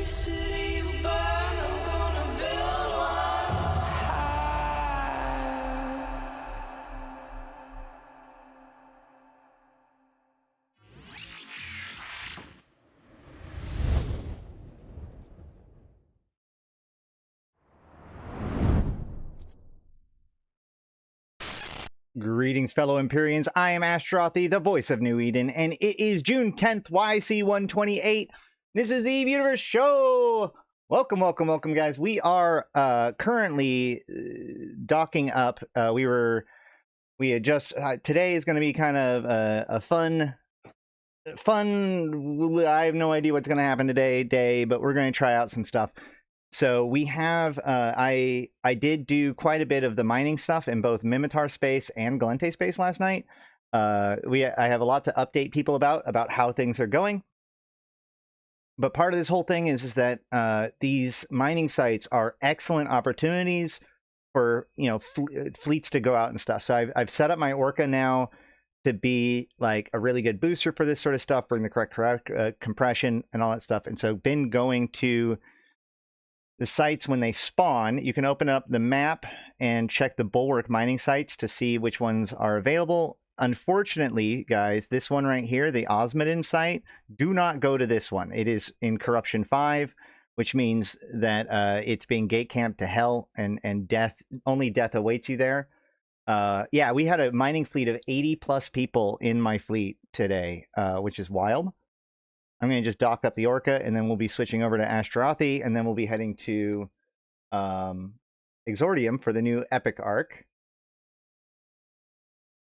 city you burn, I'm gonna build one high. Greetings, fellow Empyreans. I am Ashtarothi, the voice of New Eden, and it is June 10th, YC128. This is the Eve Universe Show. Welcome, welcome, welcome, guys. We are currently docking up. Today is going to be kind of a fun. I have no idea what's going to happen today, but we're going to try out some stuff. So we have, I did do quite a bit of the mining stuff in both Mimitar space and Galente space last night. I have a lot to update people about how things are going. But part of this whole thing is that these mining sites are excellent opportunities for, fleets to go out and stuff. So I've set up my Orca now to be like a really good booster for this sort of stuff, bring the correct compression and all that stuff. And so been going to the sites when they spawn. You can open up the map and check the bulwark mining sites to see which ones are available. Unfortunately, guys, this one right here, the Osmodin site, do not go to this one. It is in Corruption 5, which means that it's being gate camped to hell, and death, only death awaits you there. Yeah, we had a mining fleet of 80 plus people in my fleet today, which is wild. I'm going to just dock up the Orca, and then we'll be switching over to Ashtarothi, and then we'll be heading to Exordium for the new Epic Arc.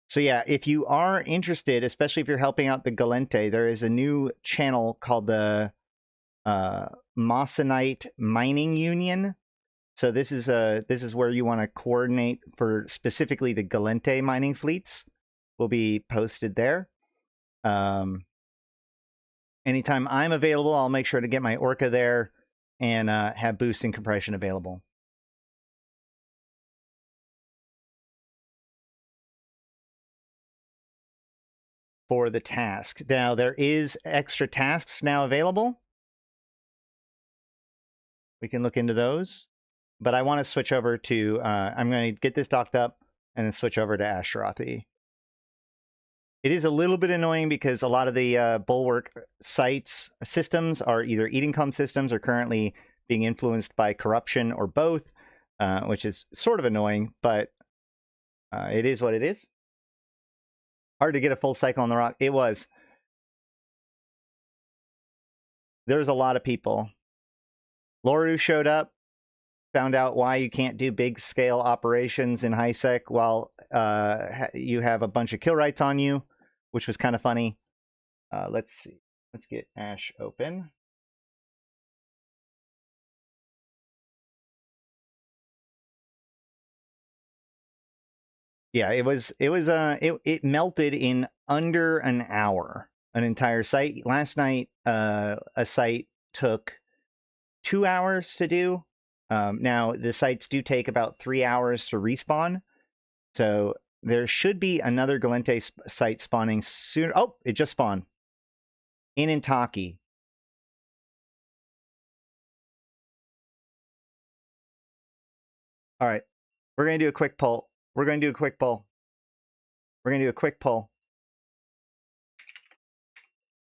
So yeah, if you are interested, especially if you're helping out the Galente, there is a new channel called the Mossonite Mining Union. So this is where you want to coordinate for specifically the Galente mining fleets. Will be posted there. Anytime I'm available, I'll make sure to get my Orca there and have boost and compression available. For the task. Now, there is extra tasks now available. We can look into those. But I want to switch over to, I'm going to get this docked up and then switch over to Ashtarothi. It is a little bit annoying because a lot of the bulwark sites systems are either Edencom systems or currently being influenced by corruption or both, which is sort of annoying, but it is what it is. Hard to get a full cycle on the rock. It was. There's a lot of people. Loru showed up, found out why you can't do big scale operations in HiSec while you have a bunch of kill rights on you, which was kind of funny. Let's see. Let's get Ash open. Yeah, it melted in under an hour, an entire site. Last night, a site took 2 hours to do. Now, the sites do take about 3 hours to respawn. So there should be another Galente site spawning soon. Oh, it just spawned. In Intaki. All right. We're going to do a quick poll. We're going to do a quick poll. We're going to do a quick poll.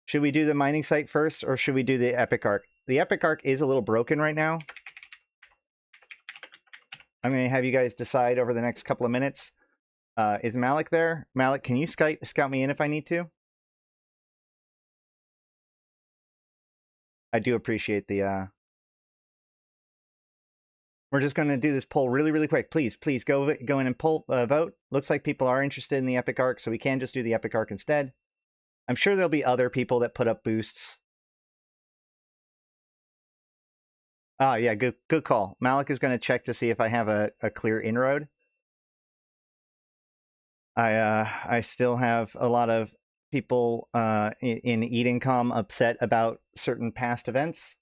Should we do the mining site first, or should we do the Epic Arc? The Epic Arc is a little broken right now. I'm going to have you guys decide over the next couple of minutes. Is Malak there? Malak, can you scout me in if I need to? I do appreciate the... We're just going to do this poll really, really quick. Please go in and vote. Looks like people are interested in the Epic Arc, so we can just do the Epic Arc instead. I'm sure there'll be other people that put up boosts. Ah, yeah, good call. Malak is going to check to see if I have a clear inroad. I still have a lot of people in Edencom upset about certain past events.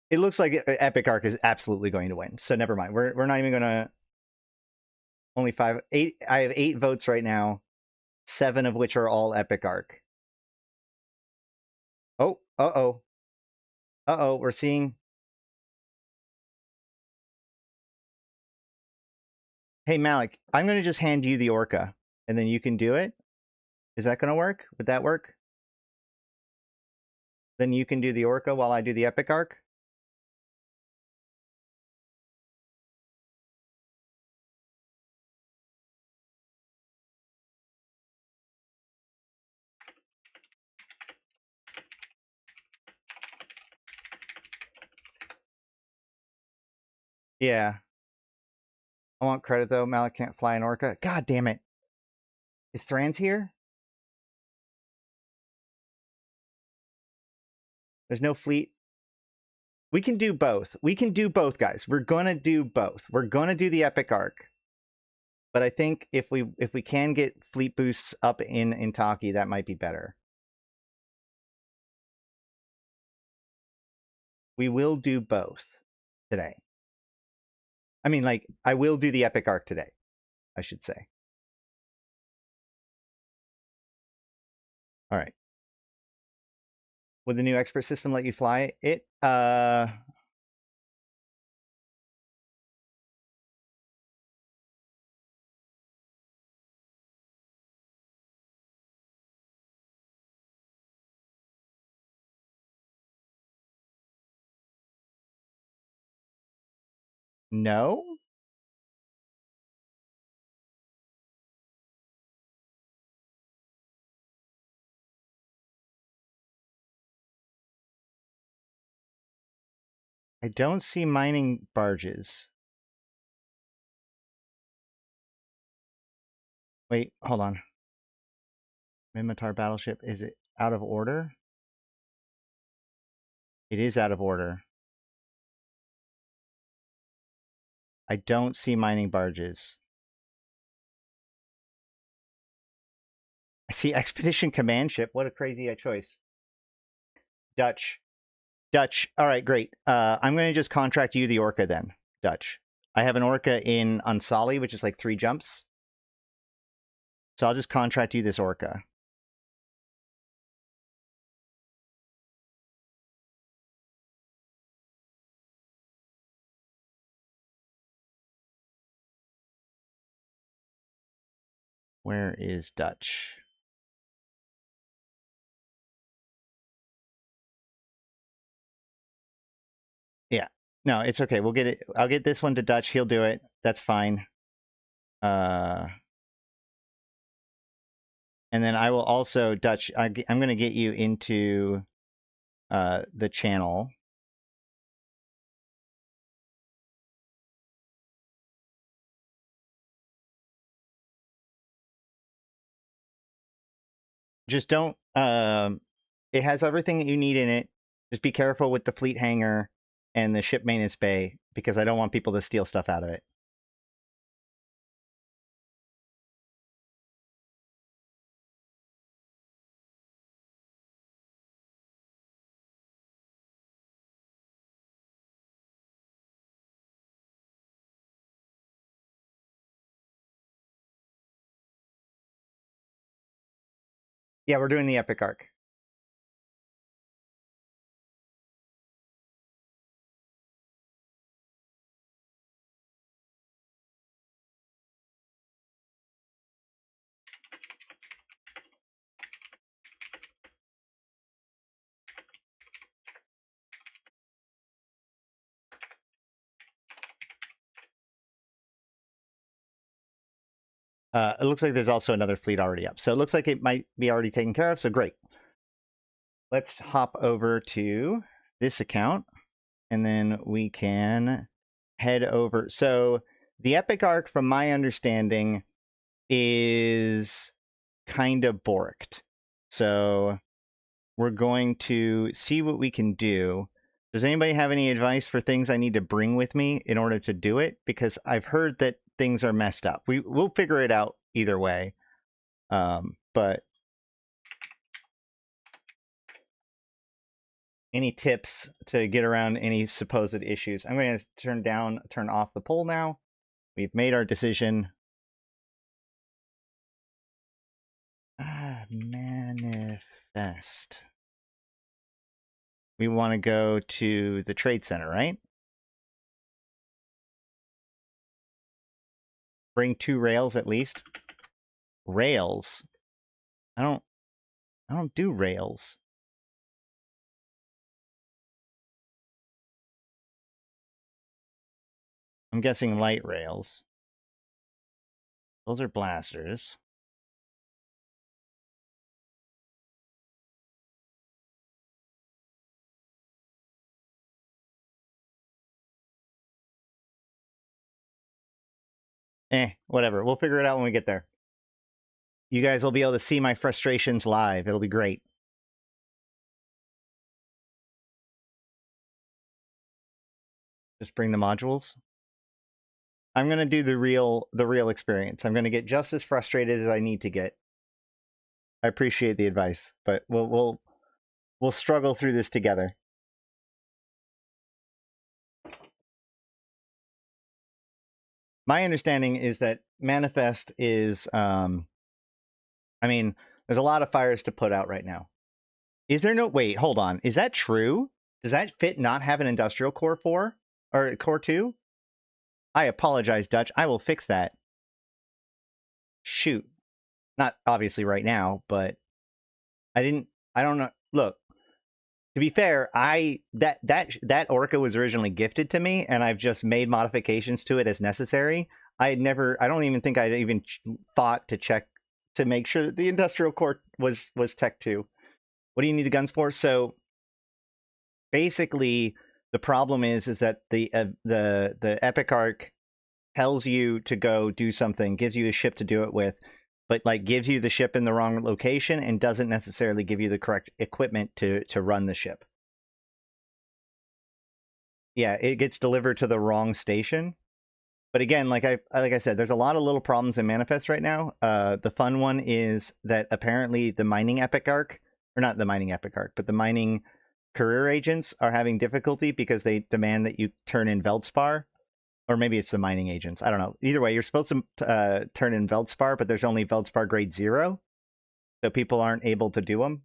It looks like Epic Arc is absolutely going to win, so never mind. We're not even going to... Only 8. I have 8 votes right now, 7 of which are all Epic Arc. Uh-oh. Uh-oh, we're seeing... Hey, Malak, I'm going to just hand you the orca, and then you can do it. Is that going to work? Would that work? Then you can do the orca while I do the epic arc? Yeah. I want credit, though. Malak can't fly an orca. God damn it. Is Thran's here? There's no fleet. We can do both. We can do both, guys. We're going to do both. We're going to do the epic arc. But I think if we can get fleet boosts up in Intaki, that might be better. We will do both today. I mean, like, I will do the epic arc today, I should say. All right. Would the new expert system let you fly it? No? I don't see mining barges. Wait, hold on. Minotaur battleship, is it out of order? It is out of order. I don't see mining barges. I see expedition command ship. What a crazy choice. Dutch. Dutch. All right, great. I'm going to just contract you the orca then, Dutch. I have an orca in Unsali, which is like 3 jumps. So I'll just contract you this orca. Where is Dutch? Yeah. No, it's okay. We'll get it. I'll get this one to Dutch. He'll do it. That's fine. And then I will also, Dutch, I'm going to get you into the channel. Just don't, it has everything that you need in it. Just be careful with the fleet hangar and the ship maintenance bay, because I don't want people to steal stuff out of it. Yeah, we're doing the epic arc. It looks like there's also another fleet already up. So it looks like it might be already taken care of. So great. Let's hop over to this account, and then we can head over. So the epic arc, from my understanding, is kind of borked. So we're going to see what we can do. Does anybody have any advice for things I need to bring with me in order to do it? Because I've heard that things are messed up. We'll figure it out either way. But any tips to get around any supposed issues? I'm going to turn off the poll now. We've made our decision. Manifest. we want to go to the trade center, right? Bring 2 rails at least. Rails. I don't do rails. I'm guessing light rails. Those are blasters. Whatever. We'll figure it out when we get there. You guys will be able to see my frustrations live. It'll be great. Just bring the modules. I'm gonna do the real experience. I'm gonna get just as frustrated as I need to get. I appreciate the advice, but we'll struggle through this together. My understanding is that Manifest is, I mean, there's a lot of fires to put out right now. Is there no, wait, hold on. Is that true? Does that fit not have an industrial core 4 or core 2? I apologize, Dutch. I will fix that. Shoot. Not obviously right now, but I don't know. Look, to be fair, that Orca was originally gifted to me, and I've just made modifications to it as necessary. I don't even think I'd even thought to check to make sure that the industrial core was Tech 2. What do you need the guns for? So basically, the problem is that the Epic Arc tells you to go do something, gives you a ship to do it with, but like gives you the ship in the wrong location and doesn't necessarily give you the correct equipment to run the ship. Yeah, it gets delivered to the wrong station. But again, like I said, there's a lot of little problems in Manifest right now. The fun one is that apparently the mining Epic Arc, or not the mining Epic Arc, but the mining career agents are having difficulty because they demand that you turn in Veldspar. Or maybe it's the mining agents. I don't know. Either way, you're supposed to turn in Veldspar, but there's only Veldspar grade 0. So people aren't able to do them.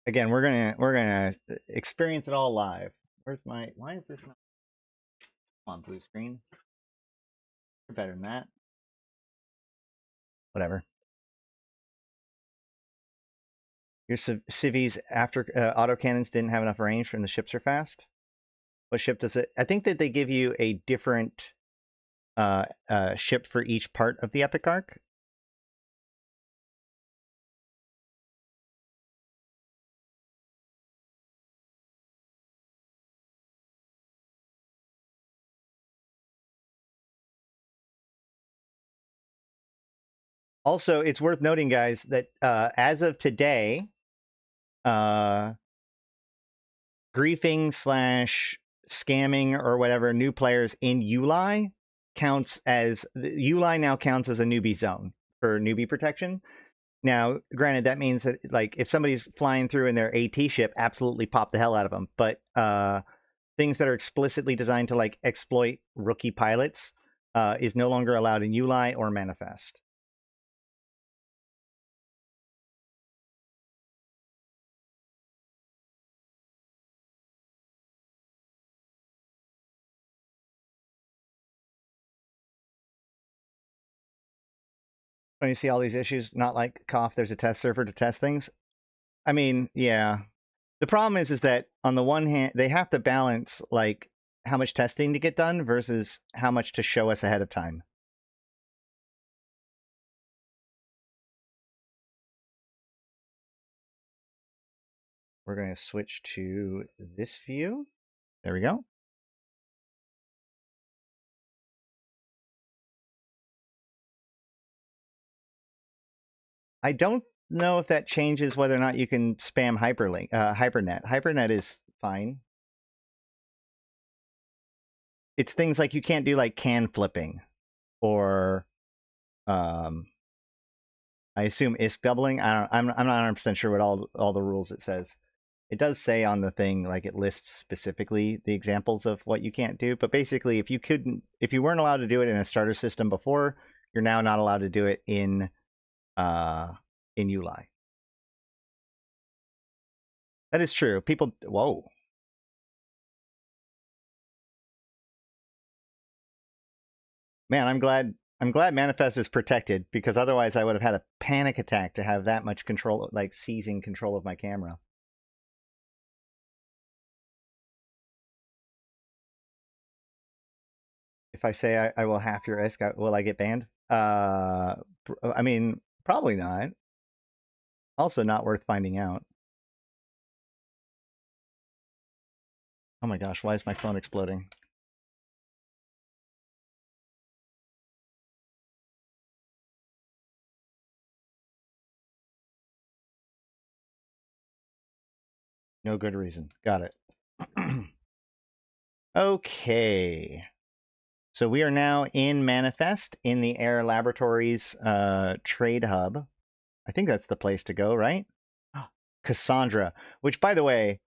Again, we're gonna experience it all live. Where's my, why is this not, come on, blue screen? You're better than that. Whatever. Your civvies after autocannons didn't have enough range and the ships are fast. What ship does it? I think that they give you a different ship for each part of the Epic Arc. Also, it's worth noting, guys, that as of today, griefing / scamming or whatever new players in ULI counts as, ULI now counts as a newbie zone for newbie protection. Now, granted, that means that like if somebody's flying through in their AT ship, absolutely pop the hell out of them. But things that are explicitly designed to like exploit rookie pilots is no longer allowed in ULI or Manifest. When you see all these issues, not like cough, there's a test server to test things. I mean, yeah. The problem is that on the one hand, they have to balance like how much testing to get done versus how much to show us ahead of time. We're going to switch to this view. There we go. I don't know if that changes whether or not you can spam hyperlink, Hypernet. Hypernet is fine. It's things like you can't do like can flipping or I assume ISK doubling. I'm not 100% sure what all the rules it says. It does say on the thing, like it lists specifically the examples of what you can't do. But basically, if you weren't allowed to do it in a starter system before, you're now not allowed to do it in in Uli. That is true. People, whoa. Man, I'm glad Manifest is protected, because otherwise I would have had a panic attack to have that much control, like seizing control of my camera. If I say I will half your ISK, will I get banned? I mean, probably not. Also not worth finding out. Oh my gosh, why is my phone exploding? No good reason. Got it. Okay. So we are now in Manifest in the Air Laboratories trade hub. I think that's the place to go, right? Cassandra, which, by the way,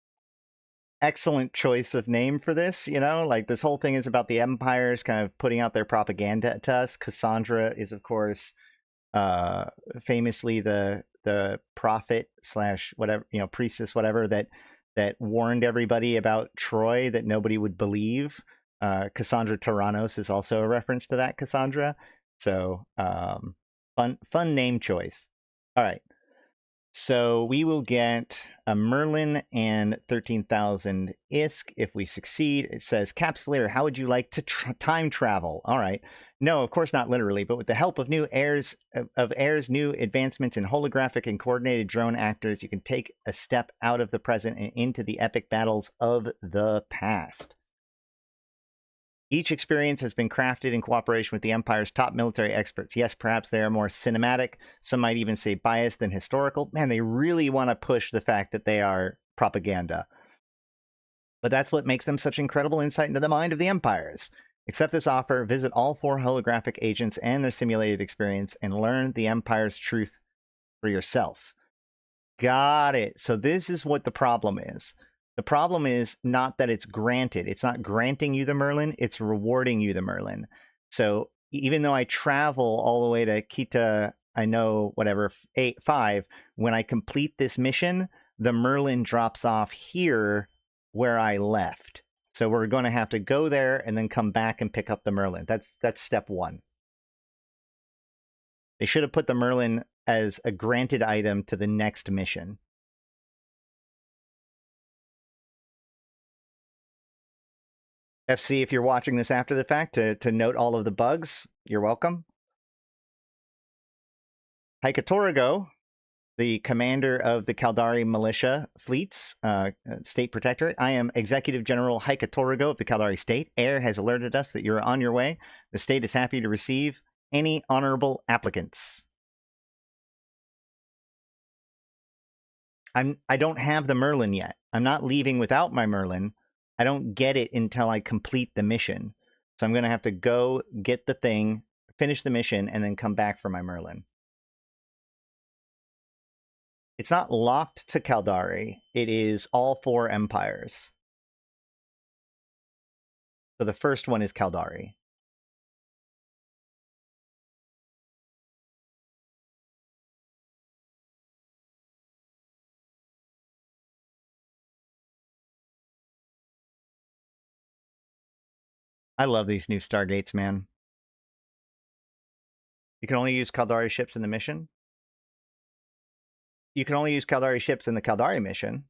excellent choice of name for this. You know, like this whole thing is about the empires kind of putting out their propaganda to us. Cassandra is, of course, famously the prophet / whatever, you know, priestess, whatever, that warned everybody about Troy that nobody would believe. Cassandra Tyrannos is also a reference to that Cassandra. So fun name choice. All right. So we will get a Merlin and 13,000 ISK if we succeed. It says, Capsuleer, how would you like to time travel? All right. No, of course not literally, but with the help of Air's new advancements in holographic and coordinated drone actors, you can take a step out of the present and into the epic battles of the past. Each experience has been crafted in cooperation with the Empire's top military experts. Yes, perhaps they are more cinematic. Some might even say biased than historical. Man, they really want to push the fact that they are propaganda. But that's what makes them such incredible insight into the mind of the Empires. Accept this offer, visit all 4 holographic agents and their simulated experience, and learn the Empire's truth for yourself. Got it. So this is what the problem is. The problem is not that it's granted. It's not granting you the Merlin. It's rewarding you the Merlin. So even though I travel all the way to Kita, I know, whatever, 5, when I complete this mission, the Merlin drops off here where I left. So we're going to have to go there and then come back and pick up the Merlin. That's step 1. They should have put the Merlin as a granted item to the next mission. FC, if you're watching this after the fact, to note all of the bugs, you're welcome. Aikawarazu, the commander of the Caldari militia fleets, state protectorate. I am Executive General Aikawarazu of the Caldari state. Air has alerted us that you're on your way. The state is happy to receive any honorable applicants. I don't have the Merlin yet. I'm not leaving without my Merlin. I don't get it until I complete the mission. So I'm going to have to go get the thing, finish the mission, and then come back for my Merlin. It's not locked to Caldari. It is all 4 empires. So the first one is Caldari. I love these new Stargates, man. You can only use Caldari ships in the mission. You can only use Caldari ships in the Caldari mission.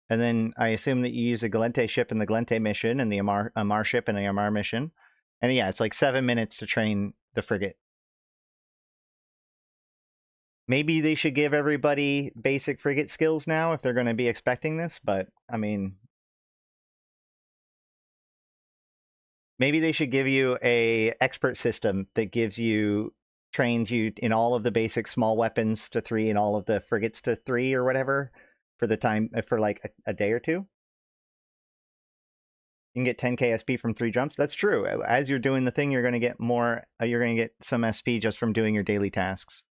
And then I assume that you use a Galente ship in the Galente mission and the Amar ship in the Amar mission. And yeah, it's like 7 minutes to train the frigate. Maybe they should give everybody basic frigate skills now if they're going to be expecting this, but I mean, maybe they should give you a expert system that trains you in all of the basic small weapons to 3 and all of the frigates to 3 or whatever for like a day or 2. You can get 10k SP from 3 jumps. That's true. As you're doing the thing, you're going to get more. You're going to get some SP just from doing your daily tasks.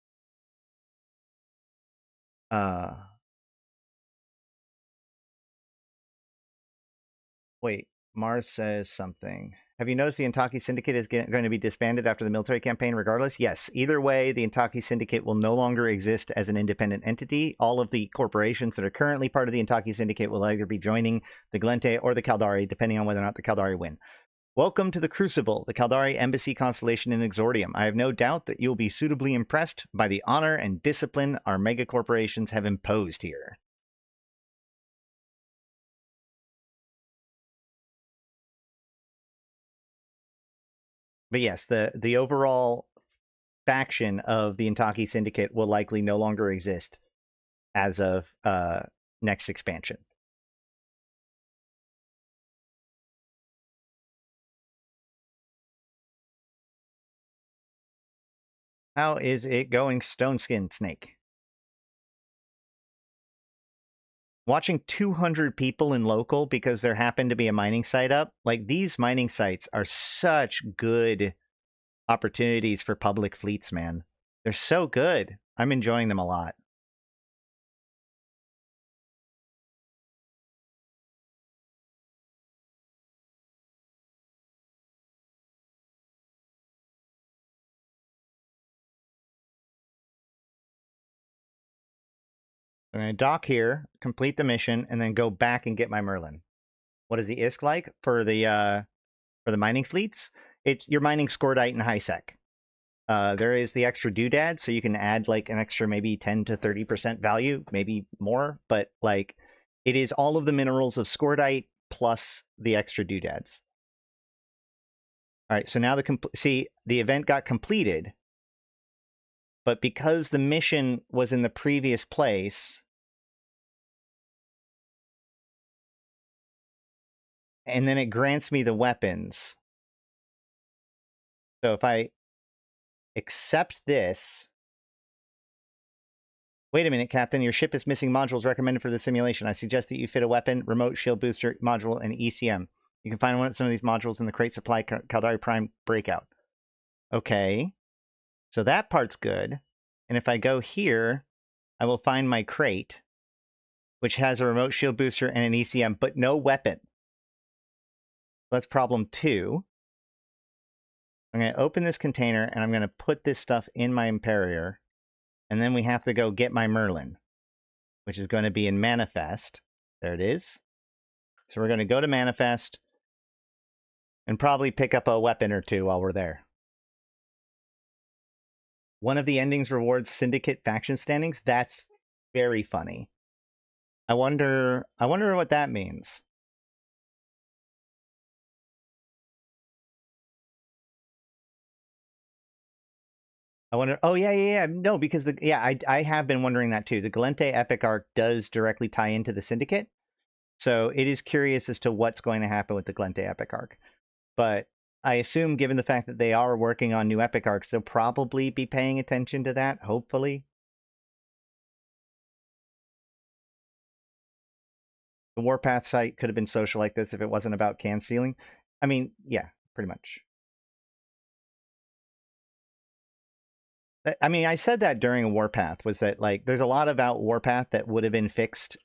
Wait, Mars says something. Have you noticed the Yantey Syndicate is going to be disbanded after the military campaign regardless? Yes. Either way, the Yantey Syndicate will no longer exist as an independent entity. All of the corporations that are currently part of the Yantey Syndicate will either be joining the Glenntay or the Caldari, depending on whether or not the Caldari win. Welcome to the Crucible, the Caldari Embassy constellation in Exordium. I have no doubt that you'll be suitably impressed by the honor and discipline our megacorporations have imposed here. But yes, the overall faction of the Yantey Syndicate will likely no longer exist as of next expansion. How is it going, Stone Skin Snake? Watching 200 people in local because there happened to be a mining site up. Like, these mining sites are such good opportunities for public fleets, man. They're so good. I'm enjoying them a lot. I'm going to dock here, complete the mission, and then go back and get my Merlin. What is the ISK like for the mining fleets? You're mining Scordite and High-Sec. There is the extra doodad, so you can add like an extra maybe 10 to 30% value, maybe more, but like it is all of the minerals of Scordite plus the extra doodads. All right, so now the event got completed, but because the mission was in the previous place, and then it grants me the weapons. So if I accept this... Wait a minute, Captain. Your ship is missing modules recommended for the simulation. I suggest that you fit a weapon, remote shield booster module, and ECM. You can find some of these modules in the crate supply Caldari Prime breakout. Okay. So that part's good. And if I go here, I will find my crate, which has a remote shield booster and an ECM, but no weapon. That's problem 2. I'm going to open this container, and I'm going to put this stuff in my Imperior. And then we have to go get my Merlin, which is going to be in Manifest. There it is. So we're going to go to Manifest and probably pick up a weapon or two while we're there. One of the endings rewards Syndicate faction standings. That's very funny. I wonder what that means. I wonder. Oh yeah. No, because I have been wondering that too. The Glenntay Epic arc does directly tie into the Syndicate, so it is curious as to what's going to happen with the Glenntay Epic arc. But I assume, given the fact that they are working on new Epic arcs, they'll probably be paying attention to that. Hopefully, the Warpath site could have been social like this if it wasn't about can stealing. I mean, yeah, pretty much. I mean, I said that during Warpath, was that like there's a lot about Warpath that would have been fixed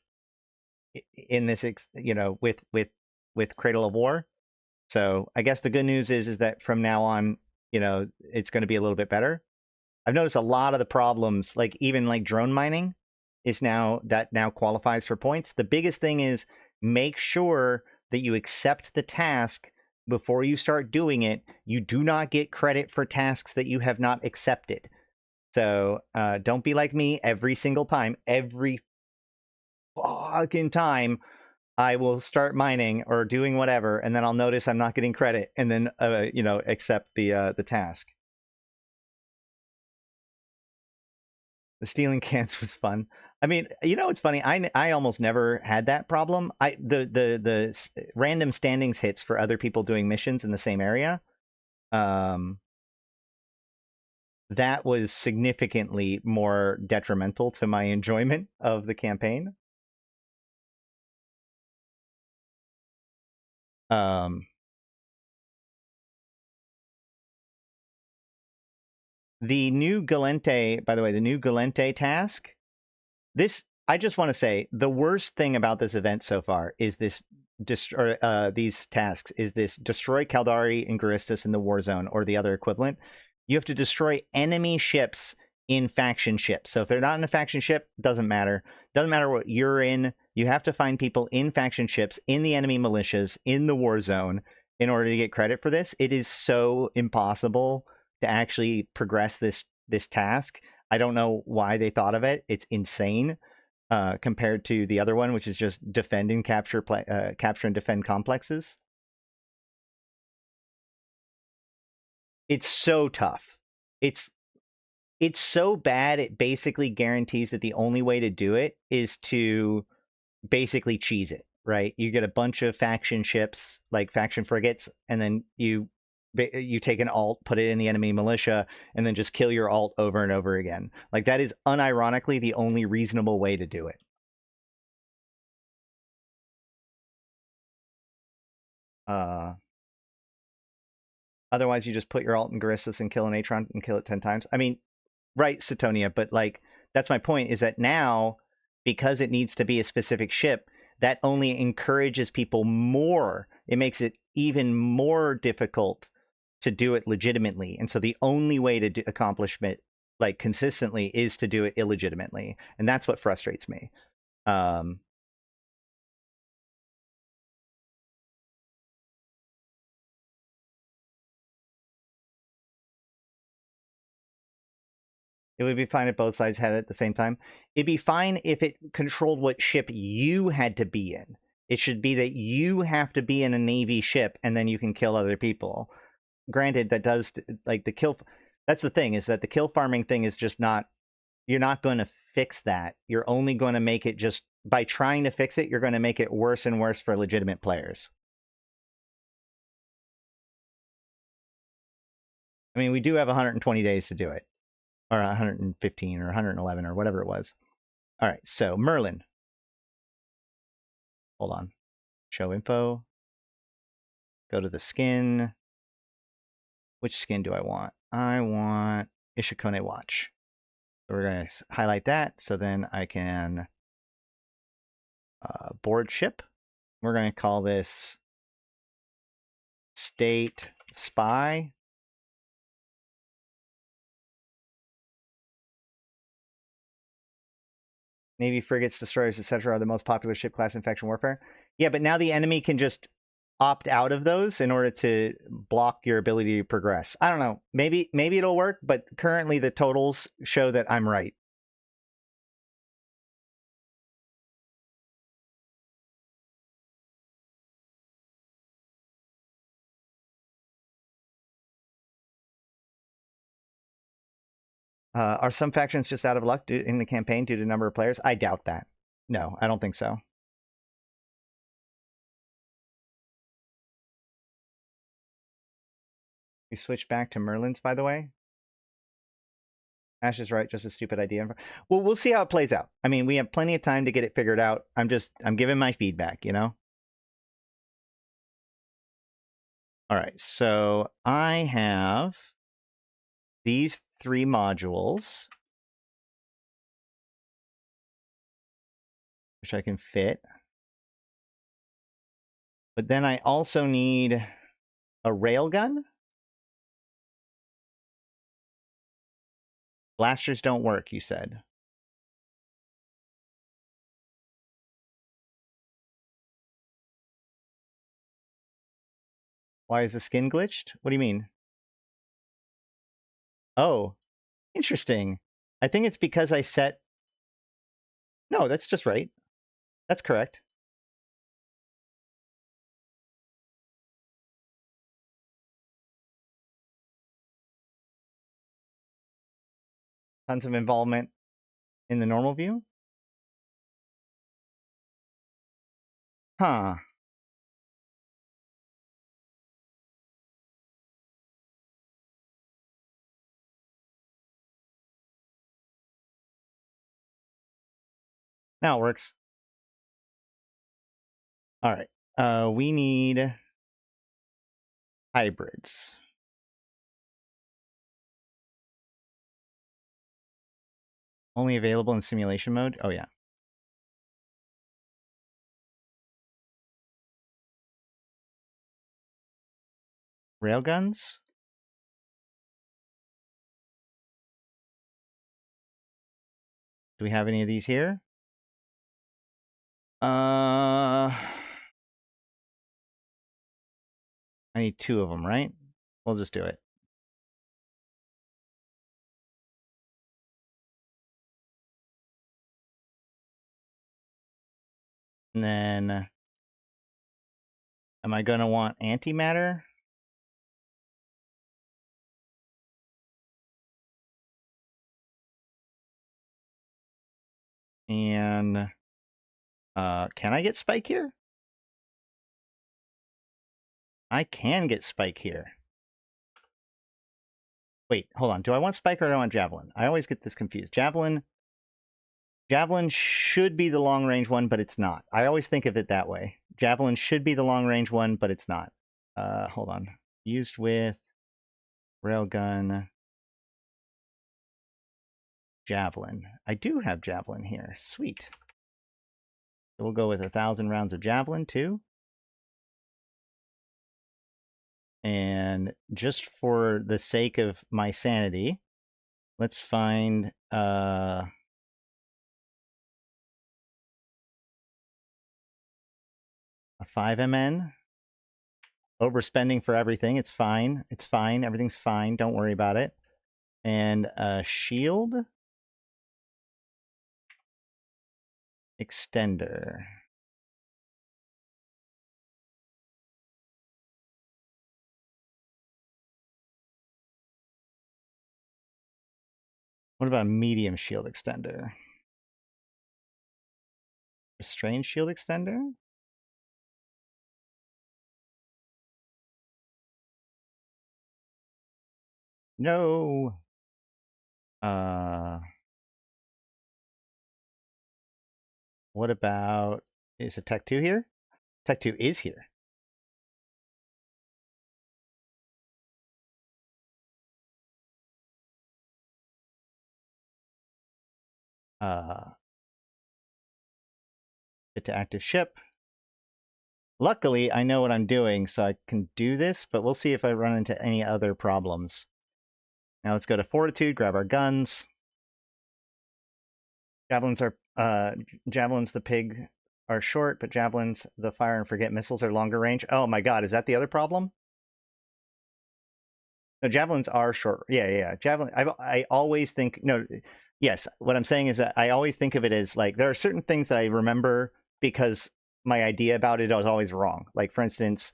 in this, with Cradle of War. So I guess the good news is that from now on, it's going to be a little bit better. I've noticed a lot of the problems, like even like drone mining, is now qualifies for points. The biggest thing is make sure that you accept the task before you start doing it. You do not get credit for tasks that you have not accepted. So don't be like me every single time. Every fucking time I will start mining or doing whatever, and then I'll notice I'm not getting credit, and then accept the task. The stealing cans was fun. I mean, it's funny. I almost never had that problem. The random standings hits for other people doing missions in the same area. That was significantly more detrimental to my enjoyment of the campaign. The new Glenntay, by the way, the new Glenntay task, I just want to say, the worst thing about this event so far is these tasks is this: destroy Caldari and Garistus in the war zone or the other equivalent. You have to destroy enemy ships in faction ships. So if they're not in a faction ship, doesn't matter. Doesn't matter what you're in. You have to find people in faction ships, in the enemy militias, in the war zone in order to get credit for this. It is so impossible to actually progress this task. I don't know why they thought of it. It's insane compared to the other one, which is just defend and capture and defend complexes. It's so tough. It's so bad, it basically guarantees that the only way to do it is to basically cheese it, right? You get a bunch of faction ships, like faction frigates, and then you take an alt, put it in the enemy militia, and then just kill your alt over and over again. Like, that is unironically the only reasonable way to do it. Otherwise, you just put your alt in Garistus and kill an Atron and kill it 10 times. I mean, right, Satonia, but like, that's my point, is that now, because it needs to be a specific ship, that only encourages people more. It makes it even more difficult to do it legitimately. And so the only way to accomplish it, like, consistently, is to do it illegitimately. And that's what frustrates me. It would be fine if both sides had it at the same time. It'd be fine if it controlled what ship you had to be in. It should be that you have to be in a Navy ship and then you can kill other people. Granted, that does, like, the kill... That's the thing, is that the kill farming thing is just not... You're not going to fix that. You're only going to make it just... By trying to fix it, you're going to make it worse and worse for legitimate players. I mean, we do have 120 days to do it. Or 115 or 111 or whatever it was. All right, so Merlin. Hold on. Show info. Go to the skin. Which skin do I want? I want Ishikone Watch. So we're going to highlight that, so then I can board ship. We're going to call this State Spy. Navy frigates, destroyers, etc. are the most popular ship class in faction warfare. Yeah, but now the enemy can just opt out of those in order to block your ability to progress. I don't know. Maybe it'll work, but currently the totals show that I'm right. Are some factions just out of luck in the campaign due to number of players? I doubt that. No, I don't think so. We switch back to Merlin's, by the way. Ash is right, just a stupid idea. Well, we'll see how it plays out. I mean, we have plenty of time to get it figured out. I'm giving my feedback, you know? All right, so I have these 3 modules, which I can fit. But then I also need a railgun. Blasters don't work, you said. Why is the skin glitched? What do you mean? Oh, interesting. I think it's because I set... No, that's just right. That's correct. Tons of involvement in the normal view. Huh. Now it works. All right. We need hybrids. Only available in simulation mode? Oh, yeah. Railguns? Do we have any of these here? I need 2 of them, right? We'll just do it. And then, am I going to want antimatter? And can I get spike here? I can get spike here. Wait, hold on. Do I want spike or do I want javelin? I always get this confused. Javelin should be the long range one, but it's not. I always think of it that way. Javelin should be the long range one, but it's not. Hold on. Used with railgun, javelin. I do have javelin here. Sweet. So we'll go with 1,000 rounds of javelin too. And just for the sake of my sanity, let's find a 5MN. Overspending for everything. It's fine. It's fine. Everything's fine. Don't worry about it. And a shield extender. What about a medium shield extender? Restrained shield extender? No. What about, is it Tech 2 here? Tech 2 is here. Fit to active ship. Luckily, I know what I'm doing, so I can do this, but we'll see if I run into any other problems. Now let's go to Fortitude, grab our guns. Javelins the pig are short, but javelins, the fire and forget missiles are longer range. Oh my god, is that the other problem? No, javelins are short. Yeah. Javelin, I always think, no, yes, what I'm saying is that I always think of it as like, there are certain things that I remember because my idea about it was always wrong. Like, for instance,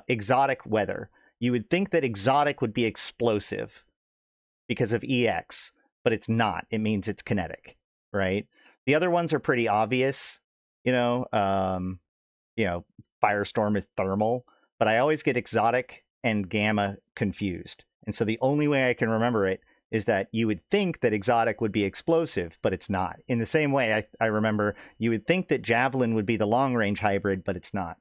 exotic weather. You would think that exotic would be explosive because of EX, but it's not. It means it's kinetic, right? The other ones are pretty obvious, firestorm is thermal, but I always get exotic and gamma confused. And so the only way I can remember it is that you would think that exotic would be explosive, but it's not. In the same way, I remember you would think that javelin would be the long range hybrid, but it's not.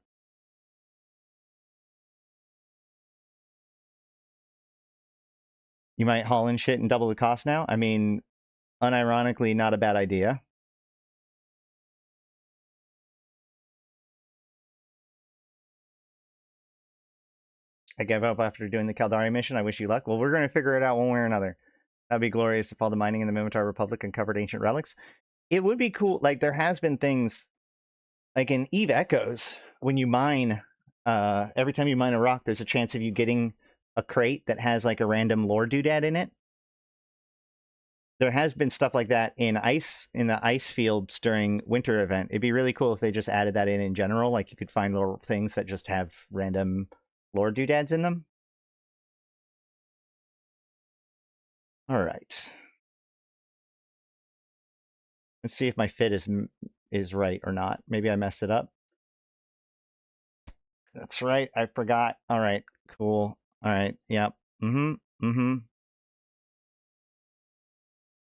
You might haul in shit and double the cost now. I mean, unironically, not a bad idea. I gave up after doing the Caldari mission. I wish you luck. Well, we're going to figure it out one way or another. That'd be glorious if all the mining in the Minotaur Republic uncovered ancient relics. It would be cool. Like, there has been things, like in Eve Echoes, when you mine, every time you mine a rock, there's a chance of you getting a crate that has like a random lore doodad in it. There has been stuff like that in the ice fields during winter event. It'd be really cool if they just added that in general. Like, you could find little things that just have random lore doodads in them. All right. Let's see if my fit is right or not. Maybe I messed it up. That's right. I forgot. All right. Cool. All right. Yep.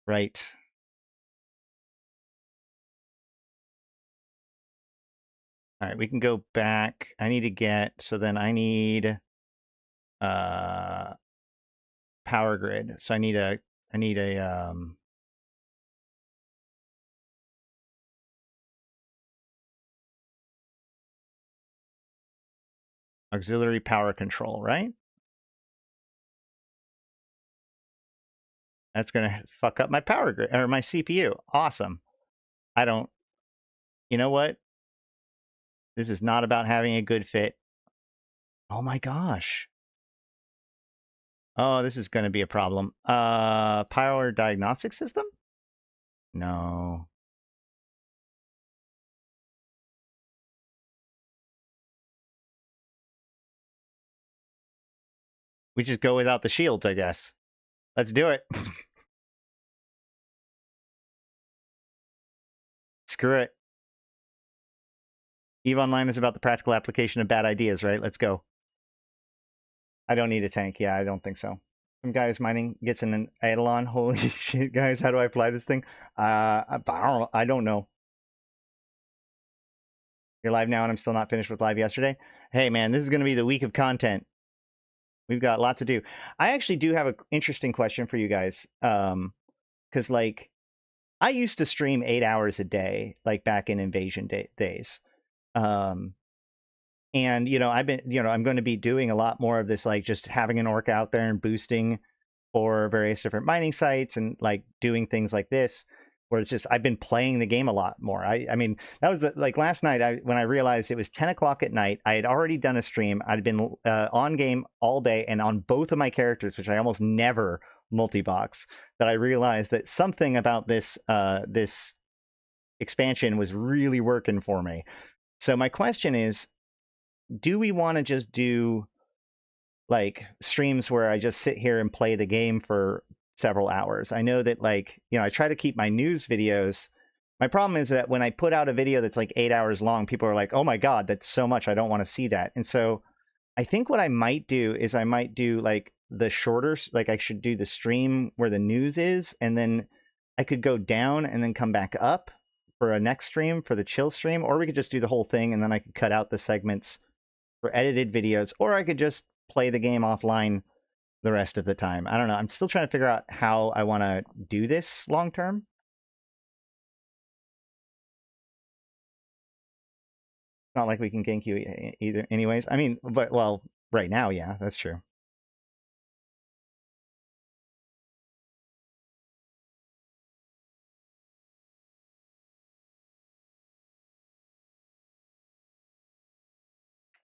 Right. All right. We can go back. I need to get, so then I need power grid. So I need a auxiliary power control, right? That's gonna fuck up my power grid or my CPU. Awesome. I don't. You know what? This is not about having a good fit. Oh my gosh. Oh, this is going to be a problem. Power diagnostic system? No. We just go without the shields, I guess. Let's do it. Screw it. EVE Online is about the practical application of bad ideas, right? Let's go. I don't need a tank. Yeah, I don't think so. Some guys mining gets in an Eidolon. Holy shit, guys. How do I fly this thing? I don't know. You're live now and I'm still not finished with live yesterday. Hey, man, this is going to be the week of content. We've got lots to do. I actually do have an interesting question for you guys. Because, like, I used to stream 8 hours a day, like back in Invasion days. And, you know, I've been, you know, I'm going to be doing a lot more of this, like just having an orc out there and boosting for various different mining sites and like doing things like this, where it's just, I've been playing the game a lot more. I mean, that was like last night when I realized it was 10 o'clock at night, I had already done a stream. I'd been on game all day and on both of my characters, which I almost never multi-box, that I realized that something about this, this expansion was really working for me. So my question is, do we want to just do like streams where I just sit here and play the game for several hours? I know that, like, you know, I try to keep my news videos. My problem is that when I put out a video that's like 8 hours long, people are like, oh my God, that's so much. I don't want to see that. And so I think what I might do is I might do like the shorter, like I should do the stream where the news is, and then I could go down and then come back up for a next stream for the chill stream, or we could just do the whole thing and then I could cut out the segments for edited videos, or I could just play the game offline the rest of the time. I don't know. I'm still trying to figure out how I want to do this long term. It's not like we can gank you either anyways. I mean, but, well, right now, yeah, that's true.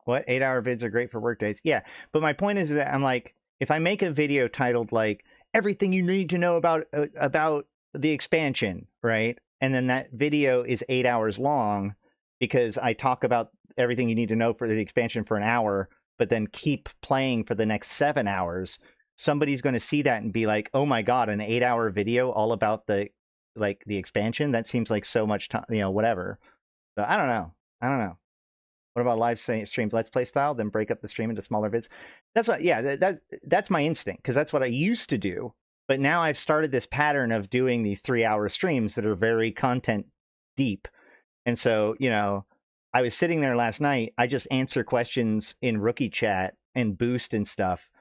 What? 8-hour vids are great for work days. Yeah, but my point is that I'm like, if I make a video titled like everything you need to know about the expansion, right? And then that video is 8 hours long because I talk about everything you need to know for the expansion for an hour, but then keep playing for the next 7 hours. Somebody's going to see that and be like, "Oh my God, an 8-hour video all about the expansion? That seems like so much time, you know, whatever." So I don't know. I don't know. What about live streams, let's play style, then break up the stream into smaller vids? That's what, yeah, that's my instinct, because that's what I used to do. But now I've started this pattern of doing these 3-hour streams that are very content deep. And so, you know, I was sitting there last night, I just answer questions in rookie chat and boost and stuff.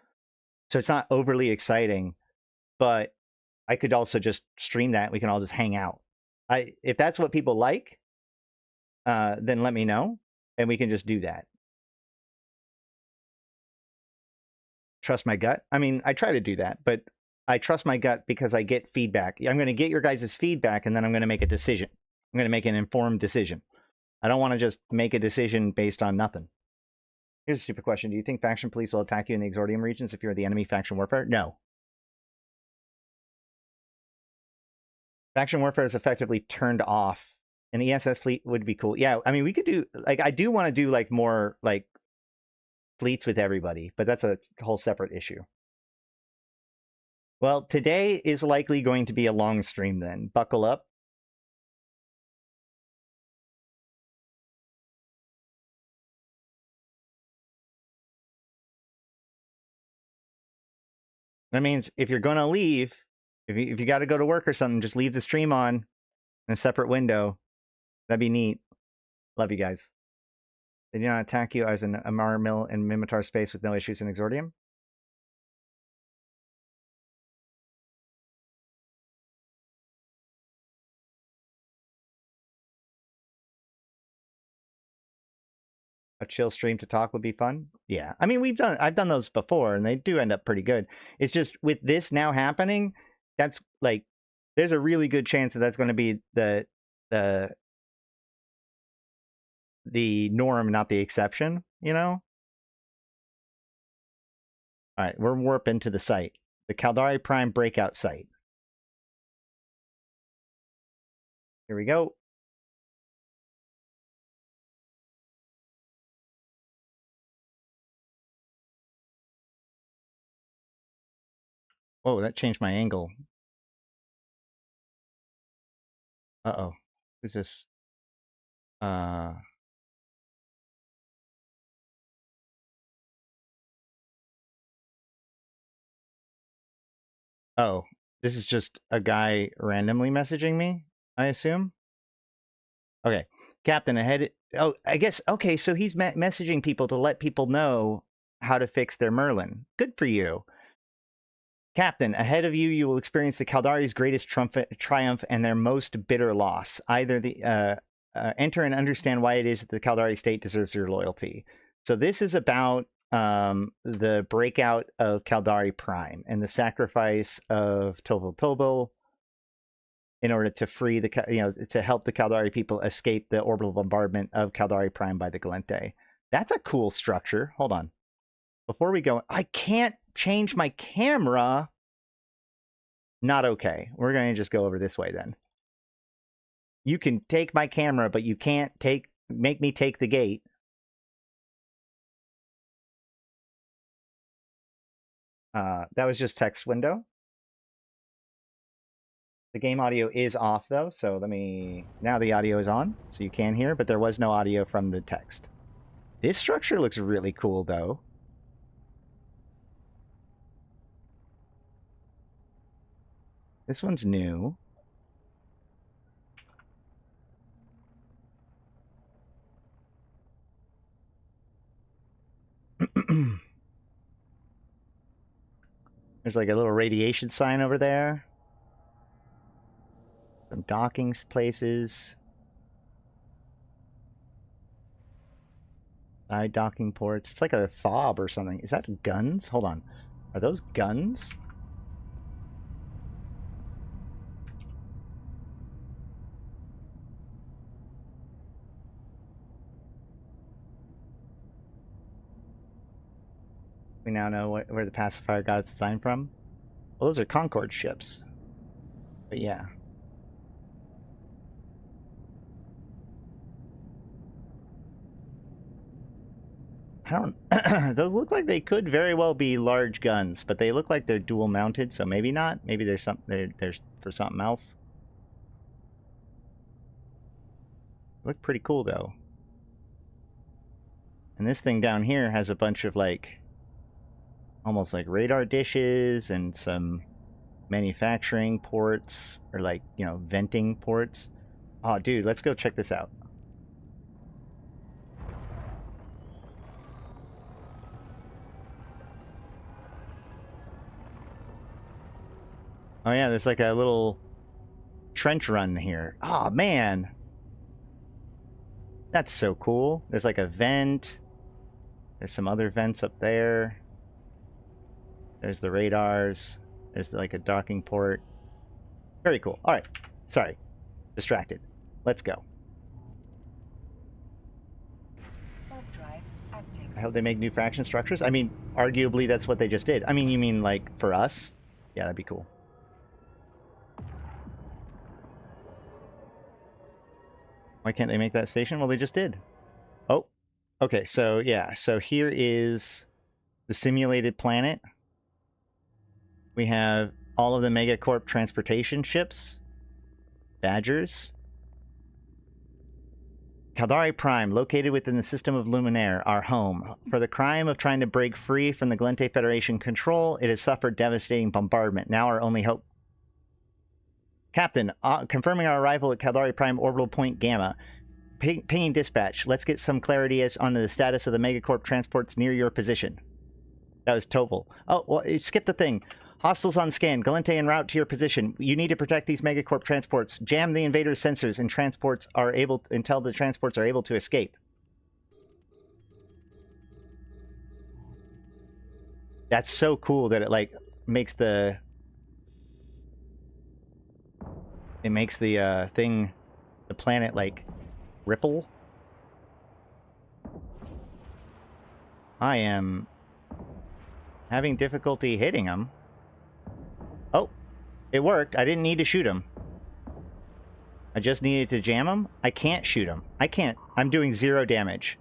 So it's not overly exciting, but I could also just stream that. We can all just hang out. If that's what people like, then let me know. And we can just do that. Trust my gut. I mean, I try to do that, but I trust my gut because I get feedback. I'm going to get your guys' feedback, and then I'm going to make a decision. I'm going to make an informed decision. I don't want to just make a decision based on nothing. Here's a stupid question. Do you think faction police will attack you in the Exordium regions if you're the enemy faction warfare? No. Faction warfare is effectively turned off. An ESS fleet would be cool. Yeah, I mean, we could do, like, I do want to do, like, more, like, fleets with everybody, but that's a whole separate issue. Well, today is likely going to be a long stream then. Buckle up. That means if you're going to leave, if you got to go to work or something, just leave the stream on in a separate window. That'd be neat. Love you guys. They do not attack you as an Amar Mill and Mimitar space with no issues in Exordium. A chill stream to talk would be fun. Yeah, I mean, I've done those before, and they do end up pretty good. It's just with this now happening, that's like, there's a really good chance that that's going to be the norm, not the exception, you know? All right, we're warping to the site, the Caldari Prime breakout site. Here we go. Whoa, that changed my angle. Uh-oh. Who's this? Oh, this is just a guy randomly messaging me, I assume? Okay. Captain, ahead. Oh, I guess, okay, so he's messaging people to let people know how to fix their Merlin. Good for you. Captain, ahead of you, you will experience the Caldari's greatest triumph and their most bitter loss. Either the enter and understand why it is that the Caldari state deserves your loyalty. So this is about the breakout of Caldari Prime and the sacrifice of Tobel in order to free the, to help the Caldari people escape the orbital bombardment of Caldari Prime by the Gallente. That's a cool structure. Hold on. Before we go, I can't change my camera. Not okay. We're going to just go over this way then. You can take my camera, but you can't make me take the gate. That was just text window. The game audio is off though, so now the audio is on, so you can hear, but there was no audio from the text. This structure looks really cool though. This one's new. There's like a little radiation sign over there. Some docking places. Side docking ports. It's like a fob or something. Is that guns? Hold on. Are those guns? We now know where the pacifier got its design from. Well, those are Concorde ships. But yeah. I don't... Those look like they could very well be large guns, but they look like they're dual mounted, so maybe not. Maybe there's something there's for something else. Look pretty cool though. And this thing down here has a bunch of like almost like radar dishes and some manufacturing ports, or like, venting ports. Oh, dude, let's go check this out. Oh yeah, there's like a little trench run here. Oh man, that's so cool. There's like a vent. There's some other vents up there. There's the radars. There's like a docking port. Very cool. All right. Sorry. Distracted. Let's go. I hope they make new faction structures. I mean, arguably that's what they just did. I mean, you mean like for us? Yeah, that'd be cool. Why can't they make that station? Well, they just did. Oh, okay. So yeah. So here is the simulated planet. We have all of the Megacorp transportation ships. Badgers. Caldari Prime, located within the system of Luminaire, our home. For the crime of trying to break free from the Gallente Federation control, it has suffered devastating bombardment. Now our only hope... Captain, confirming our arrival at Caldari Prime Orbital Point Gamma. Pinging dispatch. Let's get some clarity as onto the status of the Megacorp transports near your position. That was Tobel. Oh, well, it skipped the thing. Hostiles on scan. Gallente en route to your position. You need to protect these Megacorp transports. Jam the invaders' sensors and transports are able until the transports are able to escape. That's so cool that it like makes the It makes the thing, the planet, like, ripple. I am having difficulty hitting him. Oh, it worked. I didn't need to shoot him. I just needed to jam him. I can't shoot him. I can't. I'm doing 0 damage.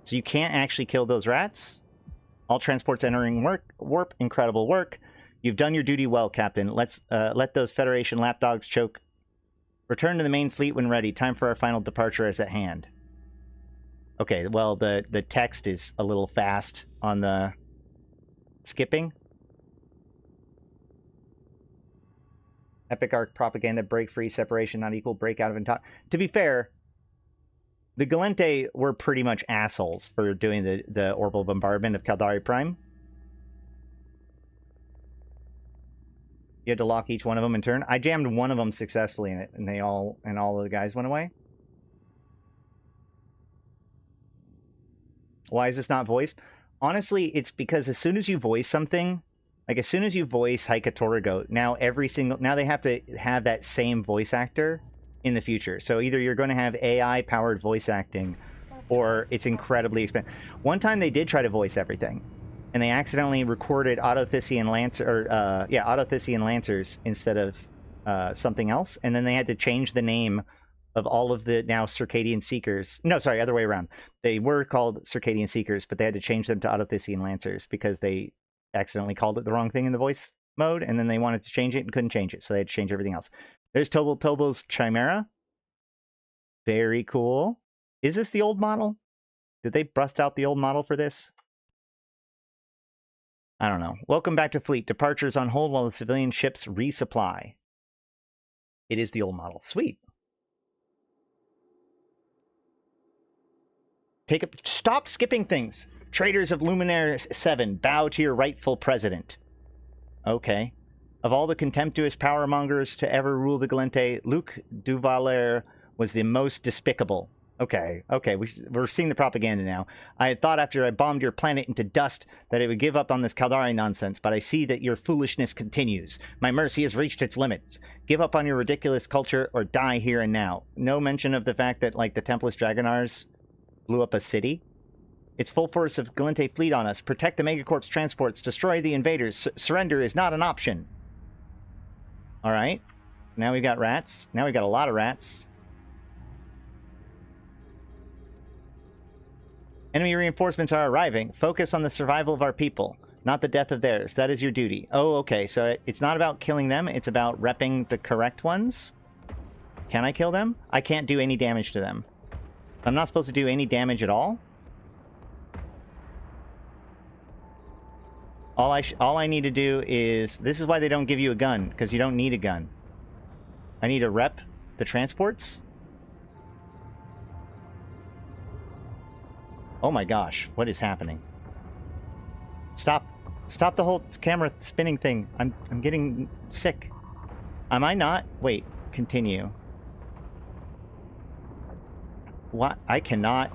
So you can't actually kill those rats. All transports entering warp. Incredible work. You've done your duty well, Captain. Let's let those Federation lapdogs choke. Return to the main fleet when ready. Time for our final departure is at hand. Okay, well, the text is a little fast on the skipping. Epic arc propaganda, break free, separation, not equal, break out of entire. To be fair, the Gallente were pretty much assholes for doing the orbital bombardment of Caldari Prime. You had to lock each one of them in turn. I jammed one of them successfully in it, and all of the guys went away. Why is this not voiced? Honestly, it's because as soon as you voice something, like as soon as you voice Haikatorigo, now they have to have that same voice actor in the future. So either you're going to have AI powered voice acting, or it's incredibly expensive. One time they did try to voice everything, and they accidentally recorded Autothysian Lancers instead of something else, and then they had to change the name of all of the now Circadian Seekers. No, sorry, other way around. They were called Circadian Seekers, but they had to change them to Autothysian Lancers because they accidentally called it the wrong thing in the voice mode, and then they wanted to change it and couldn't change it, so they had to change everything else. There's Tobo's Chimera. Very cool. Is this the old model? Did they bust out the old model for this? I don't know. Welcome back to fleet. Departures on hold while the civilian ships resupply. It is the old model. Sweet. Stop skipping things. Traitors of Luminaire 7, bow to your rightful president. Okay. Of all the contemptuous power mongers to ever rule the Gallente, Luc Duvalier was the most despicable. Okay, we're seeing the propaganda now. I had thought after I bombed your planet into dust that it would give up on this Caldari nonsense, but I see that your foolishness continues. My mercy has reached its limits. Give up on your ridiculous culture or die here and now. No mention of the fact that, like, the Tempest Dragonars blew up a city. It's full force of Gallente fleet on us. Protect the Megacorp's transports. Destroy the invaders. Surrender is not an option. Alright. Now we've got rats. Now we've got a lot of rats. Enemy reinforcements are arriving. Focus on the survival of our people, not the death of theirs. That is your duty. Oh, okay. So it's not about killing them. It's about repping the correct ones. Can I kill them? I can't do any damage to them. I'm not supposed to do any damage at all? All I need to do is... This is why they don't give you a gun, because you don't need a gun. I need to rep the transports. Oh my gosh, what is happening? Stop. Stop the whole camera spinning thing. I'm getting sick. Am I not? Wait, continue. What? I cannot...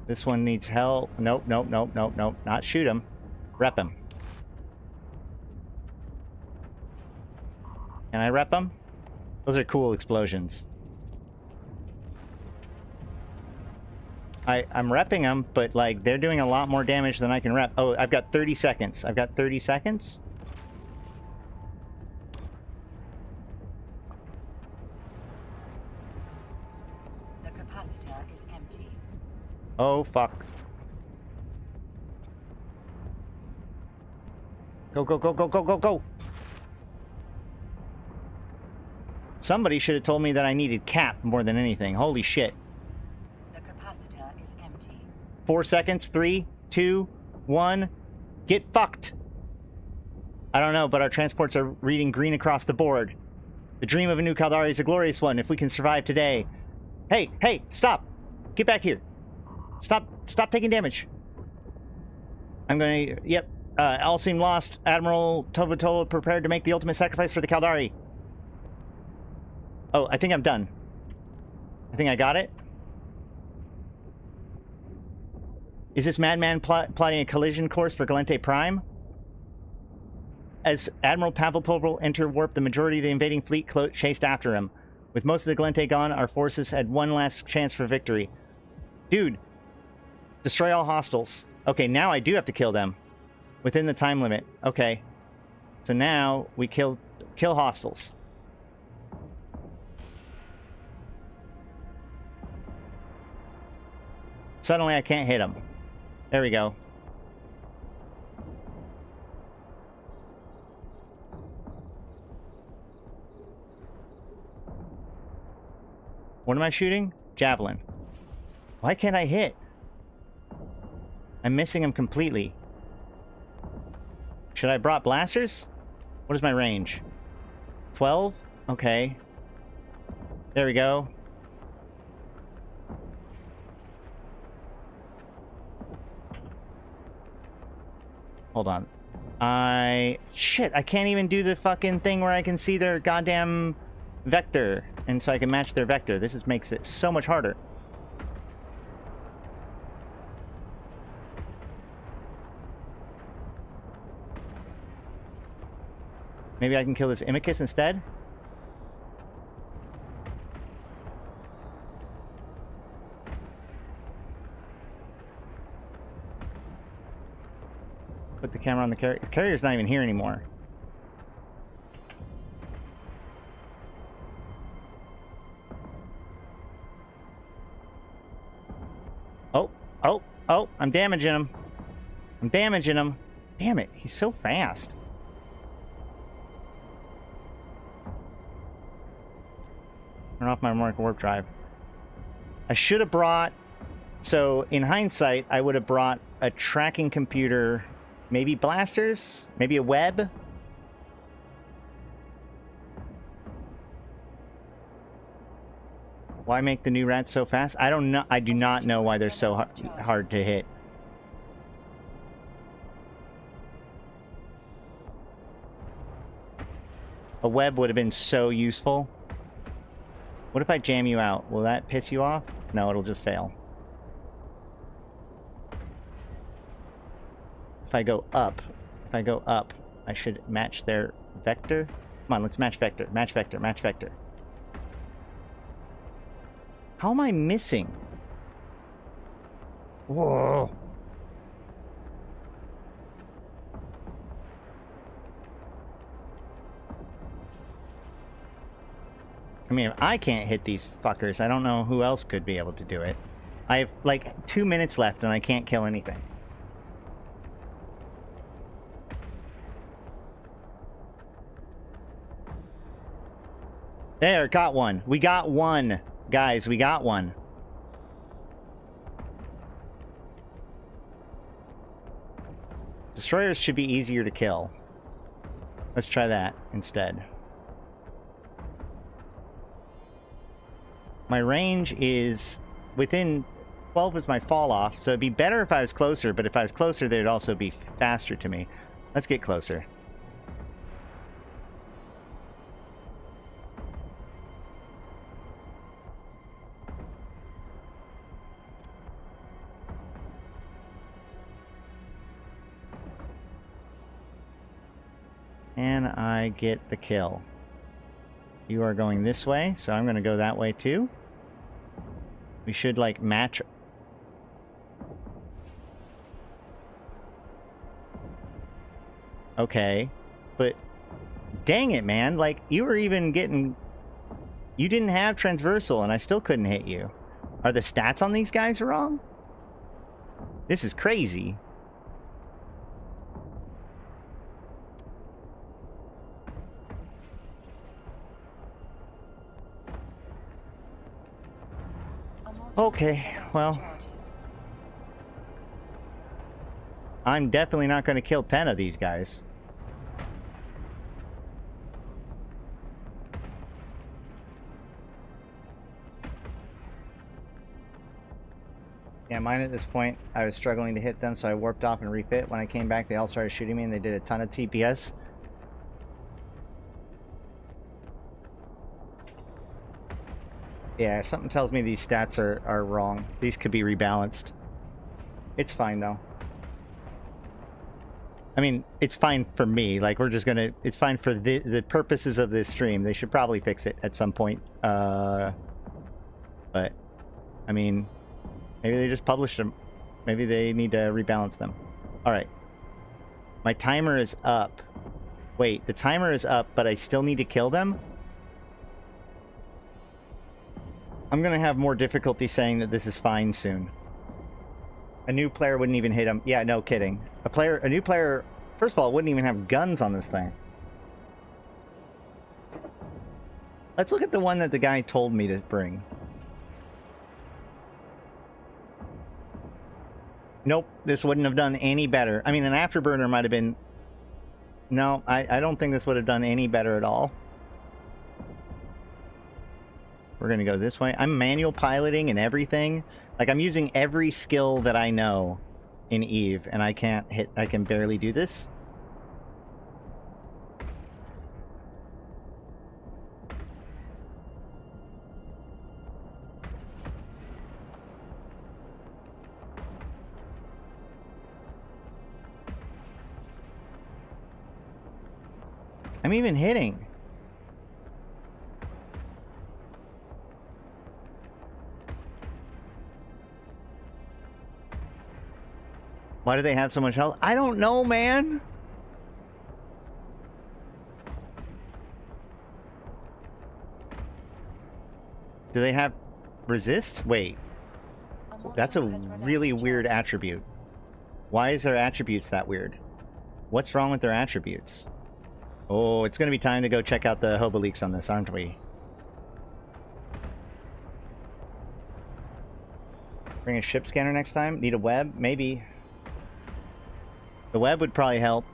This one needs help. Nope, nope, nope, nope, nope. Not shoot him. Rep him. Can I rep him? Those are cool explosions. I'm repping them, but, like, they're doing a lot more damage than I can rep. Oh, I've got 30 seconds. I've got 30 seconds? The capacitor is empty. Oh, fuck. Go, go, go, go, go, go, go! Somebody should have told me that I needed cap more than anything. Holy shit. The capacitor is empty. 4 seconds. 3, 2, 1. Get fucked. I don't know, but our transports are reading green across the board. The dream of a new Caldari is a glorious one if we can survive today. Hey, hey, stop. Get back here. Stop taking damage. I'm gonna... Yep. All seem lost. Admiral Tovotola prepared to make the ultimate sacrifice for the Caldari. Oh, I think I'm done. I think I got it. Is this madman plotting a collision course for Gallente Prime? As Admiral Taveltovel interwarped, the majority of the invading fleet chased after him. With most of the Gallente gone, our forces had one last chance for victory. Dude, destroy all hostiles. Okay, now I do have to kill them. Within the time limit. Okay. So now we kill hostiles. Suddenly I can't hit them. There we go. What am I shooting? Javelin. Why can't I hit? I'm missing him completely. Should I have brought blasters? What is my range? 12? Okay. There we go. Hold on. Shit, I can't even do the fucking thing where I can see their goddamn vector. And so I can match their vector. This makes it so much harder. Maybe I can kill this Imicus instead? Put the camera on the carrier. The carrier's not even here anymore. Oh, I'm damaging him. I'm damaging him. Damn it, he's so fast. Turn off my Merc warp drive. I should have brought... So, in hindsight, I would have brought a tracking computer, maybe blasters, maybe a web. Why make the new rats so fast? I don't know. I do not know why they're so hard to hit. A web would have been so useful. What if I jam you out? Will that piss you off? No, it'll just fail. If I go up, I should match their vector. Come on, let's match vector, match vector, match vector. How am I missing? Whoa. I mean, if I can't hit these fuckers, I don't know who else could be able to do it. I have, like, 2 minutes left and I can't kill anything. There, got one. We got one. Guys, we got one. Destroyers should be easier to kill. Let's try that instead. My range is within 12 is my fall off, so it'd be better if I was closer, but if I was closer, they'd also be faster to me. Let's get closer. And I get the kill. You are going this way, so I'm going to go that way too. We should, like, match. Okay. But, dang it, man. Like, you were even getting... You didn't have transversal, and I still couldn't hit you. Are the stats on these guys wrong? This is crazy. Okay, well, I'm definitely not going to kill 10 of these guys. Yeah, mine at this point, I was struggling to hit them, so I warped off and refit. When I came back, they all started shooting me, and they did a ton of TPS. Yeah, something tells me these stats are wrong. These could be rebalanced. It's fine though. I mean, it's fine for me. Like, we're just gonna... It's fine for the purposes of this stream. They should probably fix it at some point. But, I mean, maybe they just published them. Maybe they need to rebalance them. Alright. My timer is up. Wait, the timer is up, but I still need to kill them? I'm gonna have more difficulty saying that this is fine soon. A new player wouldn't even hit him. Yeah, no kidding. A new player, first of all, wouldn't even have guns on this thing. Let's look at the one that the guy told me to bring. Nope, this wouldn't have done any better. I mean, an afterburner might have been... No, I don't think this would have done any better at all. We're gonna go this way. I'm manual piloting and everything. Like, I'm using every skill that I know in Eve, and I can't hit... I can barely do this. I'm even hitting. Why do they have so much health? I don't know, man. Do they have resist? Wait. That's a really weird attribute. Why is their attributes that weird? What's wrong with their attributes? Oh, it's going to be time to go check out the hobo leaks on this, aren't we? Bring a ship scanner next time? Need a web? Maybe. The web would probably help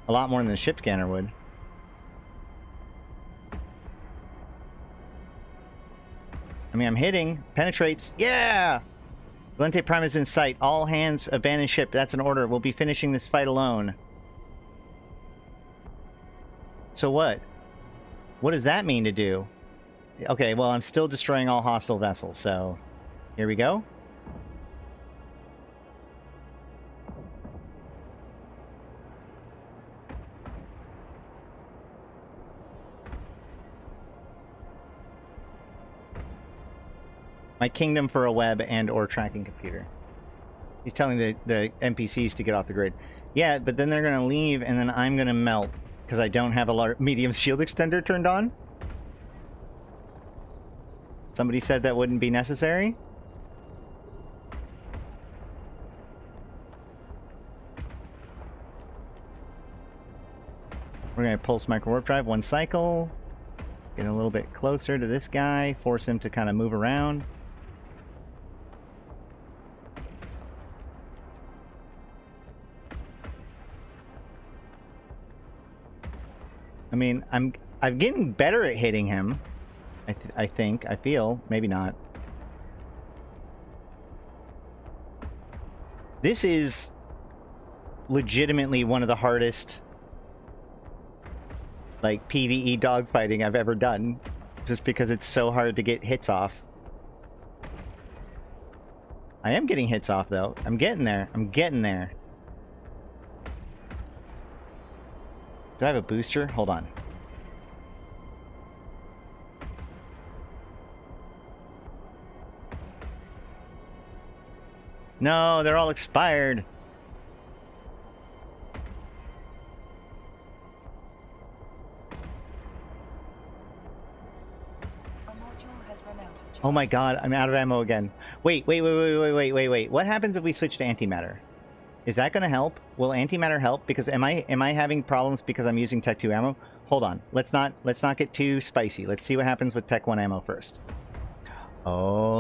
a lot more than the ship scanner would. I mean, I'm hitting. Penetrates. Yeah! Valente Prime is in sight. All hands abandon ship. That's an order. We'll be finishing this fight alone. So what? What does that mean to do? Okay, well, I'm still destroying all hostile vessels, so... Here we go. My kingdom for a web and or tracking computer. He's telling the NPCs to get off the grid. Yeah, but then they're gonna leave and then I'm gonna melt because I don't have a medium shield extender turned on. Somebody said that wouldn't be necessary. We're gonna pulse micro warp drive one cycle. Get a little bit closer to this guy, force him to kind of move around. I mean, I'm getting better at hitting him. I think. I feel. Maybe not. This is legitimately one of the hardest, like, PvE dogfighting I've ever done. Just because it's so hard to get hits off. I am getting hits off, though. I'm getting there. I'm getting there. Do I have a booster? Hold on. No, they're all expired. Oh my god, I'm out of ammo again. Wait. What happens if we switch to antimatter? Is that going to help? Will antimatter help? Because am I having problems because I'm using Tech 2 ammo? Hold on. Let's not get too spicy. Let's see what happens with Tech 1 ammo first. Oh.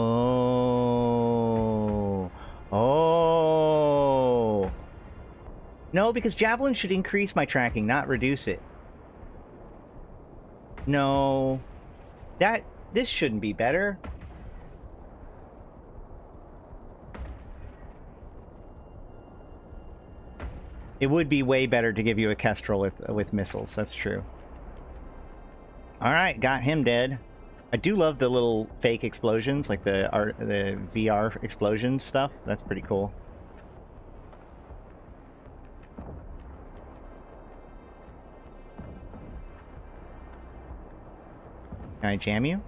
Oh. No, because Javelin should increase my tracking, not reduce it. No. This shouldn't be better. It would be way better to give you a Kestrel with missiles. That's true. All right, got him dead. I do love the little fake explosions, like the VR explosion stuff. That's pretty cool. Can I jam you?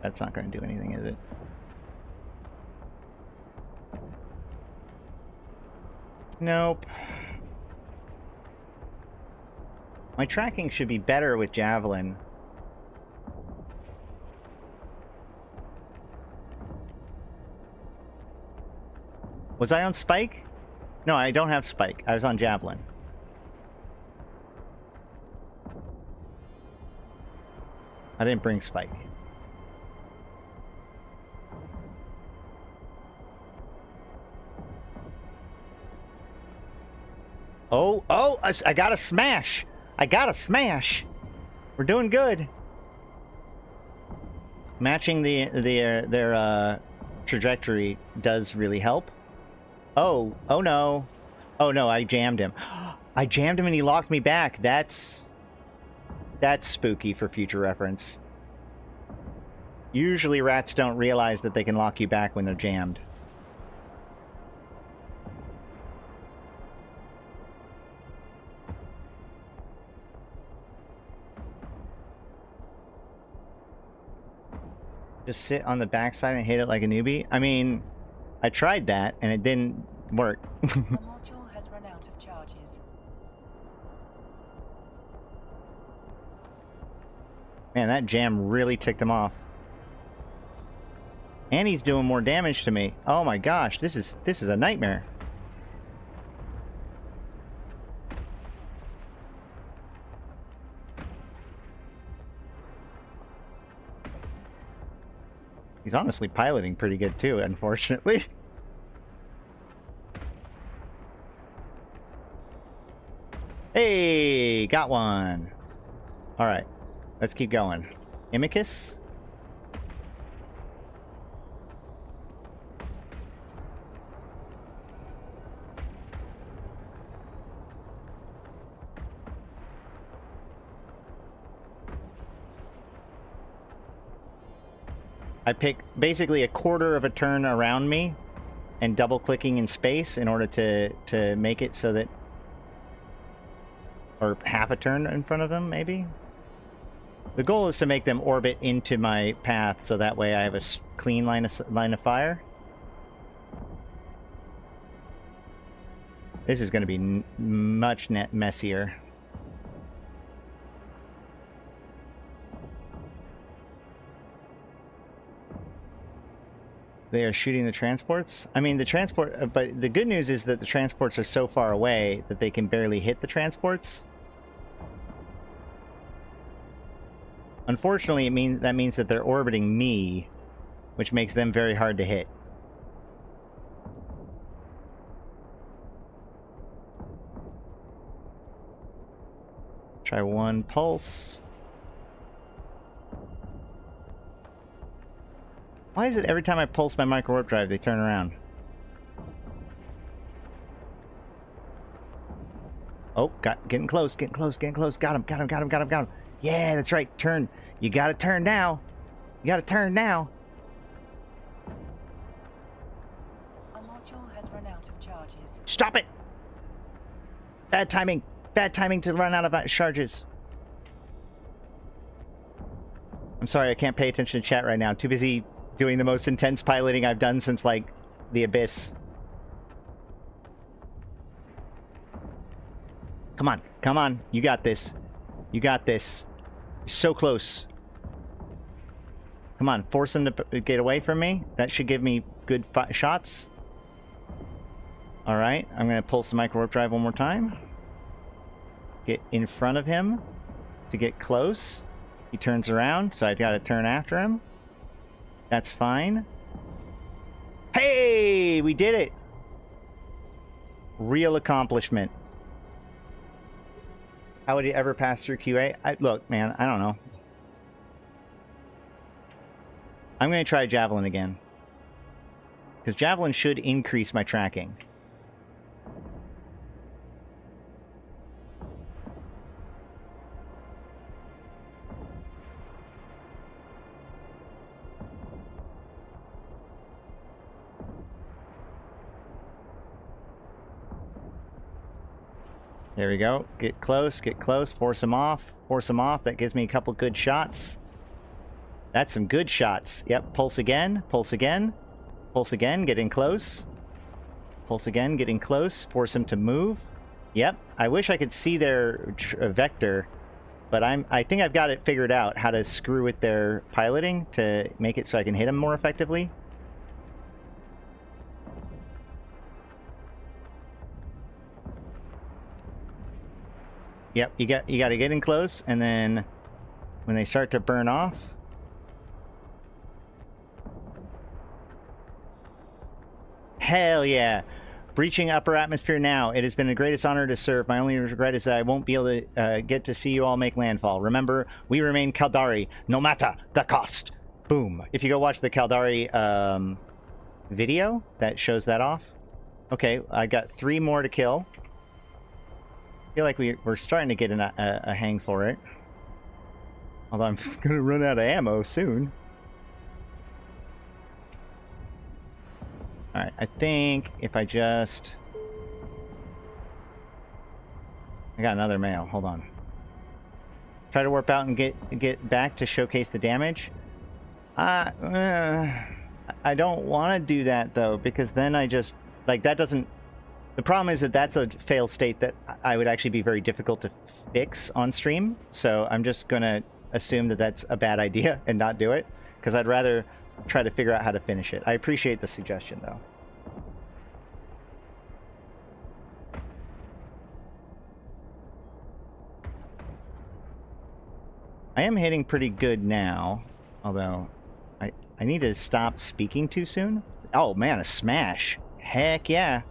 That's not going to do anything, is it? Nope. My tracking should be better with Javelin. Was I on Spike? No, I don't have Spike. I was on Javelin. I didn't bring Spike. Oh, I got a smash. I got a smash. We're doing good. Matching their trajectory does really help. Oh no. Oh no, I jammed him. I jammed him and he locked me back. That's spooky for future reference. Usually rats don't realize that they can lock you back when they're jammed. Just sit on the backside and hit it like a newbie? I mean, I tried that and it didn't work. The module has run out of charges. Man, that jam really ticked him off. And he's doing more damage to me. Oh my gosh, this is a nightmare. He's honestly piloting pretty good too, unfortunately. Hey, got one. All right, let's keep going. Imicus. I pick basically a quarter of a turn around me and double clicking in space in order to make it so that, or half a turn in front of them maybe. The goal is to make them orbit into my path so that way I have a clean line of fire. This is going to be much messier. They are shooting the transports? I mean, the transport... But the good news is that the transports are so far away that they can barely hit the transports. Unfortunately, that means that they're orbiting me, which makes them very hard to hit. Try one pulse. Why is it every time I pulse my micro warp drive, they turn around? Oh, getting close, getting close, getting close. Got him, got him, got him, got him, got him. Yeah, that's right. Turn. You gotta turn now. You gotta turn now. A module has run out of charges. Stop it! Bad timing. Bad timing to run out of charges. I'm sorry, I can't pay attention to chat right now. Too busy doing the most intense piloting I've done since, like, the Abyss. Come on. Come on. You got this. You got this. You're so close. Come on. Force him to get away from me. That should give me good shots. Alright. I'm going to pulse the micro warp drive one more time. Get in front of him to get close. He turns around, so I've got to turn after him. That's fine. Hey! We did it! Real accomplishment. How would you ever pass through QA? Look, man, I don't know. I'm going to try Javelin again. Because Javelin should increase my tracking. There we go. Get close, force him off. Force him off. That gives me a couple good shots. That's some good shots. Yep, pulse again, pulse again, pulse again, getting close. Pulse again, getting close, force him to move. Yep, I wish I could see their vector, but I think I've got it figured out how to screw with their piloting to make it so I can hit them more effectively. Yep, you got to get in close, and then when they start to burn off, hell yeah! Breaching upper atmosphere now. It has been the greatest honor to serve. My only regret is that I won't be able to get to see you all make landfall. Remember, we remain Caldari, no matter the cost. Boom. If you go watch the Caldari video, that shows that off. Okay, I got 3 more to kill. I feel like we're starting to get a hang for it. Although I'm going to run out of ammo soon. Alright, I think if I just... I got another mail. Hold on. Try to warp out and get back to showcase the damage. I don't want to do that, though, because then I just... Like, that doesn't... The problem is that that's a fail state that I would actually be very difficult to fix on stream. So I'm just going to assume that that's a bad idea and not do it. Because I'd rather try to figure out how to finish it. I appreciate the suggestion, though. I am hitting pretty good now. Although, I need to stop speaking too soon. Oh, man, a smash. Heck yeah.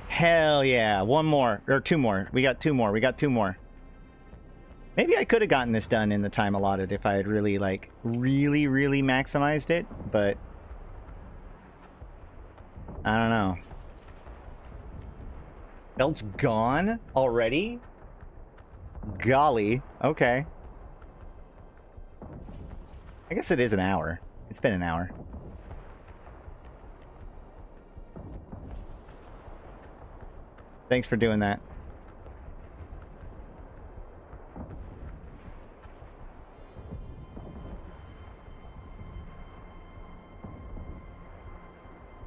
Hell yeah. 1 more. Or 2 more. We got 2 more. We got 2 more. Maybe I could have gotten this done in the time allotted if I had really, like, really maximized it. But I don't know. Belt's gone already? Golly. Okay. I guess it is an hour. It's been an hour. Thanks for doing that.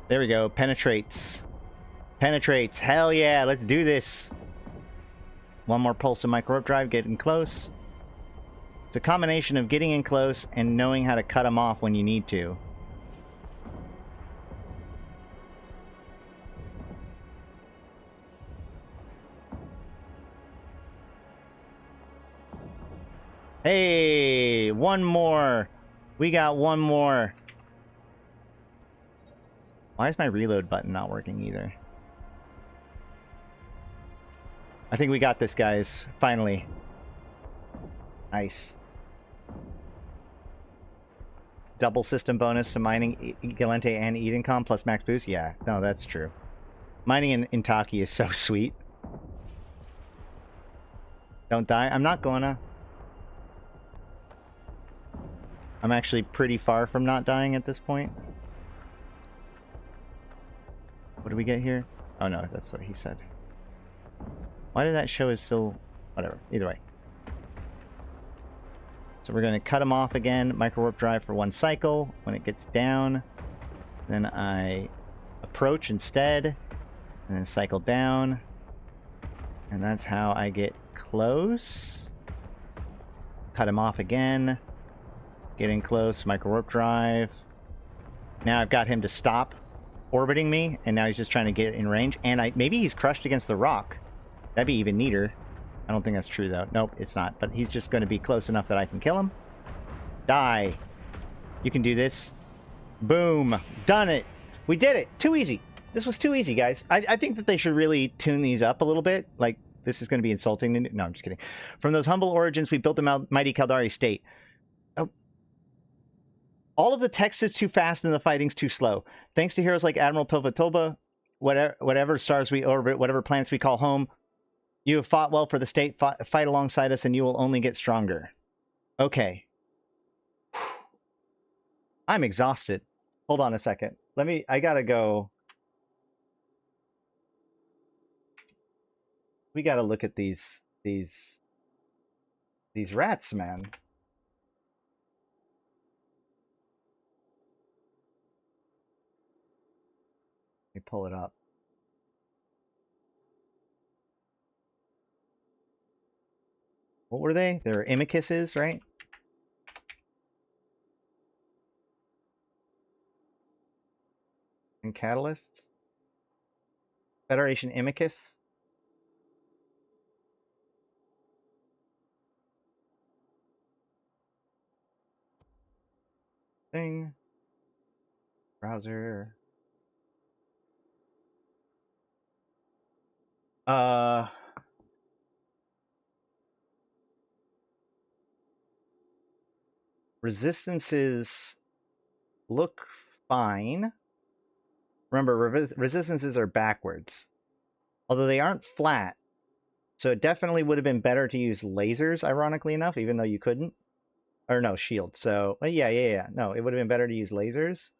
There we go. Penetrates. Penetrates. Hell yeah. Let's do this. 1 more pulse of micro warp drive. Getting close. It's a combination of getting in close and knowing how to cut them off when you need to. Hey, 1 more. We got 1 more. Why is my reload button not working either? I think we got this, guys. Finally. Nice. Double system bonus to mining Yantey and Edencom plus max boost? Yeah, no, that's true. Mining in Intaki is so sweet. Don't die. I'm not gonna. I'm actually pretty far from not dying at this point. What do we get here? Oh no, that's what he said. Why did that show is still... Whatever. Either way. So we're going to cut him off again. Micro warp drive for 1 cycle. When it gets down, then I approach instead. And then cycle down. And that's how I get close. Cut him off again. Getting close. Micro warp drive. Now I've got him to stop orbiting me, and now he's just trying to get in range. And maybe he's crushed against the rock. That'd be even neater. I don't think that's true, though. Nope, it's not. But he's just going to be close enough that I can kill him. Die. You can do this. Boom. Done it. We did it. Too easy. This was too easy, guys. I think that they should really tune these up a little bit. Like, this is going to be insulting. No, I'm just kidding. From those humble origins, we built the mighty Caldari state. Oh. All of the text is too fast and the fighting's too slow. Thanks to heroes like Admiral Tova Toba, whatever stars we orbit, whatever planets we call home, you have fought well for the state. Fight alongside us and you will only get stronger. Okay. I'm exhausted. Hold on a second. I gotta go. We gotta look at these rats, man. Let me pull it up. What were they? They were imicuses, right? And catalysts. Federation imicus. Thing. Browser. Resistances look fine. Remember, resistances are backwards. Although they aren't flat. So it definitely would have been better to use lasers, ironically enough, even though you couldn't. Or no, shield. So, yeah. No, it would have been better to use lasers.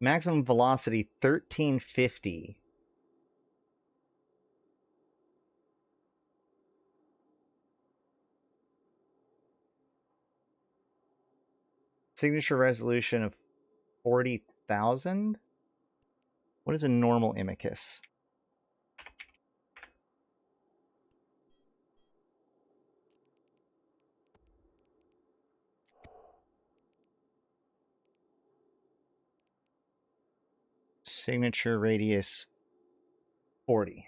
Maximum velocity 1350. Signature resolution of 40,000. What is a normal imicus? Signature radius 40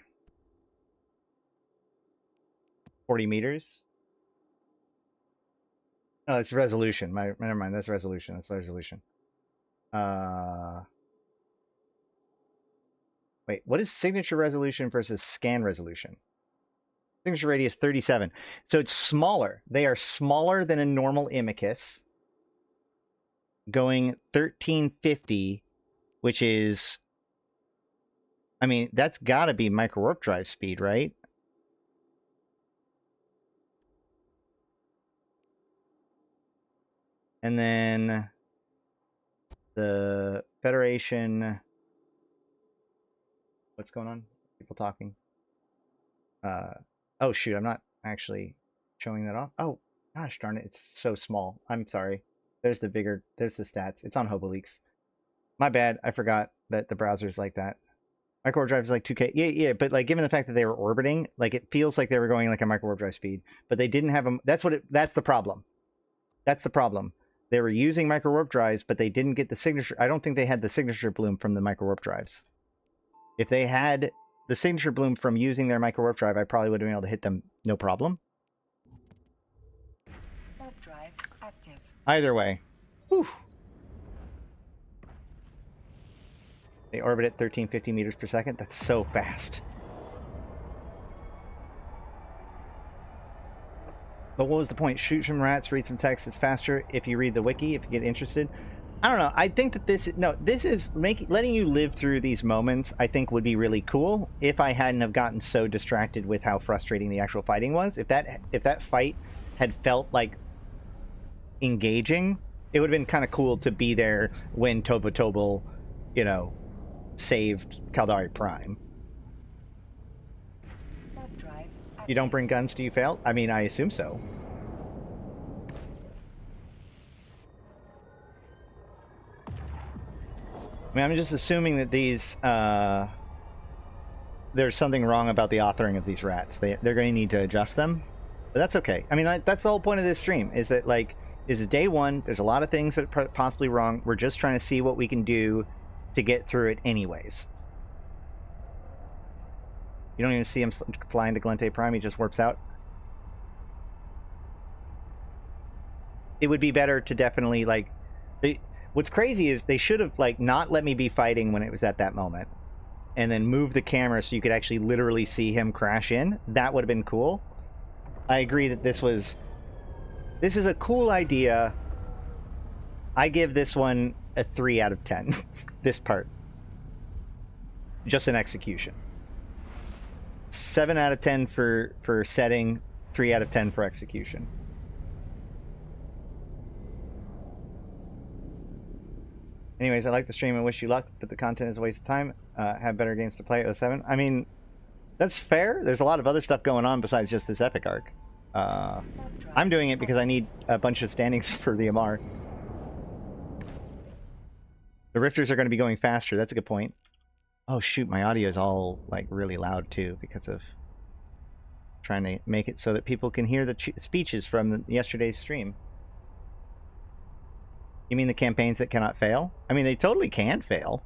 meters. Oh, it's resolution. Never mind. That's resolution. That's resolution. Wait, what is signature resolution versus scan resolution? Signature radius 37. So it's smaller. They are smaller than a normal imicus. Going 1350, which is, I mean, that's got to be micro warp drive speed, right? And then the Federation. What's going on? People talking. Oh shoot, I'm not actually showing that off. Oh gosh darn it, it's so small. I'm sorry. There's the stats. It's on HoboLeaks. My bad. I forgot that the browser's like that. Micro warp drive is like 2K. Yeah, but like given the fact that they were orbiting, like it feels like they were going like a micro warp drive speed, but they didn't have them. That's the problem. That's the problem. They were using micro warp drives, but they didn't get the signature. I don't think they had the signature bloom from the micro warp drives. If they had the signature bloom from using their micro warp drive, I probably would have been able to hit them no problem. Warp drive active. Either way. Whew. They orbit at 1350 meters per second. That's so fast. But what was the point? Shoot some rats, read some text. It's faster if you read the wiki, if you get interested. I don't know. I think that this is letting you live through these moments, I think would be really cool if I hadn't have gotten so distracted with how frustrating the actual fighting was. If that fight had felt like engaging, it would have been kind of cool to be there when Tova Tobel, you know, saved Caldari Prime. You don't bring guns, do you fail? I mean, I assume so. I mean, I'm just assuming that these, there's something wrong about the authoring of these rats. They're going to need to adjust them, but that's okay. I mean, that's the whole point of this stream, is that, like, this is day one. There's a lot of things that are possibly wrong. We're just trying to see what we can do to get through it anyways. You don't even see him flying to Yantey Prime. He just warps out. It would be better to definitely, like... What's crazy is they should have, like, not let me be fighting when it was at that moment. And then move the camera so you could actually literally see him crash in. That would have been cool. I agree that this is a cool idea. I give this one a 3 out of 10. This part. Just an execution. 7 out of 10 for setting, 3 out of 10 for execution. Anyways, I like the stream and wish you luck, but the content is a waste of time. Have better games to play. 07. I mean, that's fair. There's a lot of other stuff going on besides just this epic arc. I'm doing it because I need a bunch of standings for the MR. The rifters are going to be going faster. That's a good point. Oh shoot, my audio is all like really loud too because of trying to make it so that people can hear the speeches from yesterday's stream. You mean the campaigns that cannot fail? I mean, they totally can fail.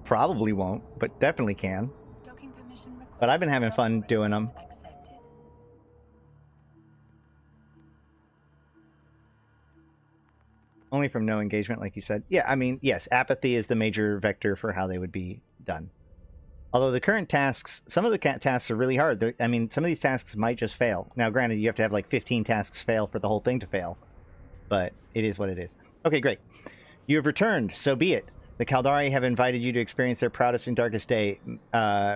Probably won't, but definitely can. But I've been having fun doing them. Only from no engagement, like you said. Yeah, I mean, yes, apathy is the major vector for how they would be done. Although the current tasks, some of the tasks are really hard. I mean, some of these tasks might just fail. Now, granted, you have to have like 15 tasks fail for the whole thing to fail. But it is what it is. Okay, great. You have returned, so be it. The Caldari have invited you to experience their proudest and darkest day.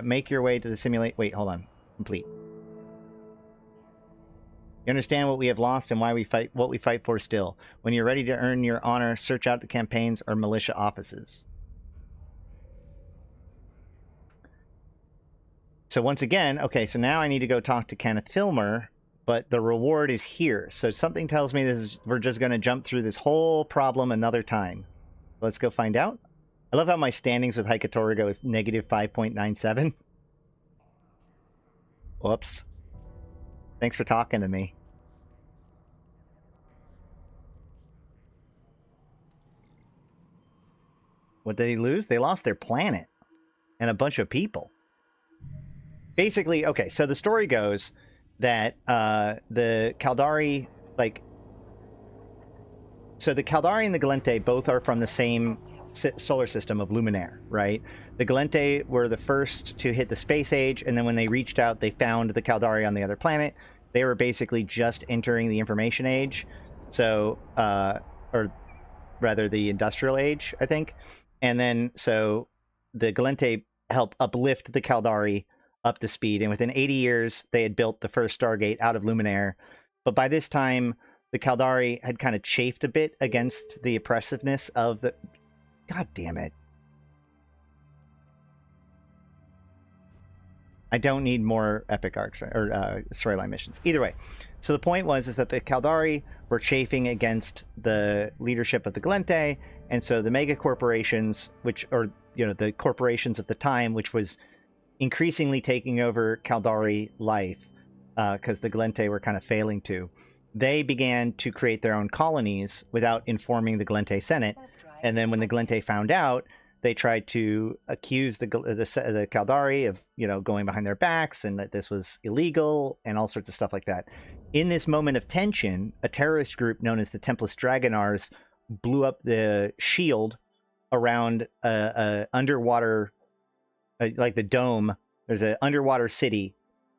Make your way to the simulate... Wait, hold on. Complete. You understand what we have lost and why we fight, what we fight for still. When you're ready to earn your honor, search out the campaigns or militia offices. So once again, okay, so now I need to go talk to Kenneth Filmer, but the reward is here. So something tells me this is, we're just going to jump through this whole problem another time. Let's go find out. I love how my standings with Haikatorigo is negative 5.97. Whoops. Thanks for talking to me. What did they lose? They lost their planet and a bunch of people. Basically, okay, so the story goes that the Caldari, like... So the Caldari and the Gallente both are from the same solar system of Luminaire, right? The Gallente were the first to hit the space age, and then when they reached out, they found the Caldari on the other planet. They were basically just entering the information age, so, or rather the industrial age, I think. And then, so the Gallente helped uplift the Caldari up to speed, and within 80 years, they had built the first Stargate out of Luminaire. But by this time, the Caldari had kind of chafed a bit against the oppressiveness of the... God damn it. I don't need more epic arcs or storyline missions. Either way. So the point was is that the Caldari were chafing against the leadership of the Gallente, and so the mega corporations, which are, you know, the corporations of the time, which was increasingly taking over Caldari life, because the Gallente were kind of failing to, they began to create their own colonies without informing the Gallente Senate. And then when the Gallente found out, they tried to accuse the Caldari of, you know, going behind their backs and that this was illegal and all sorts of stuff like that. In this moment of tension, a terrorist group known as the Templis Dragonars blew up the shield around a underwater, like the dome. There's an underwater city.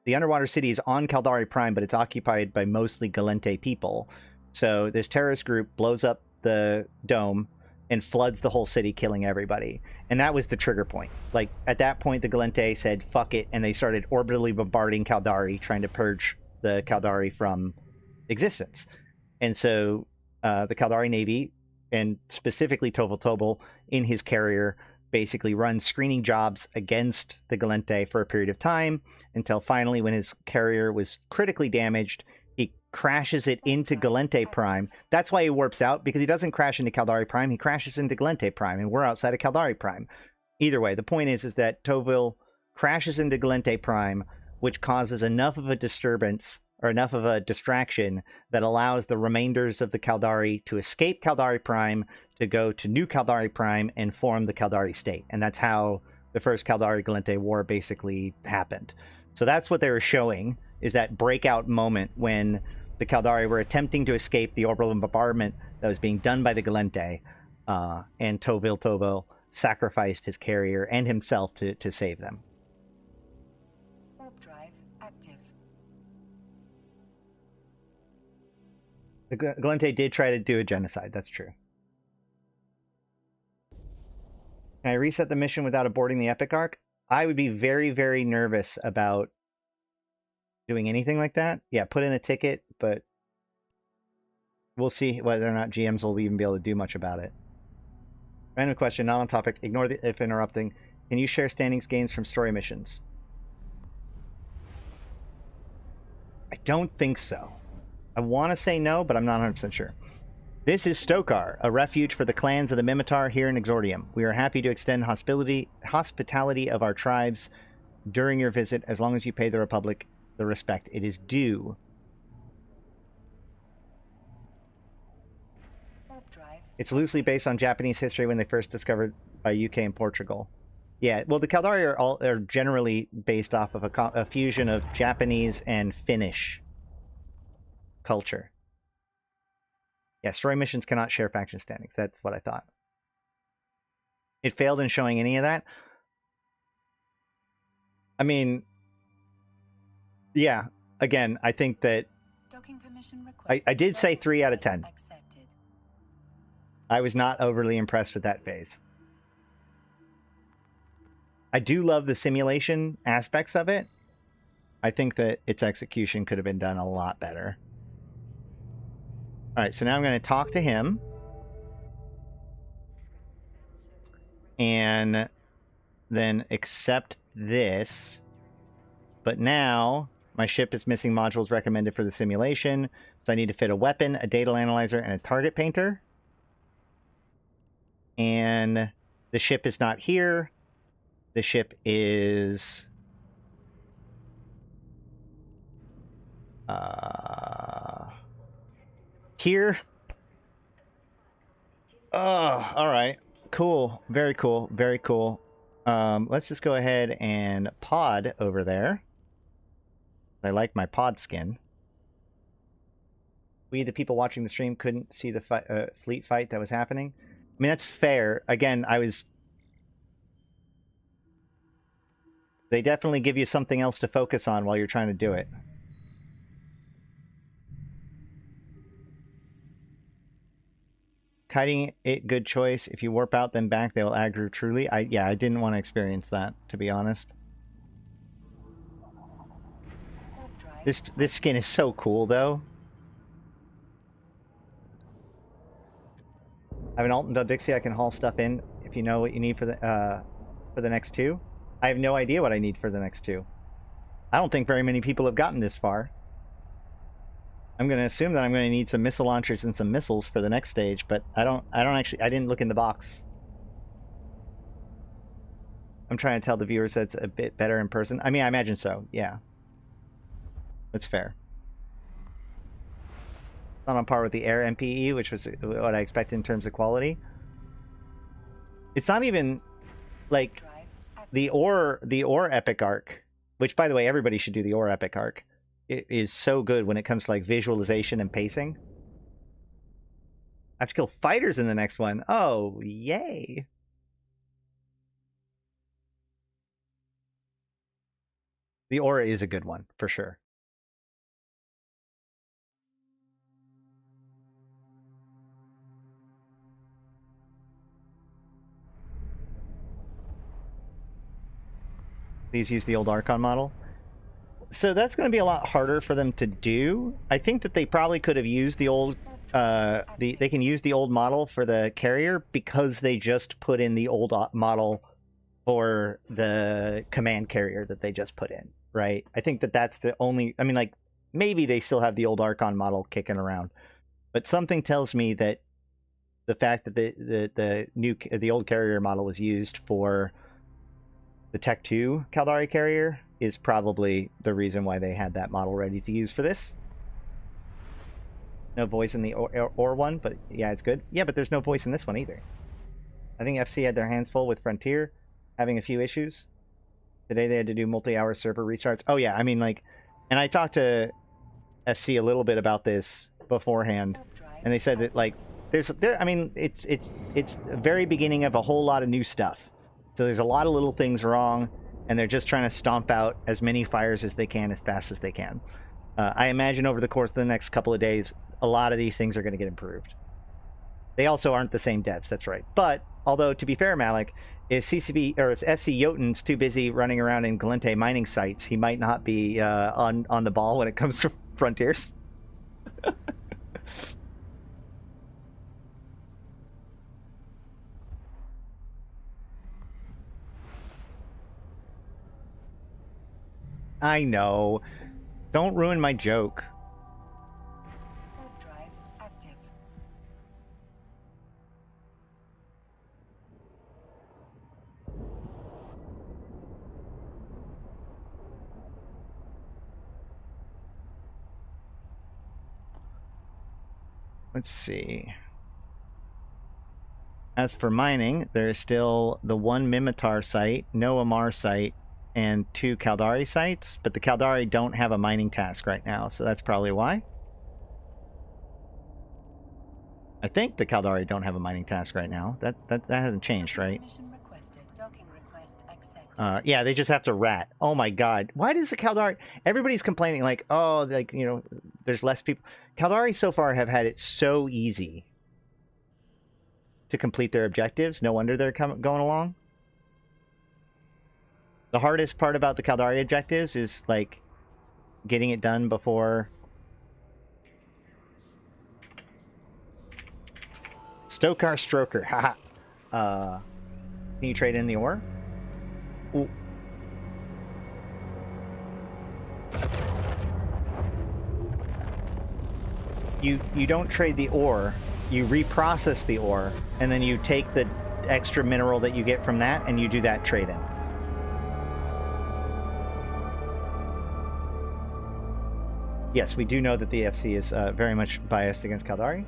The underwater city is on Caldari Prime, but it's occupied by mostly Gallente people. So this terrorist group blows up the dome and floods the whole city, killing everybody. And that was the trigger point. Like, at that point, the Gallente said, fuck it, and they started orbitally bombarding Caldari, trying to purge the Caldari from existence. And so the Caldari Navy, and specifically Toval Tobel, in his carrier, basically runs screening jobs against the Gallente for a period of time, until finally, when his carrier was critically damaged, he crashes it into Gallente Prime. That's why he warps out, because he doesn't crash into Caldari Prime, he crashes into Gallente Prime, and we're outside of Caldari Prime. Either way, the point is that Tovil crashes into Gallente Prime, which causes enough of a disturbance, or enough of a distraction, that allows the remainders of the Caldari to escape Caldari Prime, to go to New Caldari Prime, and form the Caldari State. And that's how the first Caldari-Gallente War basically happened. So that's what they were showing, is that breakout moment when the Caldari were attempting to escape the orbital bombardment that was being done by the Gallente, and Tobel sacrificed his carrier and himself to save them. Warp drive active. The Gallente did try to do a genocide, that's true. Can I reset the mission without aborting the epic arc? I would be very, very nervous about doing anything like that. Yeah, put in a ticket, but we'll see whether or not GMs will even be able to do much about it. Random question, not on topic. Ignore the if interrupting. Can you share standings gains from story missions? I don't think so. I want to say no, but I'm not 100% sure. This is Stokar, a refuge for the clans of the Mimitar here in Exordium. We are happy to extend hospitality of our tribes during your visit, as long as you pay the Republic the respect it is due. It's loosely based on Japanese history when they first discovered UK and Portugal. Yeah, well, the Caldari are generally based off of a fusion of Japanese and Finnish culture. Yeah, story missions cannot share faction standings. That's what I thought. It failed in showing any of that. I mean, yeah, again, I think that I did say 3 out of 10. I was not overly impressed with that phase. I do love the simulation aspects of it. I think that its execution could have been done a lot better. All right, so now I'm going to talk to him. And then accept this. But now my ship is missing modules recommended for the simulation. So I need to fit a weapon, a data analyzer, and a target painter. And the ship is not here. The ship is... here. Oh, all right. Cool. Very cool. Very cool. Let's just go ahead and pod over there. I like my pod skin. We, the people watching the stream, couldn't see the fleet fight that was happening. I mean, that's fair. Again, they definitely give you something else to focus on while you're trying to do it. Kiting it, good choice. If you warp out, then back, they will aggro truly. Yeah, I didn't want to experience that, to be honest. This skin is so cool, though. I have an Alton Dixie I can haul stuff in if you know what you need for the next 2. I have no idea what I need for the next 2. I don't think very many people have gotten this far. I'm going to assume that I'm going to need some missile launchers and some missiles for the next stage, but I didn't look in the box. I'm trying to tell the viewers that it's a bit better in person. I mean, I imagine so, yeah. That's fair. Not on par with the Air MPE, which was what I expected in terms of quality. It's not even like the ore epic arc, which, by the way, everybody should do the ore epic arc. It is so good when it comes to like visualization and pacing. I have to kill fighters in the next one. Oh, yay. The aura is a good one, for sure. Please use the old Archon model. So that's going to be a lot harder for them to do. I think that they probably could have used the old... they can use the old model for the carrier because they just put in the old model for the command carrier that they just put in, right? I think that that's the only... I mean, like, maybe they still have the old Archon model kicking around. But something tells me that the fact that the old carrier model was used for the Tech 2 Caldari carrier is probably the reason why they had that model ready to use for this. No voice in the ore one, but yeah, it's good. Yeah, but there's no voice in this one either. I think FC had their hands full with Frontier, having a few issues. Today they had to do multi-hour server restarts. Oh yeah, I mean, like, and I talked to FC a little bit about this beforehand, and they said that, like, I mean, it's the very beginning of a whole lot of new stuff. So there's a lot of little things wrong, and they're just trying to stomp out as many fires as they can as fast as they can. I imagine over the course of the next couple of days, a lot of these things are going to get improved. They also aren't the same devs, that's right. But, although, to be fair, Malak, If CCB or if FC Jotun's too busy running around in Galente mining sites, he might not be on the ball when it comes to frontiers. I know. Don't ruin my joke. Warp drive active. Let's see. As for mining, there's still the one Mimitar site, no Amar site, and 2 Caldari sites, but the Caldari don't have a mining task right now, so that's probably why. I think the Caldari don't have a mining task right now. That hasn't changed, right? Permission requested. Docking request accepted. Yeah, they just have to rat. Oh my god. Why does the Caldari... Everybody's complaining like, oh, like, you know, there's less people. Caldari so far have had it so easy to complete their objectives. No wonder they're going along. The hardest part about the Caldari objectives is, like, getting it done before... Stokar Stroker, haha. Can you trade in the ore? Ooh. You don't trade the ore, you reprocess the ore, and then you take the extra mineral that you get from that, and you do that trade-in. Yes, we do know that the FC is very much biased against Caldari.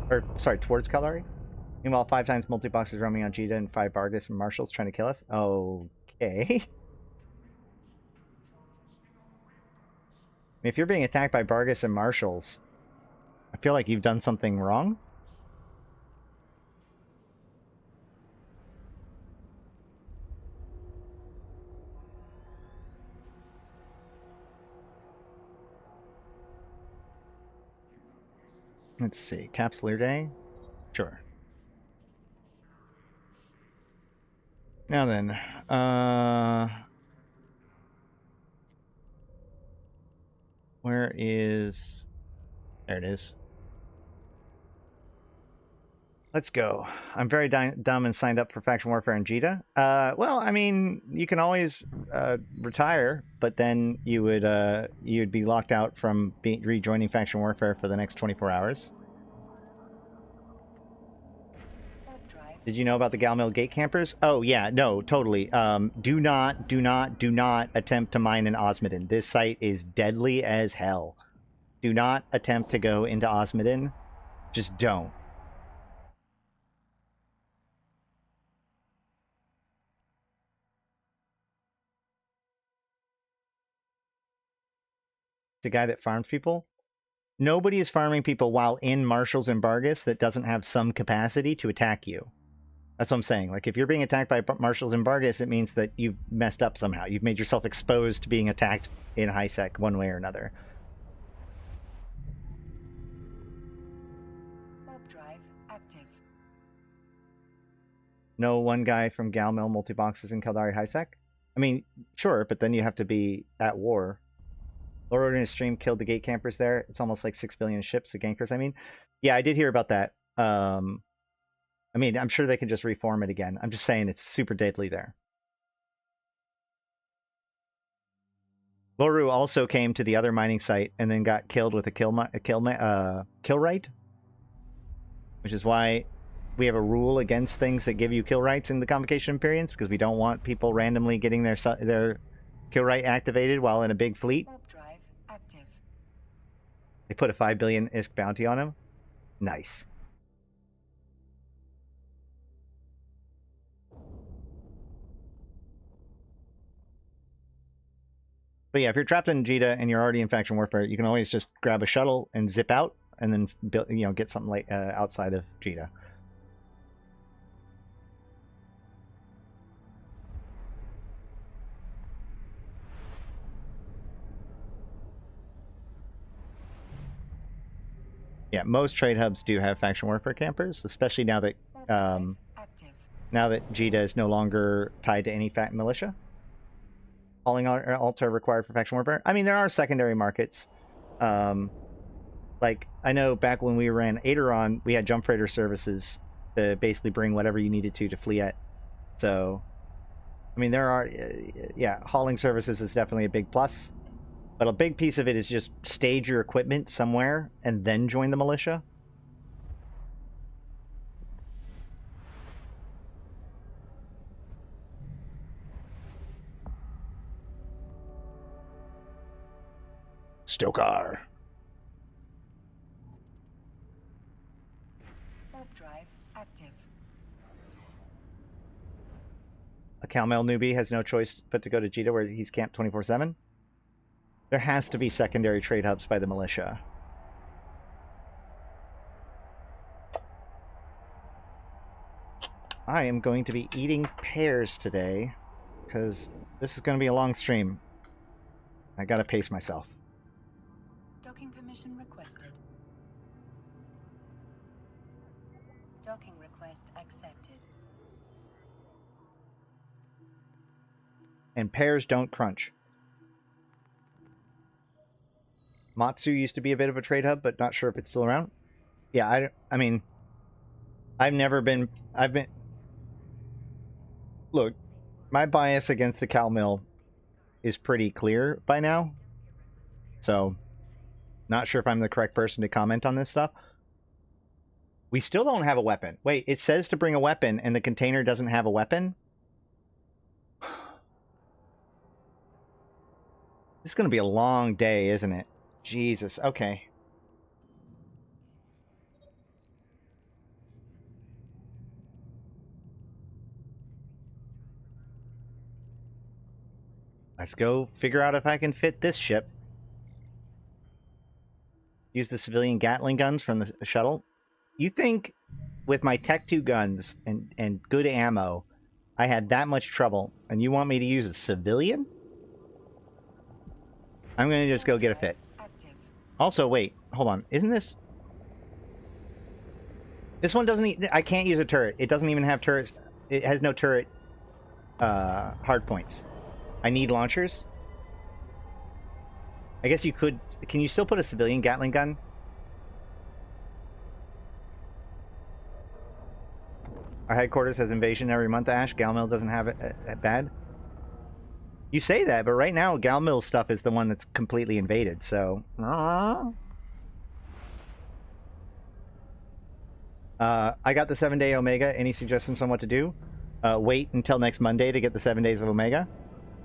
Or, sorry, towards Caldari. Meanwhile, 5 times multi-boxes roaming on Jita and 5 Bargus and Marshals trying to kill us. Okay. If you're being attacked by Bargus and Marshals, I feel like you've done something wrong. Let's see. Capsuleer Day? Sure. Now then, where is... There it is. Let's go. I'm very dumb and signed up for Faction Warfare in Jita. Well, I mean, you can always retire, but then you would you'd be locked out from rejoining Faction Warfare for the next 24 hours. Did you know about the Galmill Gate Campers? Oh, yeah, no, totally. Do not attempt to mine in Osmodin. This site is deadly as hell. Do not attempt to go into Osmodin. Just don't. The guy that farms people? Nobody is farming people while in Marshals and Bargus that doesn't have some capacity to attack you. That's what I'm saying. Like, if you're being attacked by Marshals and Bargus, it means that you've messed up somehow. You've made yourself exposed to being attacked in high-sec one way or another. Warp drive active. No one guy from Galmill multi-boxes in Caldari high-sec? I mean, sure, but then you have to be at war. Lord in his stream killed the gate campers there. It's almost like 6 billion ships, the gankers, I mean. Yeah, I did hear about that. I mean, I'm sure they can just reform it again. I'm just saying it's super deadly there. Loru also came to the other mining site and then got killed with a kill right, which is why we have a rule against things that give you kill rights in the convocation appearance, because we don't want people randomly getting their kill right activated while in a big fleet. Warp drive active. They put a 5 billion ISK bounty on him. Nice. But yeah, if you're trapped in Jita and you're already in Faction Warfare, you can always just grab a shuttle and zip out, and then build, get something like outside of Jita. Yeah, most trade hubs do have Faction Warfare campers, especially now that Warp drive active. Now that Jita is no longer tied to any fat militia. Hauling altar required for faction warfare. I mean, there are secondary markets. Like, I know back when we ran Aderon, we had jump freighter services to basically bring whatever you needed to Fleet. So, I mean, there are, yeah, hauling services is definitely a big plus. But a big piece of it is just stage your equipment somewhere and then join the militia. Stokar. Warp drive active. A Calmel newbie has no choice but to go to Jita where he's camped 24/7. There has to be secondary trade hubs by the militia. I am going to be eating pears today because this is going to be a long stream. I gotta pace myself. Docking permission requested. Docking request accepted. And pears don't crunch. Matsu used to be a bit of a trade hub, but not sure if it's still around. Yeah, I mean, I've been... Look, my bias against the Cal Mill is pretty clear by now. So, not sure if I'm the correct person to comment on this stuff. We still don't have a weapon. Wait, it says to bring a weapon, and the container doesn't have a weapon? This is going to be a long day, isn't it? Jesus, okay. Let's go figure out if I can fit this ship. Use the civilian Gatling guns from the shuttle. You think with my Tech 2 guns and good ammo, I had that much trouble, and you want me to use a civilian? I'm going to just go get a fit. Also, wait, hold on. Isn't this... This one doesn't... I can't use a turret. It doesn't even have turrets. It has no turret hard points. I need launchers. I guess you could... Can you still put a civilian Gatling gun? Our headquarters has invasion every month, Ash. Galmill doesn't have it bad. You say that, but right now, Galmill's stuff is the one that's completely invaded, so... I got the 7-day Omega. Any suggestions on what to do? Wait until next Monday to get the 7 days of Omega.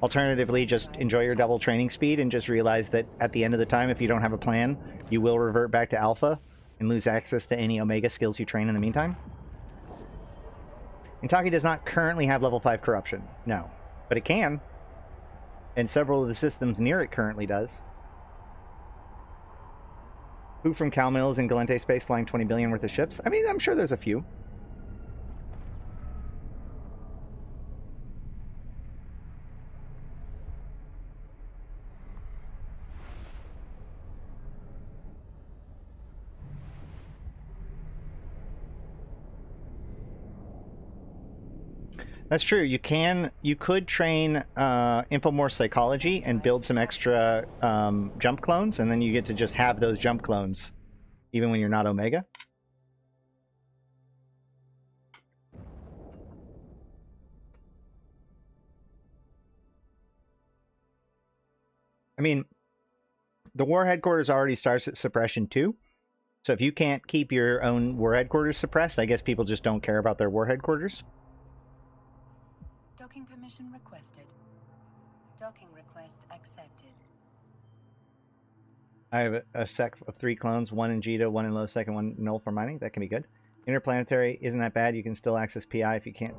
Alternatively, just enjoy your double training speed and just realize that at the end of the time, if you don't have a plan, you will revert back to Alpha and lose access to any Omega skills you train in the meantime. Intaki does not currently have level 5 corruption. No. But it can. And several of the systems near it currently does. Who from Calmill is in Galente space flying 20 billion worth of ships? I mean, I'm sure there's a few. That's true. You could train Infomorph psychology and build some extra jump clones, and then you get to just have those jump clones even when you're not Omega. I mean, the war headquarters already starts at suppression 2. So if you can't keep your own war headquarters suppressed, I guess people just don't care about their war headquarters. Docking permission requested. Docking request accepted. I have a sec of 3 clones, 1 in Jita, 1 in Lowsec, and 1 null for mining. That can be good. Interplanetary isn't that bad. You can still access PI if you can't,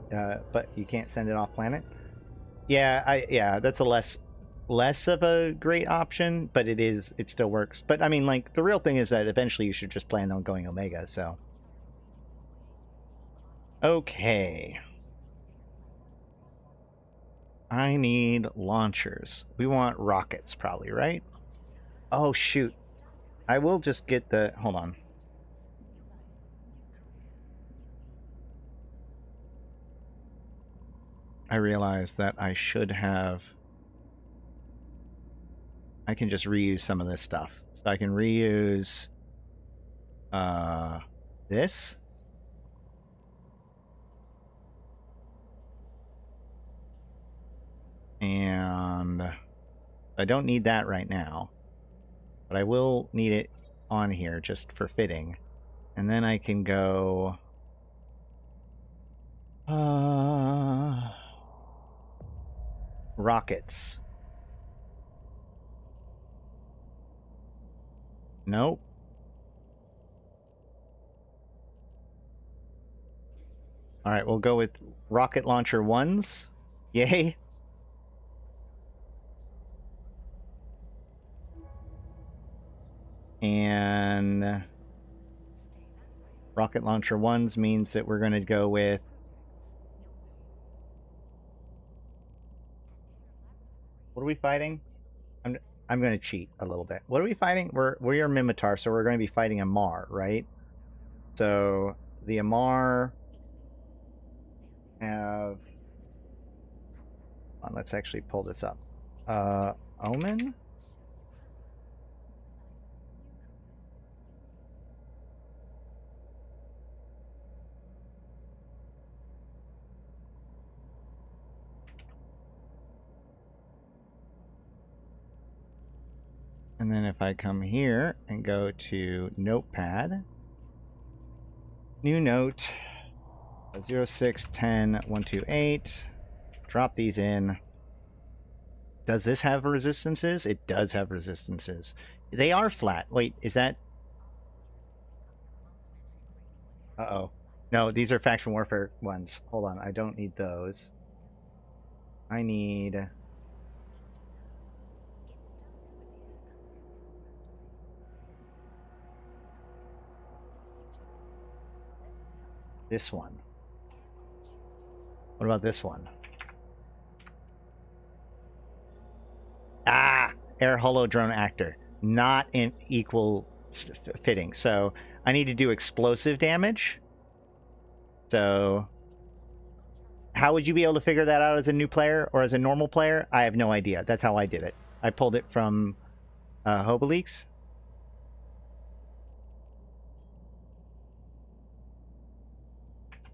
but you can't send it off planet. Yeah, that's a less of a great option, but it still works. But I mean, like, the real thing is that eventually you should just plan on going Omega. So, okay. I need launchers. We want rockets, probably, right? Oh, shoot. I will just get the... Hold on. I realized that I should have... I can just reuse some of this stuff. So I can reuse this. And I don't need that right now. But I will need it on here just for fitting. And then I can go... rockets. Nope. Alright, we'll go with rocket launcher 1s. Yay. And rocket launcher 1s means that we're going to go with what are we fighting? I'm going to cheat a little bit. What are we fighting? We are Mimitar, so we're going to be fighting a Mar, right? So the Amar have... let's actually pull this up. Omen? And then if I come here and go to Notepad, new note, 06.10.128, drop these in. Does this have resistances? It does have resistances. They are flat. Wait, is that... Uh-oh. No, these are faction warfare ones. Hold on, I don't need those. I need... this one. What about this one? Ah! Air holo drone actor. Not in equal fitting. So I need to do explosive damage. So how would you be able to figure that out as a new player or as a normal player? I have no idea. That's how I did it. I pulled it from Hobeleaks.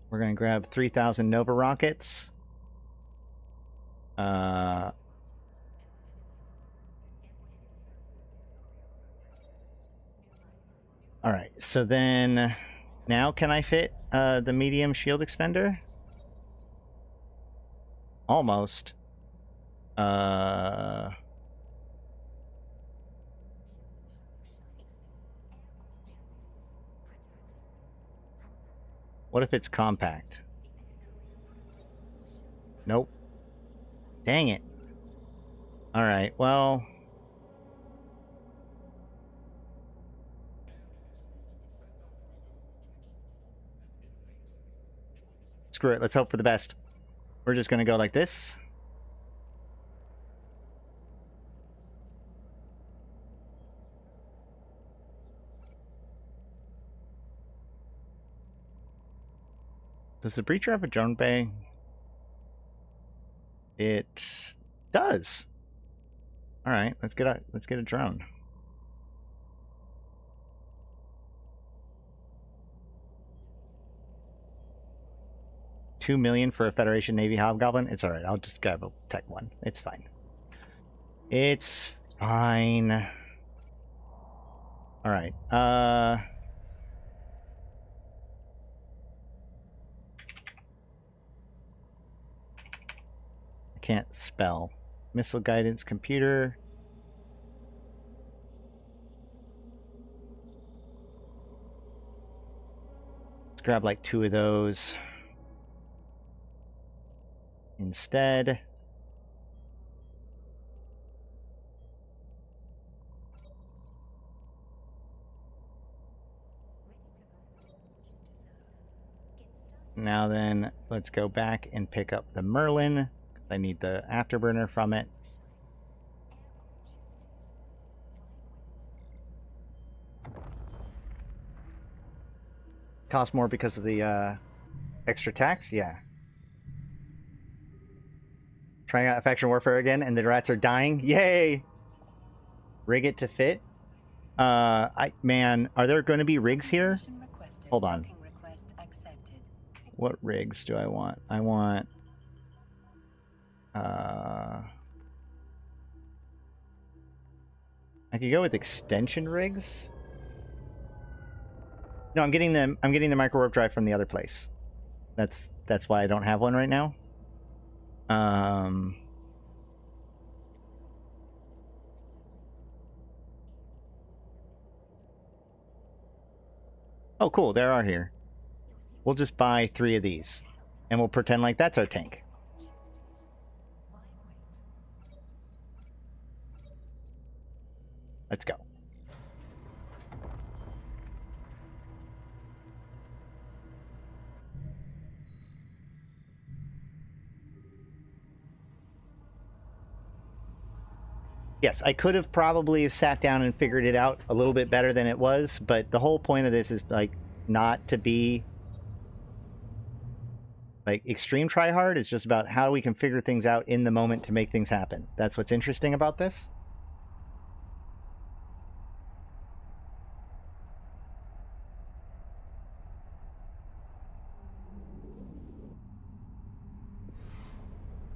We're going to grab 3,000 Nova rockets. All right, so then now can I fit the medium shield extender? Almost. What if it's compact? Nope. Dang it. Alright, well... screw it, let's hope for the best. We're just gonna go like this. Does the Breacher have a drone bay? It does. All right, let's get a drone. $2 million for a Federation Navy Hobgoblin. It's all right. I'll just grab a Tech 1. It's fine. It's fine. All right. Can't spell. Missile guidance computer. Let's grab like 2 of those instead. Now then, let's go back and pick up the Merlin. I need the afterburner from it. Cost more because of the extra tax? Yeah. Trying out faction warfare again, and the rats are dying. Yay! Rig it to fit. Man, are there going to be rigs here? Hold on. What rigs do I want? I want... I could go with extension rigs. No, I'm getting the micro warp drive from the other place. That's why I don't have one right now. Oh, cool. There are here. We'll just buy 3 of these, and we'll pretend like that's our tank. Let's go. Yes, I could have probably sat down and figured it out a little bit better than it was, but the whole point of this is like not to be like extreme try hard. It's just about how we can figure things out in the moment to make things happen. That's what's interesting about this.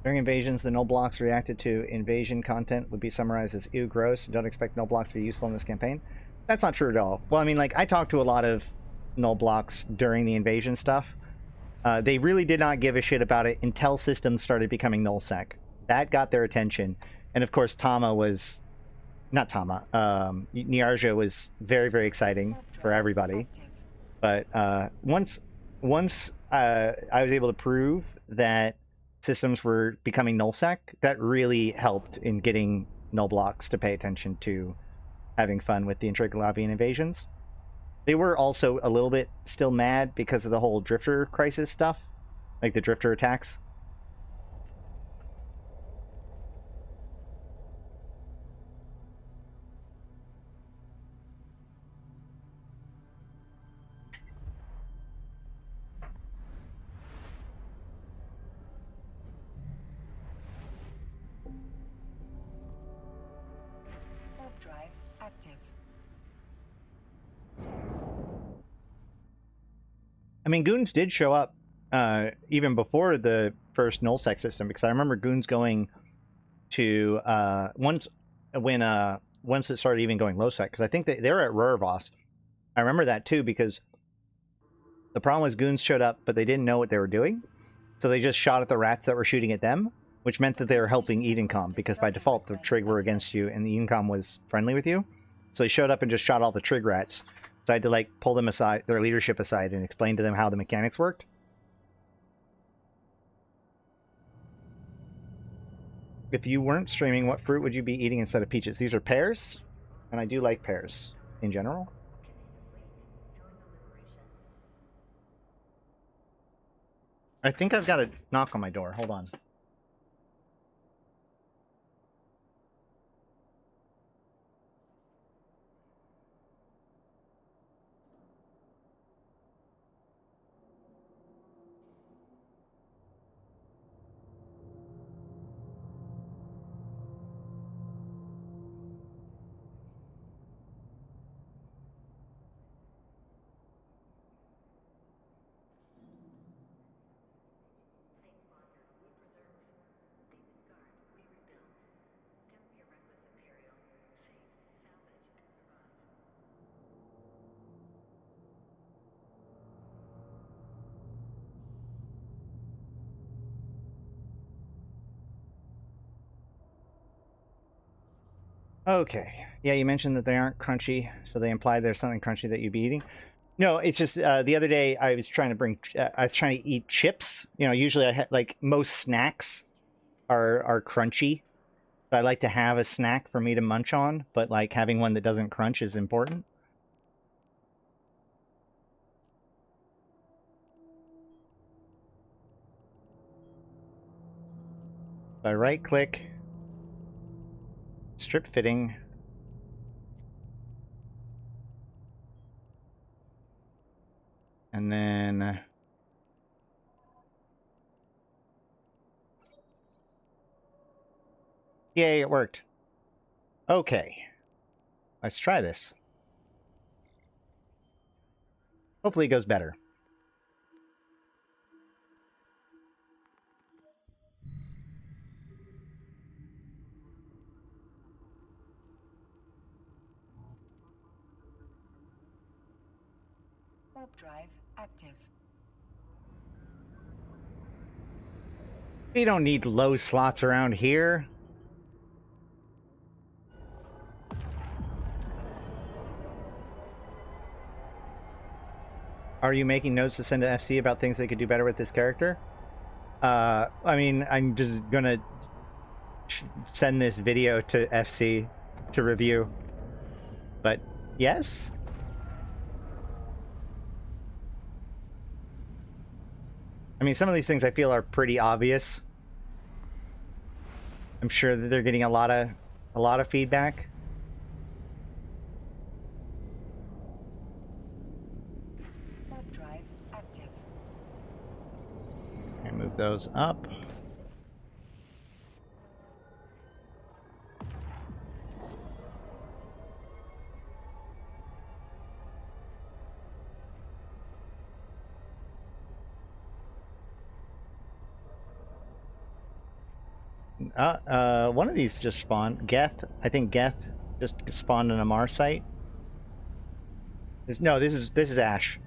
During invasions, the null blocks reacted to invasion content would be summarized as ew, gross. Don't expect null blocks to be useful in this campaign. That's not true at all. Well, I mean, like, I talked to a lot of null blocks during the invasion stuff. They really did not give a shit about it until systems started becoming nullsec. That got their attention. And of course, Niarja was very, very exciting for everybody. But once I was able to prove that systems were becoming nullsec, that really helped in getting null blocks to pay attention to having fun with the Intrigalabian invasions. They were also a little bit still mad because of the whole Drifter crisis stuff, like the Drifter attacks. Drive active. I mean, goons did show up even before the first nullsec system, because I remember goons going to once it started even going lowsec, because I think they were at Rurvos. I remember that too, because the problem was goons showed up, but they didn't know what they were doing, so they just shot at the rats that were shooting at them, which meant that they were helping Edencom, because by default the trig were against you and the Edencom was friendly with you. So they showed up and just shot all the trig rats. So I had to like pull them aside, their leadership aside, and explain to them how the mechanics worked. If you weren't streaming, what fruit would you be eating instead of peaches? These are pears, and I do like pears in general. I think I've got a knock on my door. Hold on. Okay. Yeah, you mentioned that they aren't crunchy, so they imply there's something crunchy that you'd be eating. No, it's just the other day I was trying to eat chips. You know, usually like most snacks are crunchy. So I like to have a snack for me to munch on, but like having one that doesn't crunch is important. So I right click, strip fitting. And then Yay, it worked. Okay. Let's try this. Hopefully it goes better. Warp drive active. We don't need low slots around here. Are you making notes to send to FC about things they could do better with this character? I mean, I'm just gonna send this video to FC to review. But yes? I mean, some of these things I feel are pretty obvious. I'm sure that they're getting a lot of feedback. Warp drive active. And move those up. One of these just spawned. Geth, I think Geth just spawned on a Mars site. This is Ash.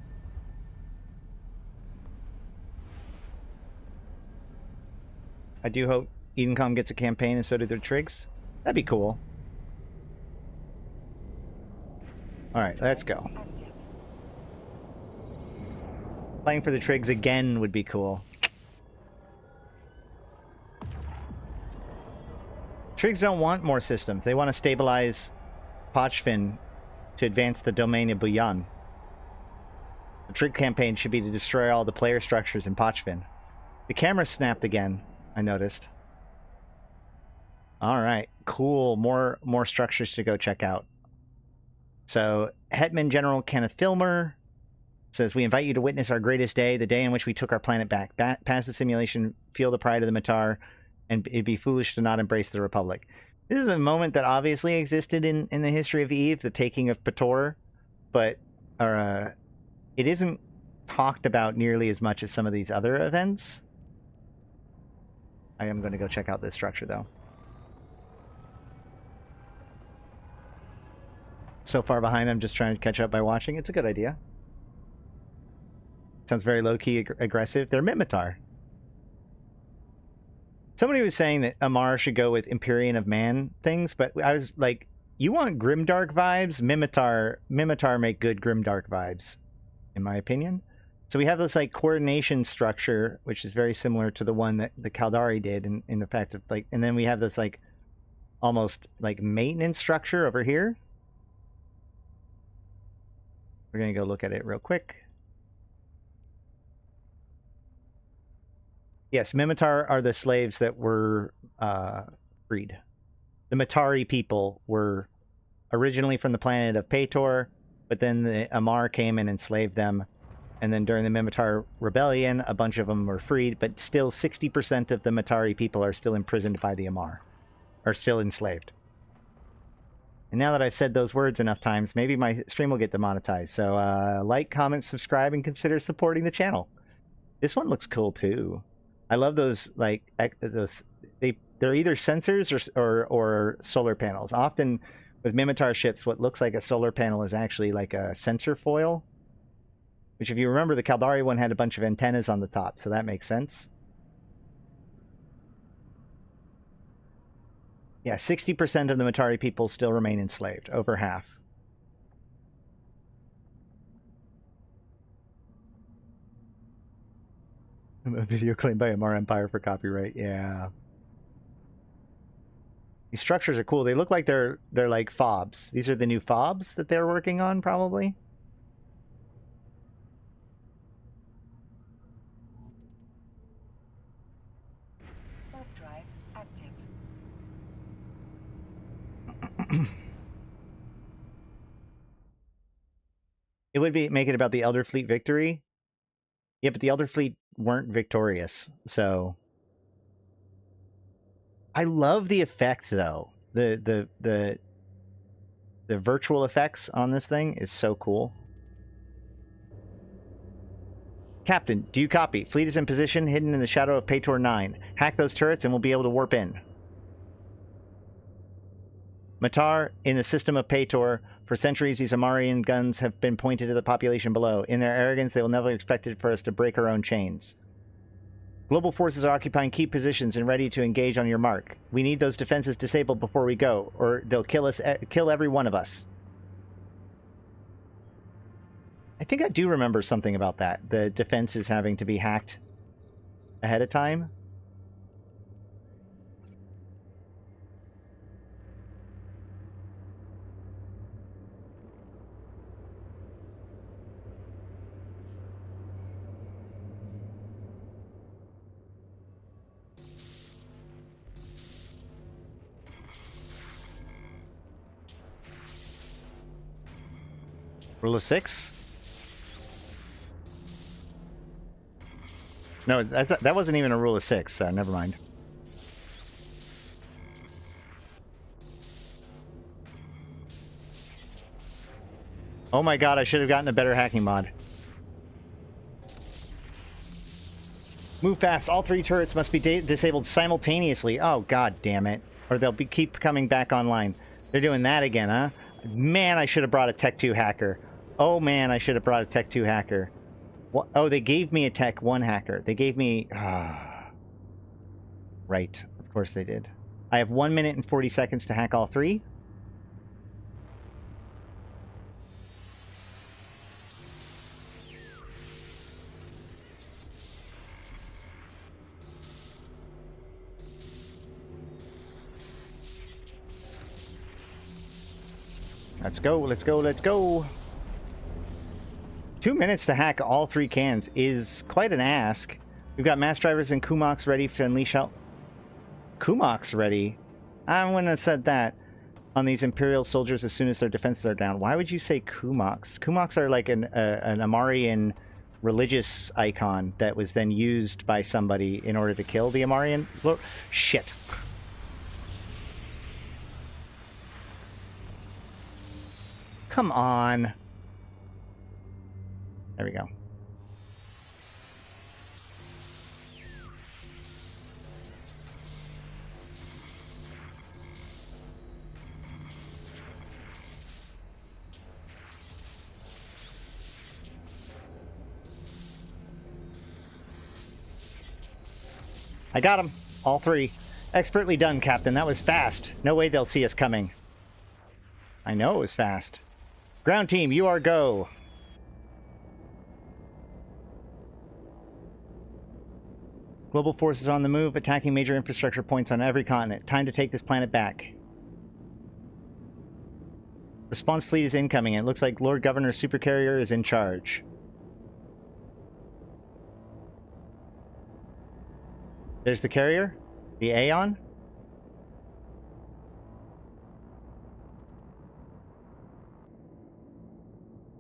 I do hope Edencom gets a campaign and so do their Trigs. That'd be cool. Alright, let's go. Active. Playing for the Trigs again would be cool. Trigs don't want more systems. They want to stabilize Pochfin to advance the domain of Buyan. The Trig campaign should be to destroy all the player structures in Pochfin. The camera snapped again, I noticed. Alright, cool. More structures to go check out. So, Hetman General Kenneth Filmer says, we invite you to witness our greatest day, the day in which we took our planet back. Pass the simulation, feel the pride of the Matar, and it'd be foolish to not embrace the Republic. This is a moment that obviously existed in the history of Eve, the taking of Pator, but it isn't talked about nearly as much as some of these other events. I am going to go check out this structure, though. So far behind, I'm just trying to catch up by watching. It's a good idea. Sounds very low-key aggressive. They're Minmatar. Somebody was saying that Amar should go with Empyrean of Man things, but I was like, you want grimdark vibes? Minmatar make good grimdark vibes, in my opinion. So we have this like coordination structure, which is very similar to the one that the Caldari did in the fact of like, and then we have this like almost like maintenance structure over here. We're gonna go look at it real quick. Yes, Minmatar are the slaves that were freed. The Matari people were originally from the planet of Pator, but then the Amar came and enslaved them. And then during the Minmatar rebellion, a bunch of them were freed, but still 60% of the Matari people are still imprisoned by the Amar, are still enslaved. And now that I've said those words enough times, maybe my stream will get demonetized. So like, comment, subscribe, and consider supporting the channel. This one looks cool too. I love those, like, those, they're either sensors or solar panels. Often with Minmatar ships, what looks like a solar panel is actually like a sensor foil. Which, if you remember, the Caldari one had a bunch of antennas on the top, so that makes sense. Yeah, 60% of the Matari people still remain enslaved, over half. A video claimed by Amar Empire for copyright. Yeah. These structures are cool. They look like they're like fobs. These are the new fobs that they're working on, probably. Warp drive active. It would make it about the Elder Fleet victory. Yeah, but the Elder Fleet weren't victorious, so I love the effect though. The virtual effects on this thing is so cool. Captain, do you copy? Fleet is in position, hidden in the shadow of Pator 9. Hack those turrets and we'll be able to warp in. Matar, in the system of Pator, for centuries these Amarian guns have been pointed at the population below. In their arrogance, they will never expect it for us to break our own chains. Global forces are occupying key positions and ready to engage on your mark. We need those defenses disabled before we go, or they'll kill every one of us. I think I do remember something about that. The defenses having to be hacked ahead of time. Rule of 6? No, that wasn't even a rule of 6. Never mind. Oh my god, I should have gotten a better hacking mod. Move fast. All 3 turrets must be disabled simultaneously. Oh god damn it. Or they'll keep coming back online. They're doing that again, huh? Man, I should have brought a Tech 2 hacker. Oh man, I should have brought a Tech 2 hacker. What? Oh, they gave me a Tech 1 hacker. They gave me... Right. Of course they did. I have 1 minute and 40 seconds to hack all 3. Let's go, let's go, let's go. 2 minutes to hack all 3 cans is quite an ask. We've got mass drivers and Kumaks ready to unleash out. Kumaks ready? I wouldn't have said that on these Imperial soldiers as soon as their defenses are down. Why would you say Kumaks? Kumaks are like an Amarian religious icon that was then used by somebody in order to kill the Amarian. Shit. Come on. There we go. I got him. All 3. Expertly done, Captain. That was fast. No way they'll see us coming. I know it was fast. Ground team, you are go. Global forces on the move, attacking major infrastructure points on every continent. Time to take this planet back. Response fleet is incoming, and it looks like Lord Governor's supercarrier is in charge. There's the carrier. The Aeon.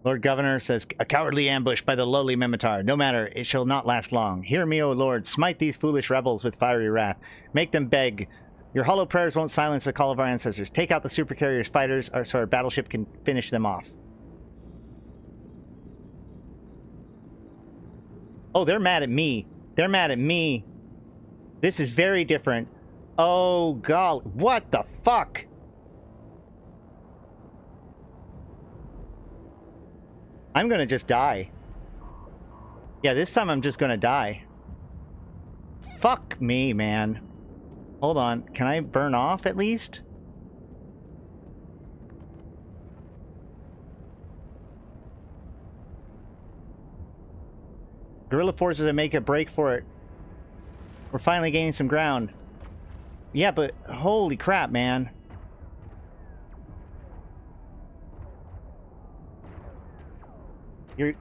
Lord Governor says, a cowardly ambush by the lowly Mimitar. No matter, it shall not last long. Hear me, O Lord. Smite these foolish rebels with fiery wrath. Make them beg. Your hollow prayers won't silence the call of our ancestors. Take out the supercarrier's fighters, so our battleship can finish them off. Oh, they're mad at me. They're mad at me. This is very different. Oh, God. What the fuck? I'm gonna just die. Yeah, this time I'm just gonna die. Fuck me, man. Hold on. Can I burn off at least? Guerrilla forces that make a break for it. We're finally gaining some ground. Yeah, but holy crap, man. You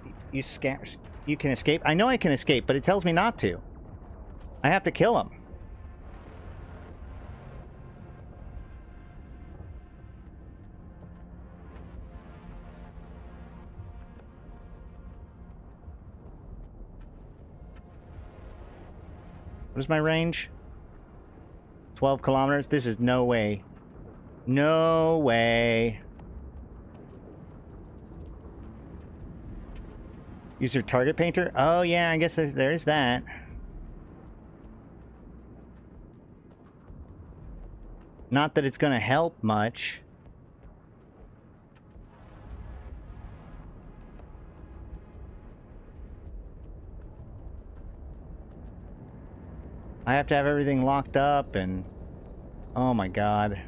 can escape? I know I can escape, but it tells me not to. I have to kill him. What is my range? 12 kilometers? This is no way. No way. Use your target painter? Oh yeah, I guess there's that. Not that it's gonna help much. I have to have everything locked up and... Oh my god.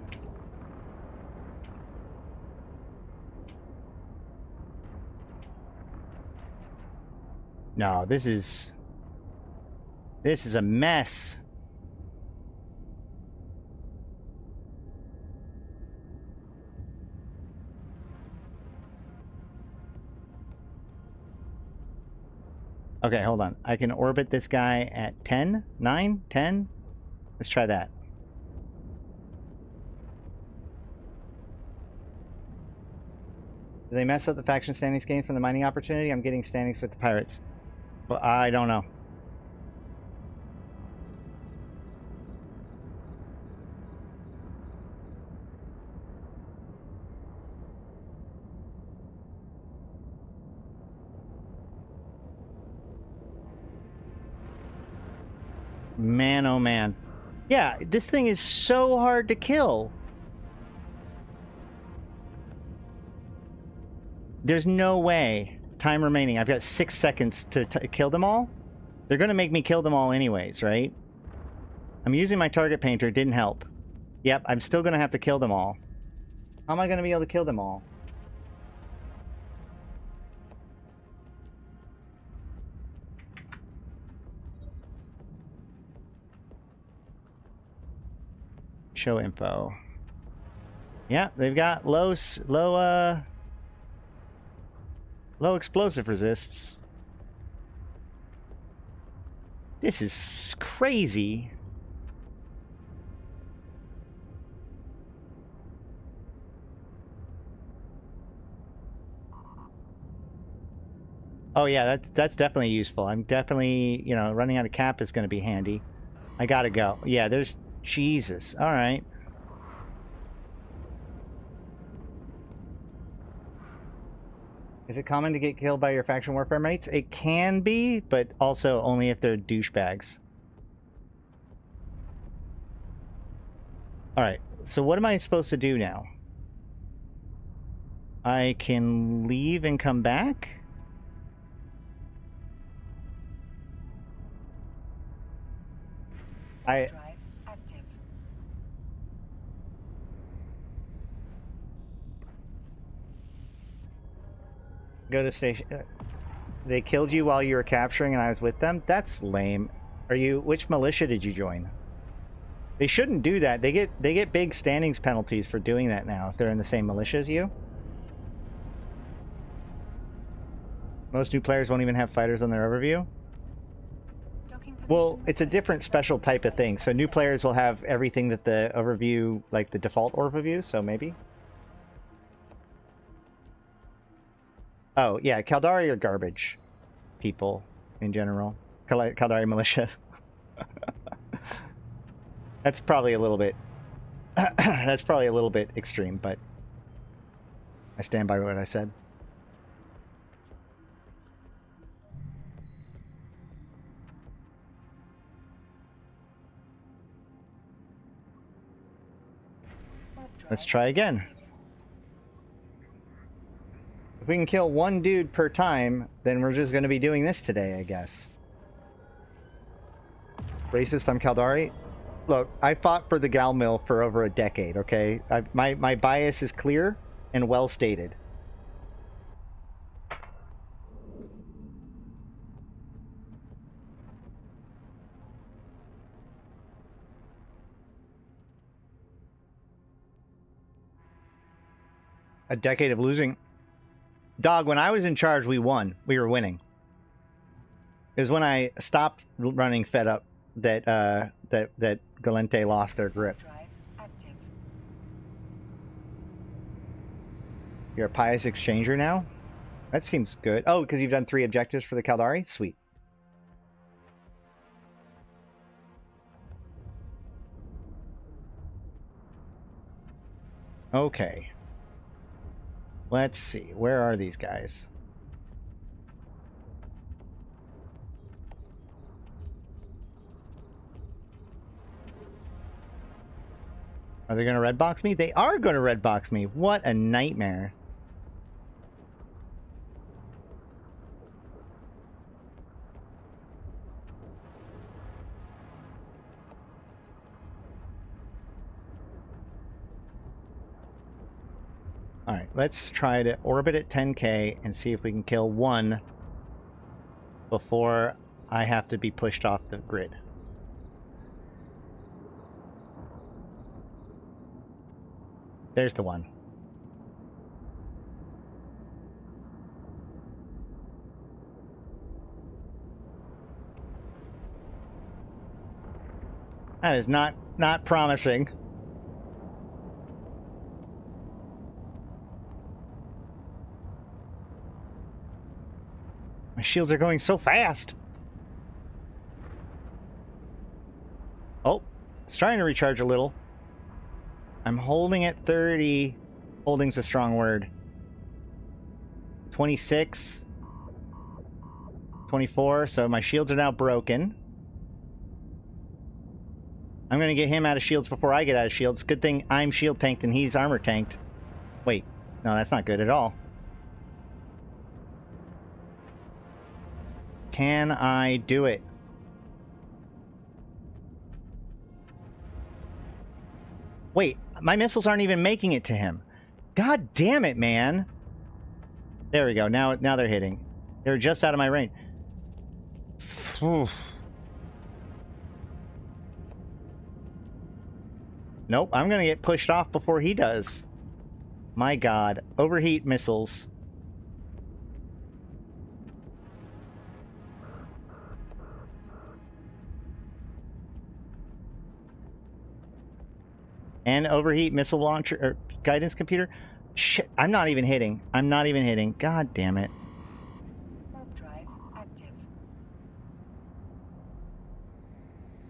No, this is a mess. Okay, hold on. I can orbit this guy at 10, 9, 10. Let's try that. Do they mess up the faction standings gain from the mining opportunity? I'm getting standings with the pirates. Well, I don't know. Man, oh man. Yeah, this thing is so hard to kill. There's no way. Time remaining. I've got 6 seconds to kill them all. They're going to make me kill them all anyways, right? I'm using my target painter. Didn't help. Yep, I'm still going to have to kill them all. How am I going to be able to kill them all? Show info. Yeah, they've got low explosive resists. This is crazy. Oh yeah, that's definitely useful. I'm definitely, you know, running out of cap is going to be handy. I gotta go. Yeah, there's... Jesus. All right. Is it common to get killed by your faction warfare mates? It can be, but also only if they're douchebags. All right. So what am I supposed to do now? I can leave and come back? Drive active. Go to station. They killed you while you were capturing and I was with them? That's lame. Are you... Which militia did you join? They shouldn't do that. They get big standings penalties for doing that now if they're in the same militia as you. Most new players won't even have fighters on their overview. Well, it's a different special type of thing. So new players will have everything that the overview, like the default overview, so maybe. Oh, yeah, Caldari are garbage people in general. Caldari militia. That's probably a little bit that's probably a little bit extreme, but I stand by what I said. Let's try again. If we can kill one dude per time, then we're just going to be doing this today, I guess. Racist, I'm Caldari. Look, I fought for the Gal Mill for over a decade, okay? My bias is clear and well stated. A decade of losing. Dog, when I was in charge, we won. We were winning. It was when I stopped running fed up that that Galente lost their grip. You're a pious exchanger now? That seems good. Oh, because you've done 3 objectives for the Caldari? Sweet. Okay. Let's see. Where are these guys? Are they going to red box me? They are going to red box me. What a nightmare. Alright, let's try to orbit at 10k and see if we can kill one before I have to be pushed off the grid. There's the one. That is not promising. My shields are going so fast. Oh, it's trying to recharge a little. I'm holding at 30. Holding's a strong word. 26. 24. So my shields are now broken. I'm going to get him out of shields before I get out of shields. Good thing I'm shield tanked and he's armor tanked. Wait. No, that's not good at all. Can I do it? Wait, my missiles aren't even making it to him. God damn it, man. There we go. Now they're hitting. They're just out of my range. Oof. Nope, I'm gonna get pushed off before he does. My god. Overheat missiles. And overheat missile launcher or guidance computer. Shit, I'm not even hitting. I'm not even hitting. God damn it. Warp drive active.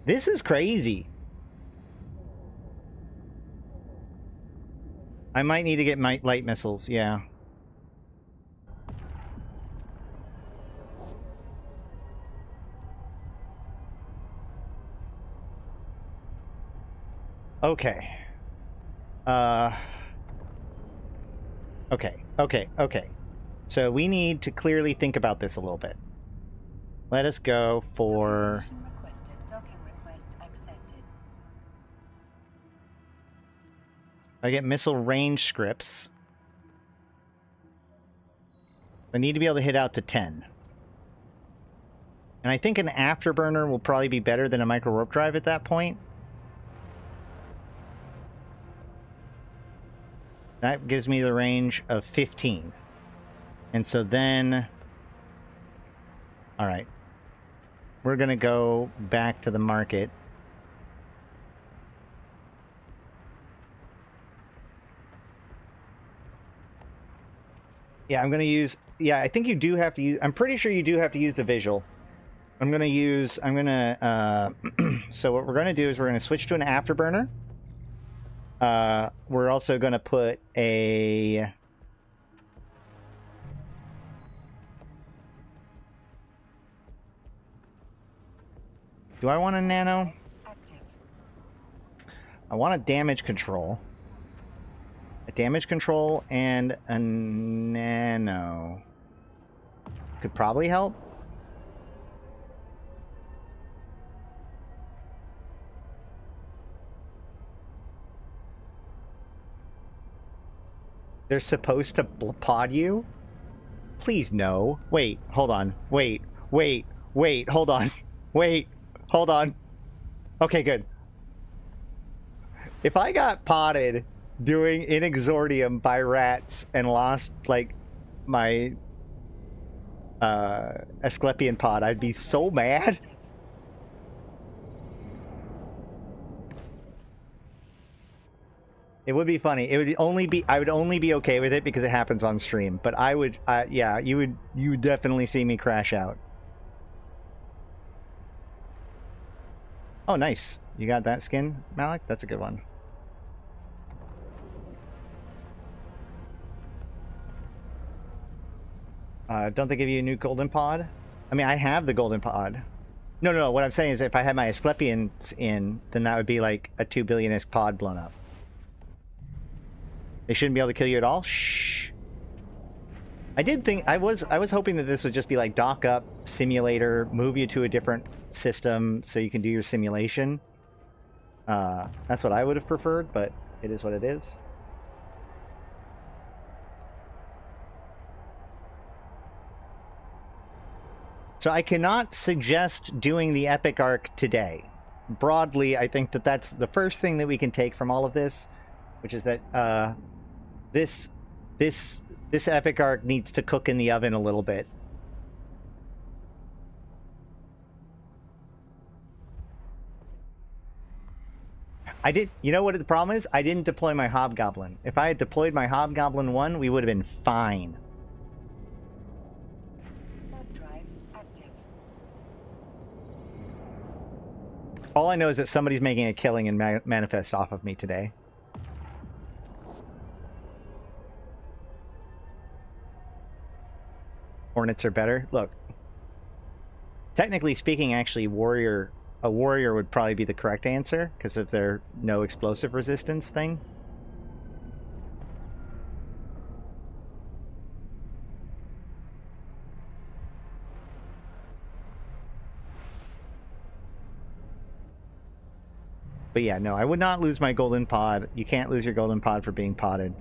This is crazy. I might need to get my light missiles, yeah. Okay. Okay. So we need to clearly think about this a little bit. Let us go for... Docking permission requested. Docking request accepted. I get missile range scripts. I need to be able to hit out to 10. And I think an afterburner will probably be better than a micro warp drive at that point. That gives me the range of 15. And so then... Alright. We're going to go back to the market. Yeah, I'm going to use... Yeah, I think you do have to use... I'm pretty sure you do have to use the visual. I'm going to use... I'm going to... So what we're going to do is we're going to switch to an afterburner. We're also going to put a... Do I want a nano? Active. I want a damage control. A damage control and a nano. Could probably help. They're supposed to pod you? Please no. Wait, hold on. Wait, hold on. Wait, hold on. Okay, good. If I got potted doing Inexordium by rats and lost, like, my Asclepian pod, I'd be so mad. It would be funny. It would only be... I would only be okay with it because it happens on stream. But I would... yeah, you would definitely see me crash out. Oh, nice. You got that skin, Malak? That's a good one. Don't they give you a new golden pod? I mean, I have the golden pod. No. What I'm saying is if I had my Asclepians in, then that would be like a 2 billion-isk pod blown up. They shouldn't be able to kill you at all? Shh. I did think... I was hoping that this would just be like dock up, simulator, move you to a different system so you can do your simulation. That's what I would have preferred, but it is what it is. So I cannot suggest doing the epic arc today. Broadly, I think that that's the first thing that we can take from all of this, which is that this epic arc needs to cook in the oven a little bit. You know what the problem is? I didn't deploy my Hobgoblin. If I had deployed my Hobgoblin 1, we would have been fine. All I know is that somebody's making a killing and manifest off of me today. Hornets are better. Look, technically speaking, actually, a warrior would probably be the correct answer because of their no explosive resistance thing. But yeah, no, I would not lose my golden pod. You can't lose your golden pod for being potted.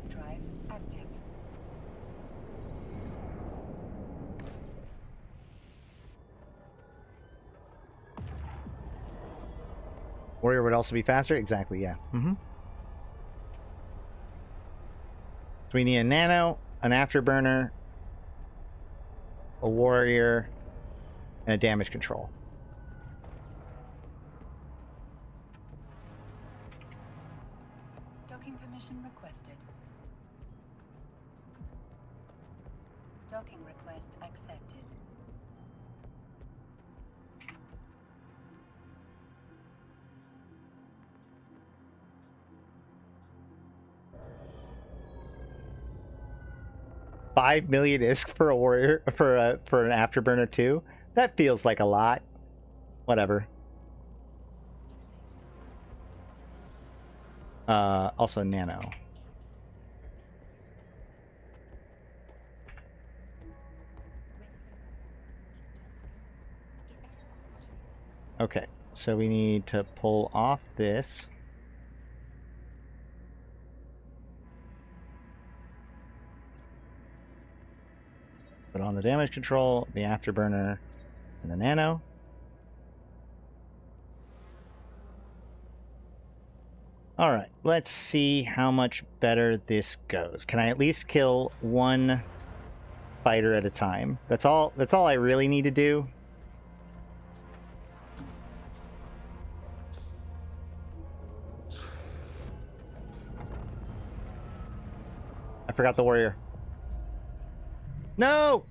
Drive active. Warrior would also be faster? Exactly, yeah. So we need a nano, an afterburner, a warrior, and a damage control. Docking permission requested. Docking request accepted. $5 million ISK for a warrior for an afterburner too. That feels like a lot. Whatever. Also nano. Okay, so we need to pull off this. Put on the damage control, the afterburner, and the nano. Alright, let's see how much better this goes. Can I at least kill one fighter at a time? That's all I really need to do. I forgot the warrior. No!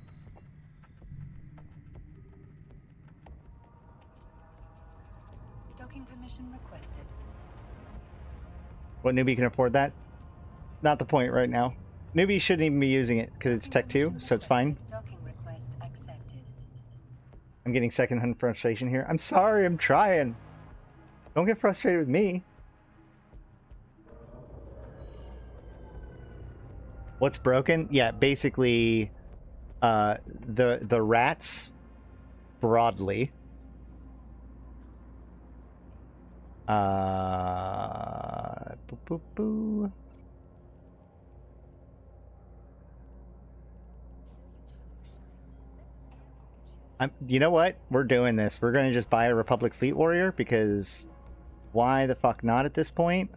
Docking permission requested. What newbie can afford that? Not the point right now. Newbie shouldn't even be using it because it's Tech 2, so it's fine. Docking request accepted. I'm getting second-hand frustration here. I'm sorry, I'm trying. Don't get frustrated with me. What's broken? Yeah, basically the rats broadly. Boo, boo, boo. You know what? We're doing this. We're going to just buy a Republic Fleet Warrior because why the fuck not at this point?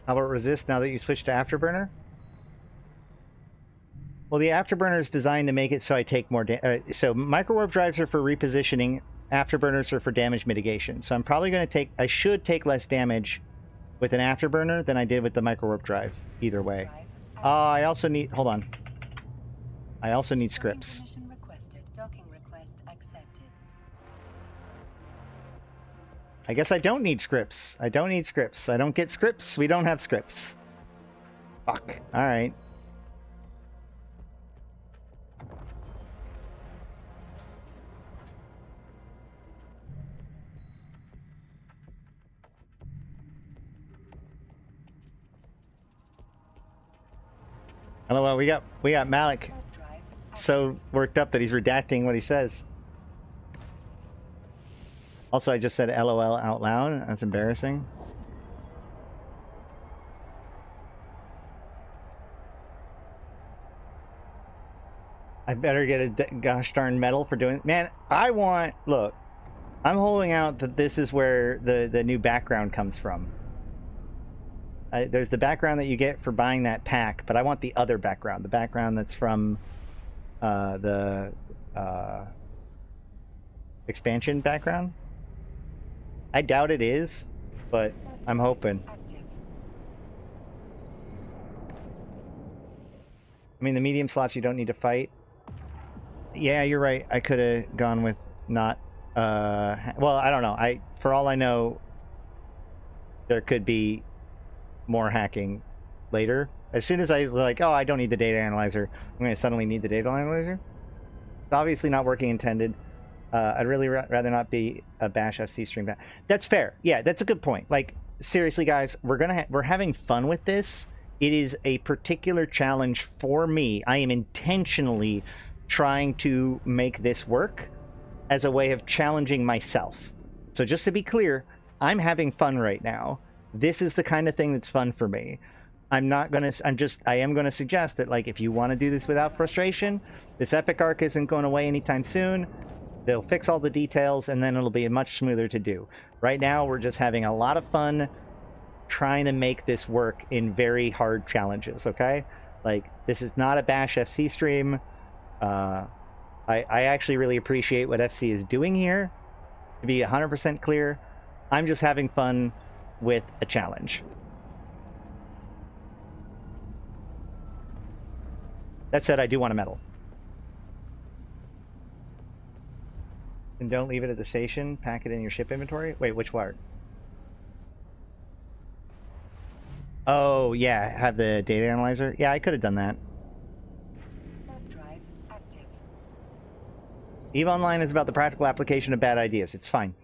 How about resist now that you switched to afterburner? Well, the afterburner is designed to make it so I take more so micro-warp drives are for repositioning, afterburners are for damage mitigation. So I'm probably going to take... I should take less damage with an afterburner than I did with the micro-warp drive, either way. I also need... Hold on. I also need scripts. Permission requested. Docking request accepted. I guess I don't need scripts. I don't need scripts. I don't get scripts. We don't have scripts. Fuck. Alright. LOL, we got Malak Warp drive so worked up that he's redacting what he says. Also, I just said LOL out loud. That's embarrassing. I better get a gosh darn medal for doing. Man, I want. Look, I'm holding out that this is where the new background comes from. There's the background that you get for buying that pack, but I want the other background, the background that's from the expansion background. I doubt it is, but I'm hoping. active. I mean, the medium slots you don't need to fight. Yeah, you're right. I could have gone with not. Well, I don't know. For all I know, there could be more hacking later. As soon as I like, oh, I don't need the data analyzer, I'm going to suddenly need the data analyzer. It's obviously not working intended. I'd really rather not be a Bash FC stream. That's fair. Yeah, that's a good point. Like, seriously, guys, we're having fun with this. It is a particular challenge for me. I am intentionally trying to make this work as a way of challenging myself. So just to be clear, I'm having fun right now. This is the kind of thing that's fun for me. I am going to suggest that, like, if you want to do this without frustration, this epic arc isn't going away anytime soon. They'll fix all the details, and then it'll be much smoother to do. Right now, we're just having a lot of fun trying to make this work in very hard challenges, okay? Like, this is not a Bash FC stream. I actually really appreciate what FC is doing here. To be 100% clear, I'm just having fun with a challenge. That said, I do want a medal. And don't leave it at the station. Pack it in your ship inventory. Wait, which wire? Oh, yeah. Have the data analyzer. Yeah, I could have done that. Warp drive active. EVE Online is about the practical application of bad ideas. It's fine.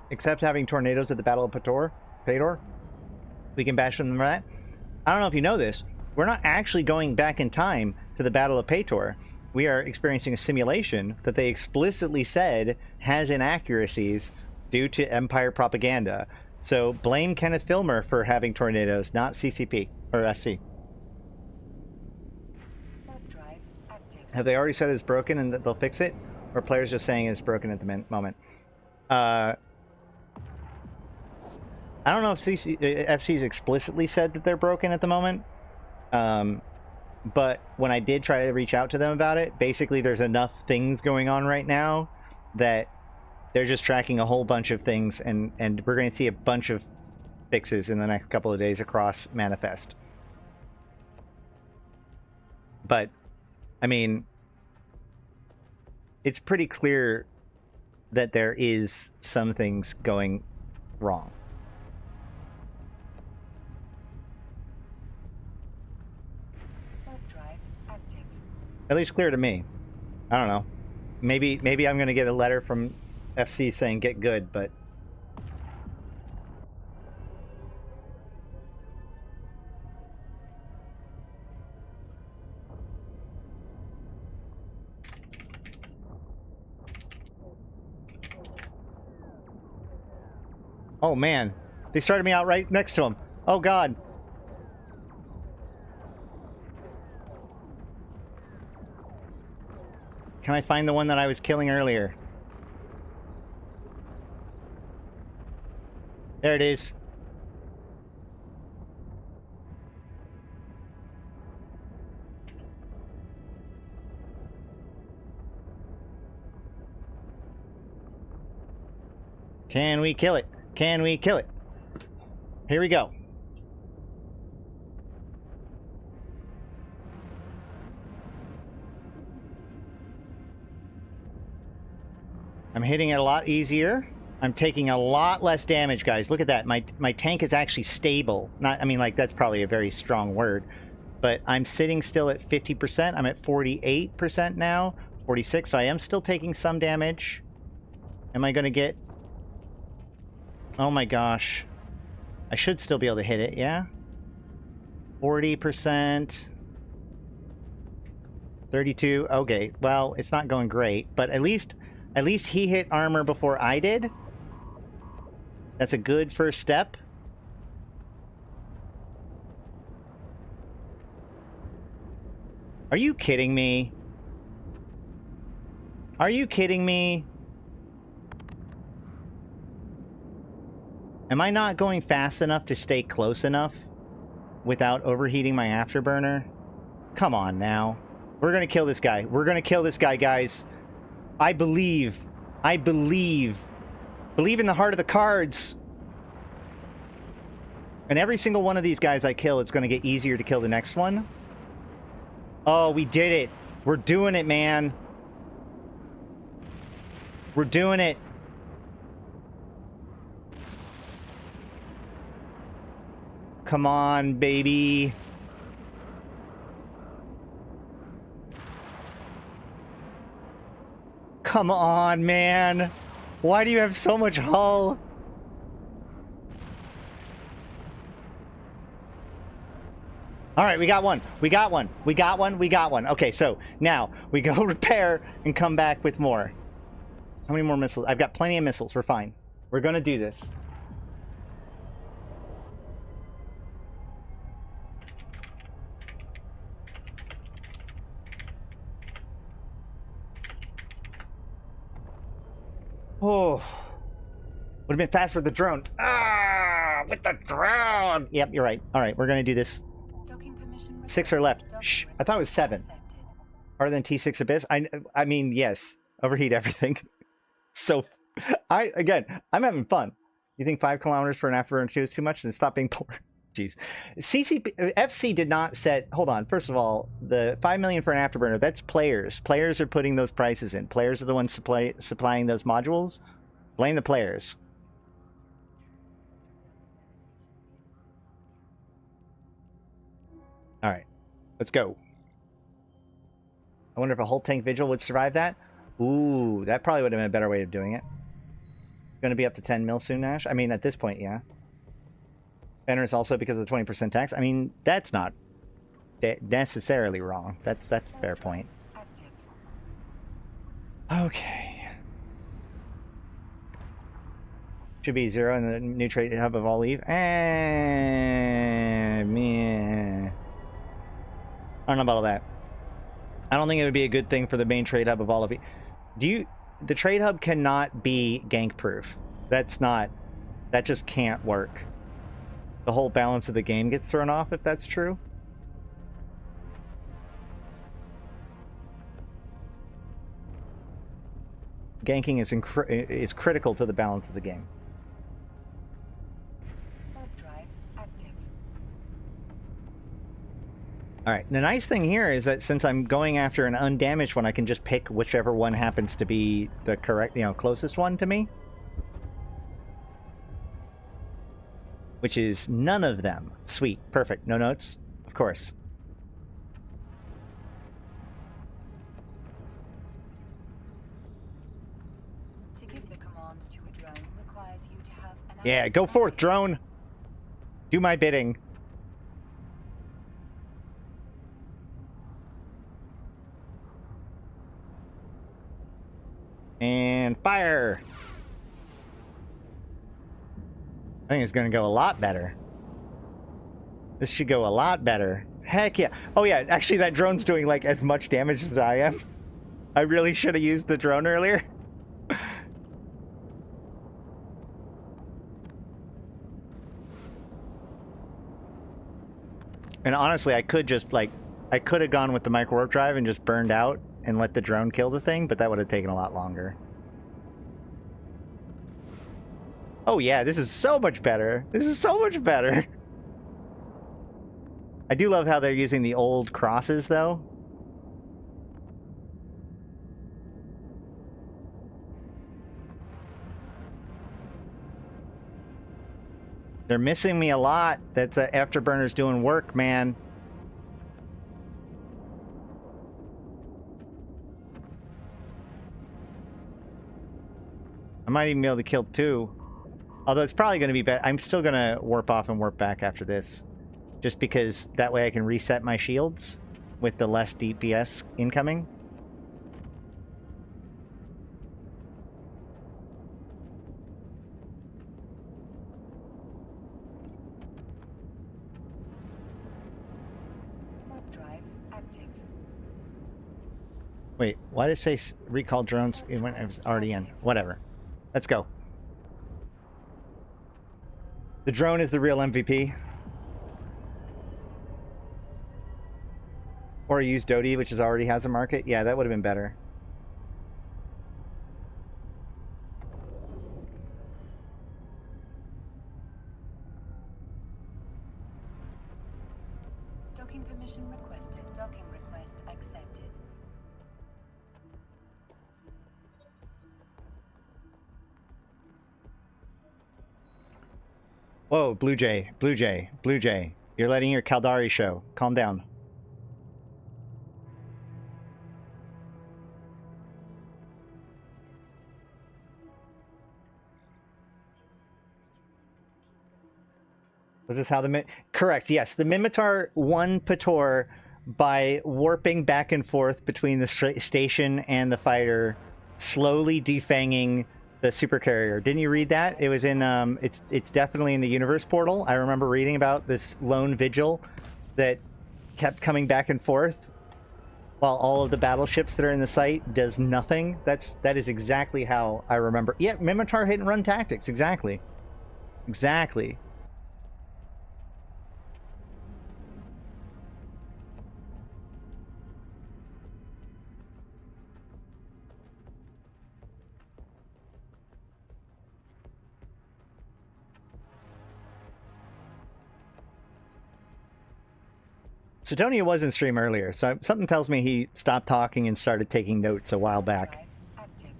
Except having tornadoes at the Battle of Pador. We can bash them for that. I don't know if you know this. We're not actually going back in time to the Battle of Pador. We are experiencing a simulation that they explicitly said has inaccuracies due to Empire propaganda. So blame Kenneth Filmer for having tornadoes, not CCP or SC. Warp drive active. Have they already said it's broken and that they'll fix it? Or players just saying it's broken at the moment? I don't know if FC's explicitly said that they're broken at the moment. But when I did try to reach out to them about it, basically there's enough things going on right now that they're just tracking a whole bunch of things, and we're going to see a bunch of fixes in the next couple of days across Manifest. But, I mean, it's pretty clear that there is some things going wrong. At least clear to me. I don't know. Maybe I'm going to get a letter from FC saying get good, but... Oh man, they started me out right next to him. Oh god. Can I find the one that I was killing earlier? There it is. Can we kill it? Can we kill it? Here we go. I'm hitting it a lot easier. I'm taking a lot less damage, guys. Look at that. My tank is actually stable. Not, I mean, like, that's probably a very strong word. But I'm sitting still at 50%. I'm at 48% now. 46, so I am still taking some damage. Am I going to get... Oh my gosh. I should still be able to hit it, yeah? 40%. 32. Okay, well, it's not going great. But at least he hit armor before I did. That's a good first step. Are you kidding me? Are you kidding me? Am I not going fast enough to stay close enough without overheating my afterburner? Come on now. We're gonna kill this guy. We're gonna kill this guy, guys. I believe. I believe. Believe in the heart of the cards. And every single one of these guys I kill, it's gonna get easier to kill the next one. Oh, we did it. We're doing it, man. We're doing it. Come on, baby. Come on, man. Why do you have so much hull? All right, we got one. We got one. We got one. We got one. Okay, so now we go repair and come back with more. How many more missiles? I've got plenty of missiles. We're fine. We're going to do this. Oh, would have been fast with the drone. Ah, with the drone. Yep, you're right. All right, we're gonna do this. 6 are left. Shh, I thought it was 7. Harder than T6 Abyss. I mean, yes. Overheat everything. So, I'm having fun. You think 5 kilometers for an afterburner 2 is too much? Then stop being poor. Jeez. FC did not set... Hold on. First of all, the 5 million for an afterburner, that's players. Players are putting those prices in. Players are the ones supplying those modules. Blame the players. All right. Let's go. I wonder if a whole tank vigil would survive that. Ooh, that probably would have been a better way of doing it. Going to be up to 10 mil soon, Nash? I mean, at this point, yeah. Banner is also because of the 20% tax. I mean, that's not necessarily wrong. That's a fair point. Okay. Should be 0 in the new trade hub of all leave. Man. I don't know about all that. I don't think it would be a good thing for the main trade hub of all of you. The trade hub cannot be gank proof. That just can't work. The whole balance of the game gets thrown off if that's true. Ganking is critical to the balance of the game. Alright, the nice thing here is that since I'm going after an undamaged one, I can just pick whichever one happens to be the correct, closest one to me. Which is none of them. Sweet. Perfect. No notes? Of course. To give the commands to a drone requires you to have an... Yeah, go forth, drone! Do my bidding. And fire! I think it's going to go a lot better. This should go a lot better. Heck yeah. Oh yeah, actually that drone's doing like as much damage as I am. I really should have used the drone earlier. And honestly, I could have gone with the micro warp drive and just burned out and let the drone kill the thing, but that would have taken a lot longer. Oh yeah, this is so much better. This is so much better. I do love how they're using the old crosses, though. They're missing me a lot. That's Afterburner's doing work, man. I might even be able to kill 2. Although it's probably going to be better. I'm still going to warp off and warp back after this. Just because that way I can reset my shields with the less DPS incoming. Warp drive active. Wait, why did it say recall drones when I was already in? Whatever. Let's go. The drone is the real MVP. Or use Dodie, which already has a market. Yeah, that would have been better. Docking permission requested. Docking request accepted. Whoa, Blue Jay, Blue Jay, Blue Jay. You're letting your Caldari show. Calm down. Was this how the correct? Yes, the Minmatar won Pator by warping back and forth between the station and the fighter, slowly defanging the supercarrier. Didn't you read that? It was in it's definitely in the universe portal. I remember reading about this lone vigil that kept coming back and forth while all of the battleships that are in the site does nothing. That is exactly how I remember. Yeah, Minmatar hit and run tactics. Exactly. Exactly. Sidonia was in stream earlier, so something tells me he stopped talking and started taking notes a while back. Drive active.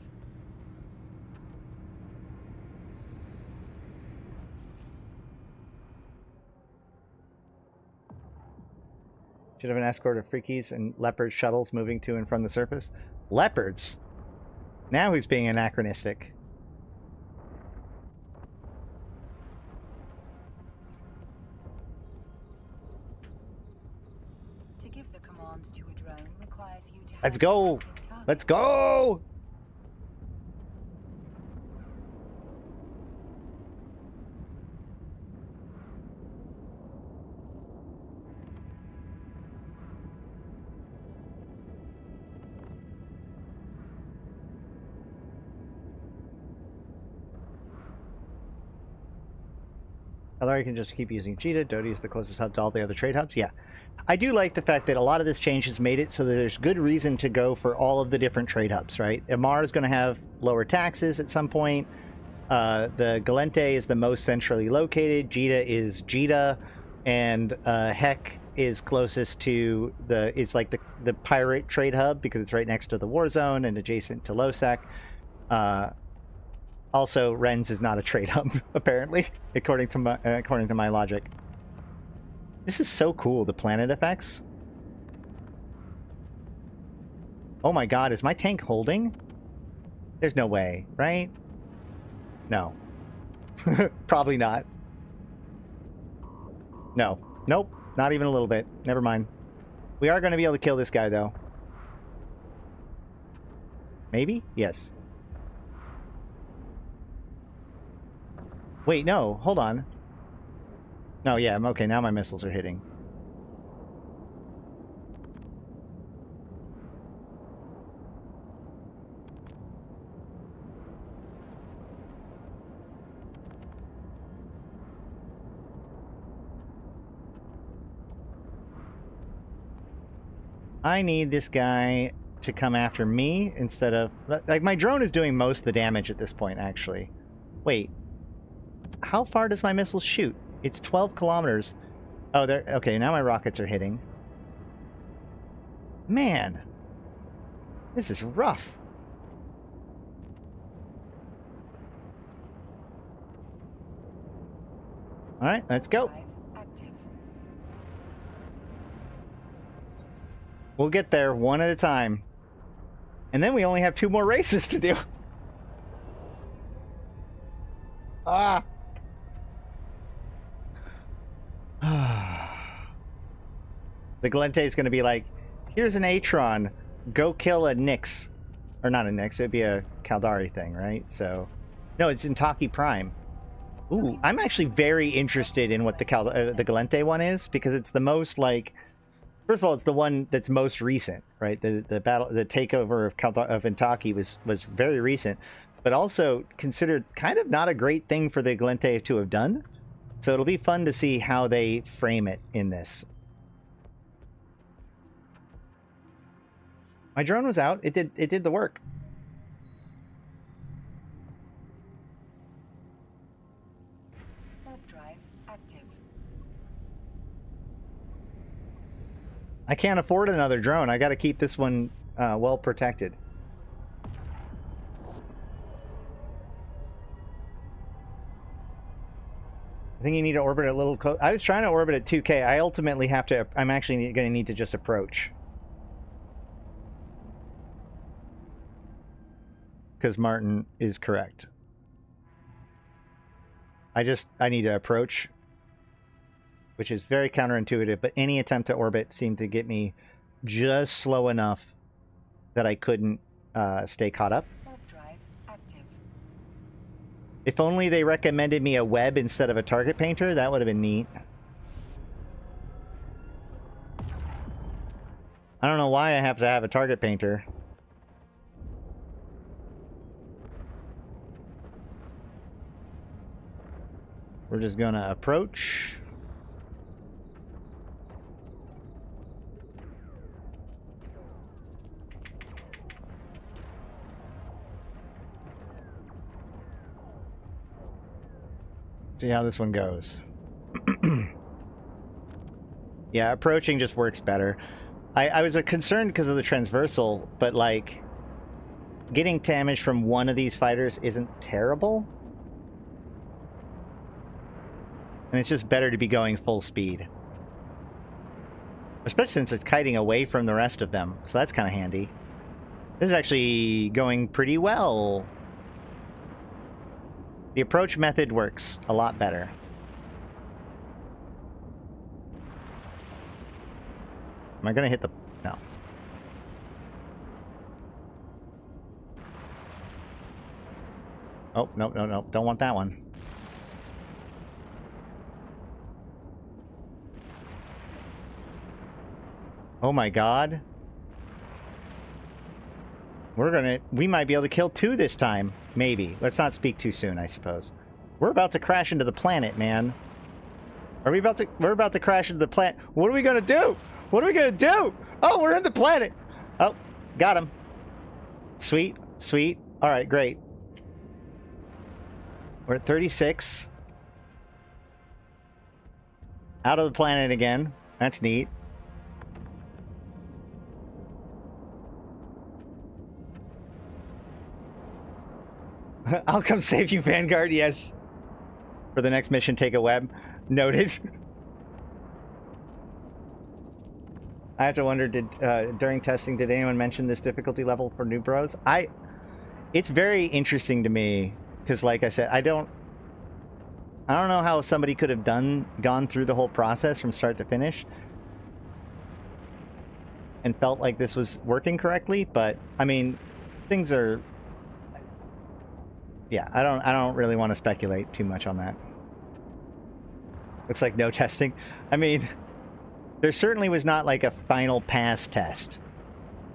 Should have an escort of freakies and leopard shuttles moving to and from the surface. Leopards? Now he's being anachronistic. To give the command to a drone requires you to Let's have go! an active target. Let's go! Although you can just keep using Cheetah. Dodie is the closest hub to all the other trade hubs. Yeah. I do like the fact that a lot of this change has made it so that there's good reason to go for all of the different trade hubs, right? Amar is going to have lower taxes at some point. The Galente is the most centrally located. Jita is Jita. And Heck is closest to is like the pirate trade hub because it's right next to the war zone and adjacent to Losec. Also, Ren's is not a trade hub, apparently, according to my logic. This is so cool, the planet effects. Oh my god, is my tank holding? There's no way, right? No. Probably not. No. Nope. Not even a little bit. Never mind. We are going to be able to kill this guy, though. Maybe? Yes. Wait, no. Hold on. No, yeah, I'm okay. Now my missiles are hitting. I need this guy to come after me instead of... Like, my drone is doing most of the damage at this point, actually. Wait. How far does my missile shoot? It's 12 kilometers. Oh, there. Okay, now my rockets are hitting. Man. This is rough. All right, let's go. Drive active. We'll get there one at a time. And then we only have 2 more races to do. Ah. The Glente is going to be like, here's an Atron. Go kill a Nyx. Or not a Nyx, it'd be a Caldari thing, right? So, no, it's Intaki Prime. Ooh, I'm actually very interested in what the Glente one is, because it's the most, like... First of all, it's the one that's most recent, right? The takeover of Intaki was very recent, but also considered kind of not a great thing for the Glente to have done. So it'll be fun to see how they frame it in this. My drone was out. It did the work. Warp drive active. I can't afford another drone. I got to keep this one well protected. I think you need to orbit a little close. I was trying to orbit at 2K. I ultimately have to... I'm actually going to need to just approach. Because Martin is correct. I need to approach, which is very counterintuitive, but any attempt to orbit seemed to get me just slow enough that I couldn't stay caught up. Warp drive active. If only they recommended me a web instead of a target painter, that would have been neat. I don't know why I have to have a target painter. We're just gonna approach. See how this one goes. Yeah, approaching just works better. I was concerned because of the transversal, but like getting damage from one of these fighters isn't terrible. And it's just better to be going full speed. Especially since it's kiting away from the rest of them. So that's kind of handy. This is actually going pretty well. The approach method works a lot better. Am I going to hit the... No. Oh, no, no, no. Don't want that one. Oh my god. We might be able to kill 2 this time. Maybe. Let's not speak too soon, I suppose. We're about to crash into the planet, man. We're about to crash into the planet. What are we gonna do? What are we gonna do? Oh, we're in the planet. Oh, got him. Sweet, sweet. All right, great. We're at 36. Out of the planet again. That's neat. I'll come save you, Vanguard, yes. For the next mission, take a web. Noted. I have to wonder, during testing, did anyone mention this difficulty level for new bros? It's very interesting to me, because like I said, I don't know how somebody could have gone through the whole process from start to finish and felt like this was working correctly, but I mean, things are... Yeah, I don't really want to speculate too much on that. Looks like no testing. I mean, there certainly was not like a final pass test.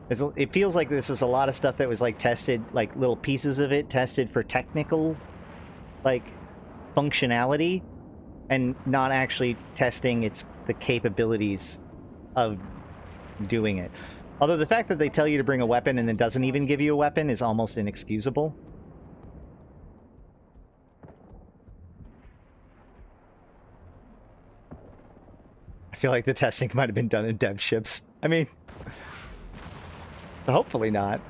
It feels like this was a lot of stuff that was like tested, like little pieces of it tested for technical, like, functionality, and not actually testing the capabilities of doing it. Although the fact that they tell you to bring a weapon and then doesn't even give you a weapon is almost inexcusable. I feel like the testing might have been done in dev ships. I mean, hopefully not.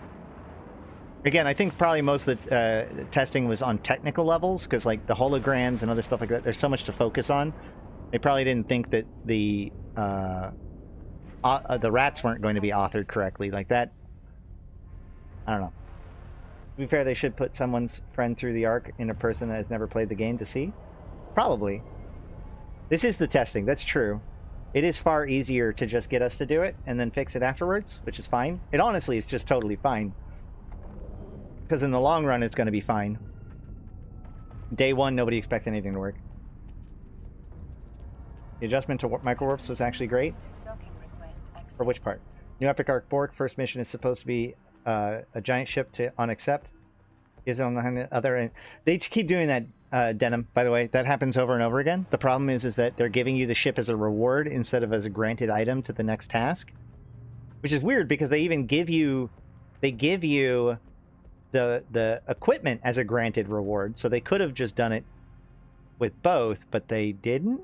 Again, I think probably most of the testing was on technical levels, because like the holograms and other stuff like that, there's so much to focus on. They probably didn't think that the rats weren't going to be authored correctly. Like that, I don't know. To be fair, they should put someone's friend through the arc in a person that has never played the game to see. Probably. This is the testing, that's true. It is far easier to just get us to do it and then fix it afterwards, which is fine. It honestly is just totally fine. Because in the long run, it's going to be fine. Day one, nobody expects anything to work. The adjustment to microwarps was actually great. For which part? New Epic Arc Bork, first mission is supposed to be a giant ship on accept. Is it on the other end? They keep doing that, Denim, by the way. That happens over and over again. The problem is that they're giving you the ship as a reward instead of as a granted item to the next task. Which is weird because they even give you... They give you the equipment as a granted reward. So they could have just done it with both, but they didn't.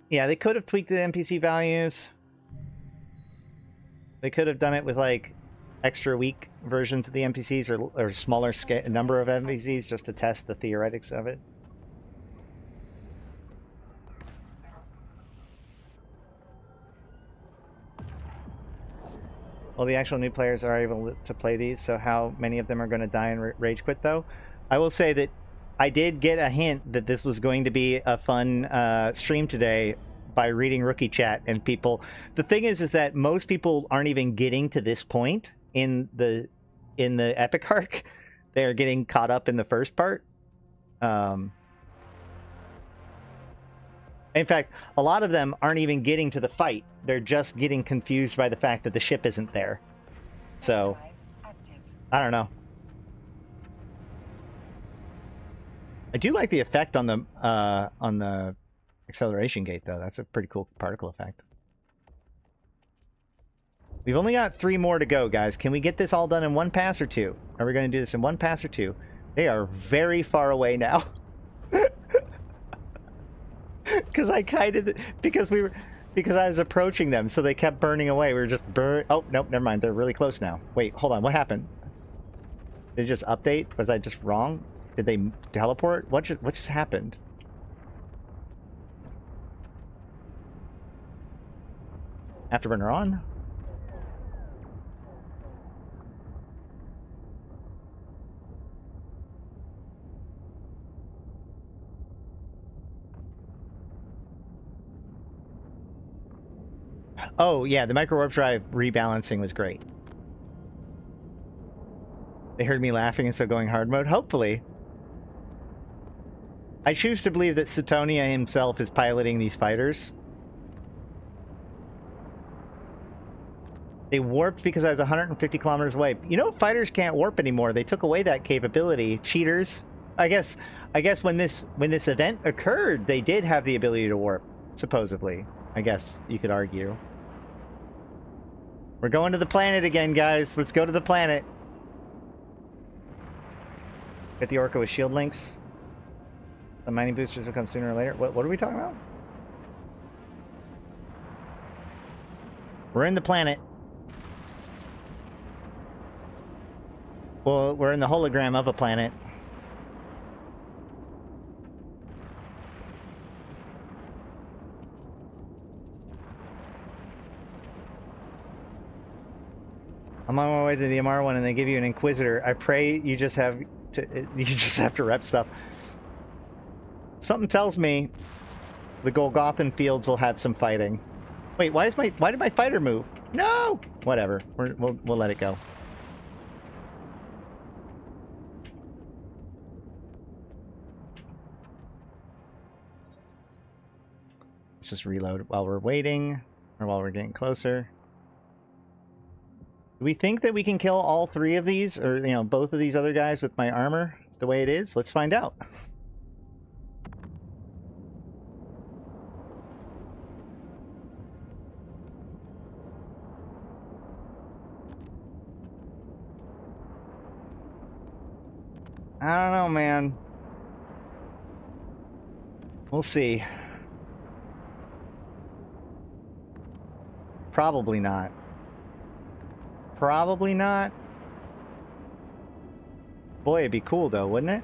Yeah, they could have tweaked the NPC values. They could have done it with like extra weak versions of the NPCs or smaller number of NPCs just to test the theoretics of it. Well, the actual new players are able to play these, so how many of them are going to die and rage quit, though? I will say that I did get a hint that this was going to be a fun stream today by reading rookie chat and people. The thing is that most people aren't even getting to this point in the epic arc. They're getting caught up in the first part. In fact, a lot of them aren't even getting to the fight. They're just getting confused by the fact that the ship isn't there. So, I don't know. I do like the effect on the acceleration gate, though. That's a pretty cool particle effect. We've only got 3 more to go, guys. Can we get this all done in 1 pass or 2? Are we going to do this in 1 pass or 2? They are very far away now. Because I was approaching them, so they kept burning away. We were just oh, nope, never mind. They're really close now. Wait, hold on. What happened? Did it just update? Was I just wrong? Did they teleport? What just happened? Afterburner on? Oh, yeah, the micro warp drive rebalancing was great. They heard me laughing and so going hard mode? Hopefully. I choose to believe that Satonia himself is piloting these fighters. They warped because I was 150 kilometers away. You know, fighters can't warp anymore. They took away that capability. Cheaters. I guess when this event occurred, they did have the ability to warp, supposedly. I guess you could argue. We're going to the planet again, guys. Let's go to the planet. Get the Orca with shield links. The mining boosters will come sooner or later. What are we talking about? We're in the planet. Well, we're in the hologram of a planet. I'm on my way to the MR one, and they give you an Inquisitor. I pray you just have to rep stuff. Something tells me the Golgothan fields will have some fighting. Wait, why did my fighter move? No! Whatever. We'll let it go. Let's just reload while we're waiting, or while we're getting closer. Do we think that we can kill all 3 of these, or, you know, both of these other guys with my armor the way it is? Let's find out. I don't know, man. We'll see. Probably not. Probably not. Boy, it'd be cool though, wouldn't it?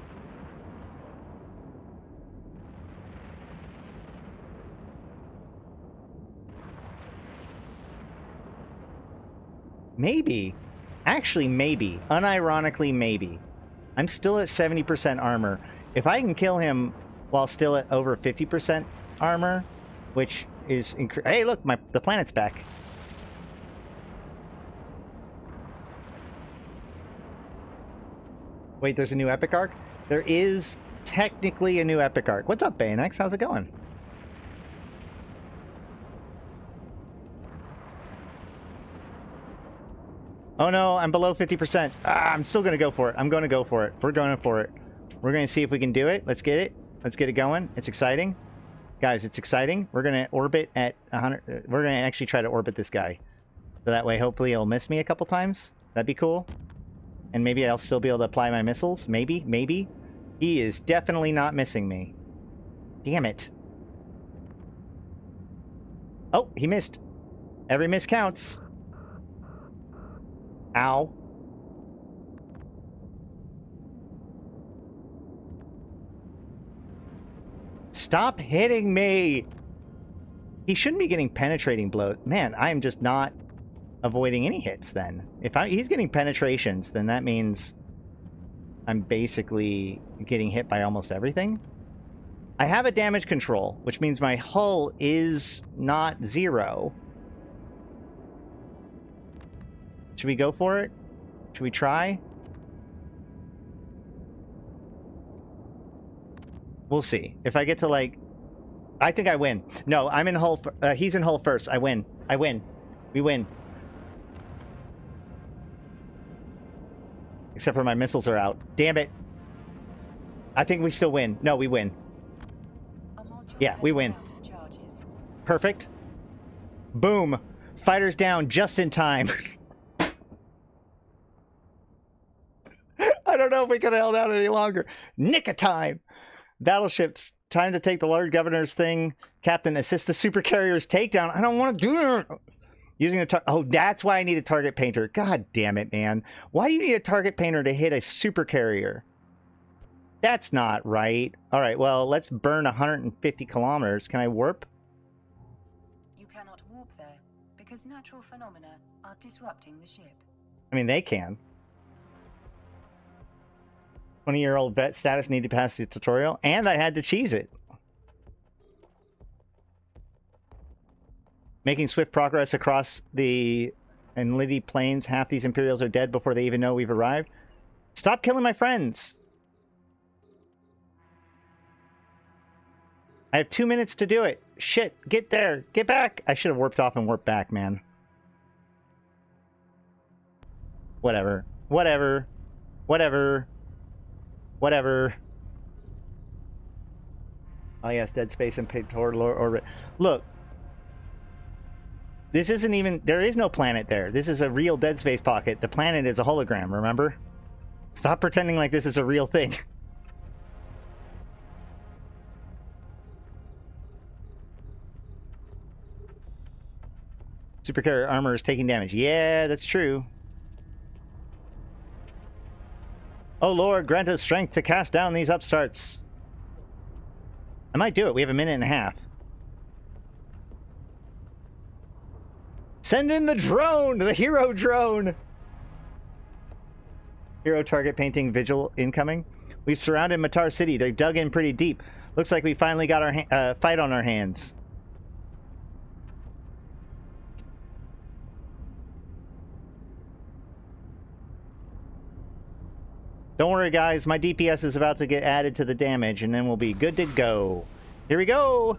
Maybe. Actually, maybe. Unironically, maybe. I'm still at 70% armor. If I can kill him while still at over 50% armor, which is... Hey, look, the planet's back. Wait, there's a new epic arc? There is technically a new epic arc. What's up, Bayonex? How's it going? Oh no, I'm below 50%. I'm still going to go for it. I'm going to go for it. We're going for it. We're going to see if we can do it. Let's get it. Let's get it going. It's exciting. Guys, it's exciting. We're going to orbit at 100. We're going to actually try to orbit this guy. So that way, hopefully, he'll miss me a couple times. That'd be cool. And maybe I'll still be able to apply my missiles. Maybe. Maybe. He is definitely not missing me. Damn it. Oh, he missed. Every miss counts. Ow. Stop hitting me! He shouldn't be getting penetrating blows. Man, I am just not avoiding any hits then. If he's getting penetrations, then that means I'm basically getting hit by almost everything. I have a damage control, which means my hull is not 0. Should we go for it? Should we try? We'll see. If I get to like... I think I win. No, I'm in hull... he's in hull first. I win. I win. We win. Except for my missiles are out. Damn it. I think we still win. No, we win. Yeah, we win. Perfect. Boom. Fighters down just in time. I don't know if we could have held out any longer. Nick of time. Battleships. Time to take the Lord Governor's thing. Captain, assist the supercarrier's takedown. I don't want to do it. Using the oh, that's why I need a target painter. God damn it, man. Why do you need a target painter to hit a supercarrier? That's not right. All right, well, let's burn 150 kilometers. Can I warp? You cannot warp there because natural phenomena are disrupting the ship. I mean, they can. 20-year-old vet status, need to pass the tutorial, and I had to cheese it. Making swift progress across the Enlidi plains. Half these Imperials are dead before they even know we've arrived. Stop killing my friends! I have 2 minutes to do it. Shit, get there. Get back. I should have warped off and warped back, man. Whatever. Whatever. Whatever. Whatever. Oh yes, Dead Space and Pictor orbit. Look. This isn't even... There is no planet there. This is a real Dead Space pocket. The planet is a hologram, remember? Stop pretending like this is a real thing. Supercarrier armor is taking damage. Yeah, that's true. Oh Lord, grant us strength to cast down these upstarts. I might do it. We have a minute and a half. Send in the drone! The hero drone! Hero target painting vigil incoming. We've surrounded Matar City. They're dug in pretty deep. Looks like we finally got our fight on our hands. Don't worry, guys. My DPS is about to get added to the damage, and then we'll be good to go. Here we go!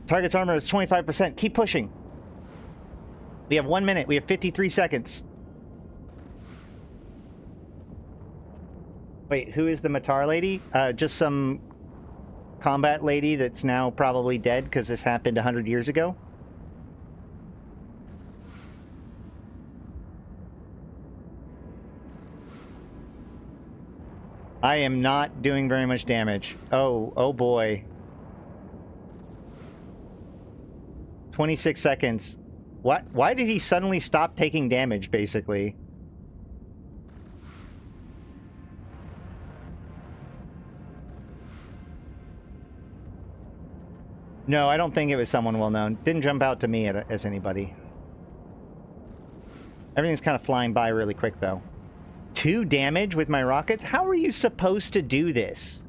Target's armor is 25%. Keep pushing. We have 1 minute. We have 53 seconds. Wait, who is the Matar lady? Just some combat lady that's now probably dead because this happened 100 years ago. I am not doing very much damage. Oh boy. 26 seconds. What? Why did he suddenly stop taking damage, basically? No, I don't think it was someone well-known. Didn't jump out to me as anybody. Everything's kind of flying by really quick, though. 2 damage with my rockets? How are you supposed to do this?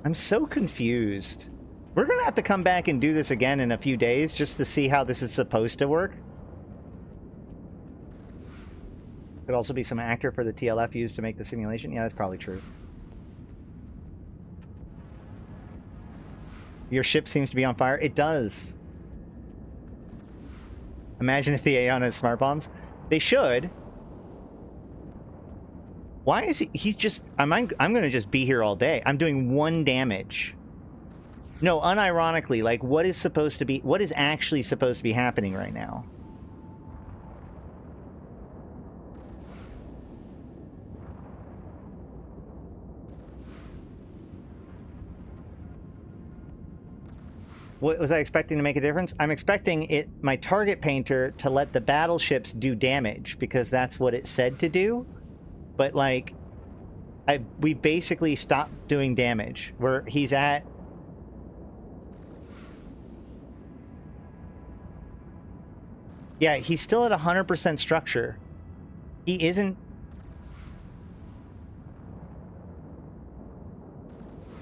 I'm so confused. We're going to have to come back and do this again in a few days just to see how this is supposed to work. Could also be some actor for the TLF used to make the simulation. Yeah, that's probably true. Your ship seems to be on fire. It does. Imagine if the Aeon has smart bombs. They should. Why is he? He's just. I'm going to just be here all day. I'm doing 1 damage. No, unironically, like what is supposed to be? What is actually supposed to be happening right now? What was I expecting to make a difference? I'm expecting my target painter to let the battleships do damage because that's what it said to do. But like, we basically stopped doing damage. Where he's at. Yeah, he's still at 100% structure. He isn't.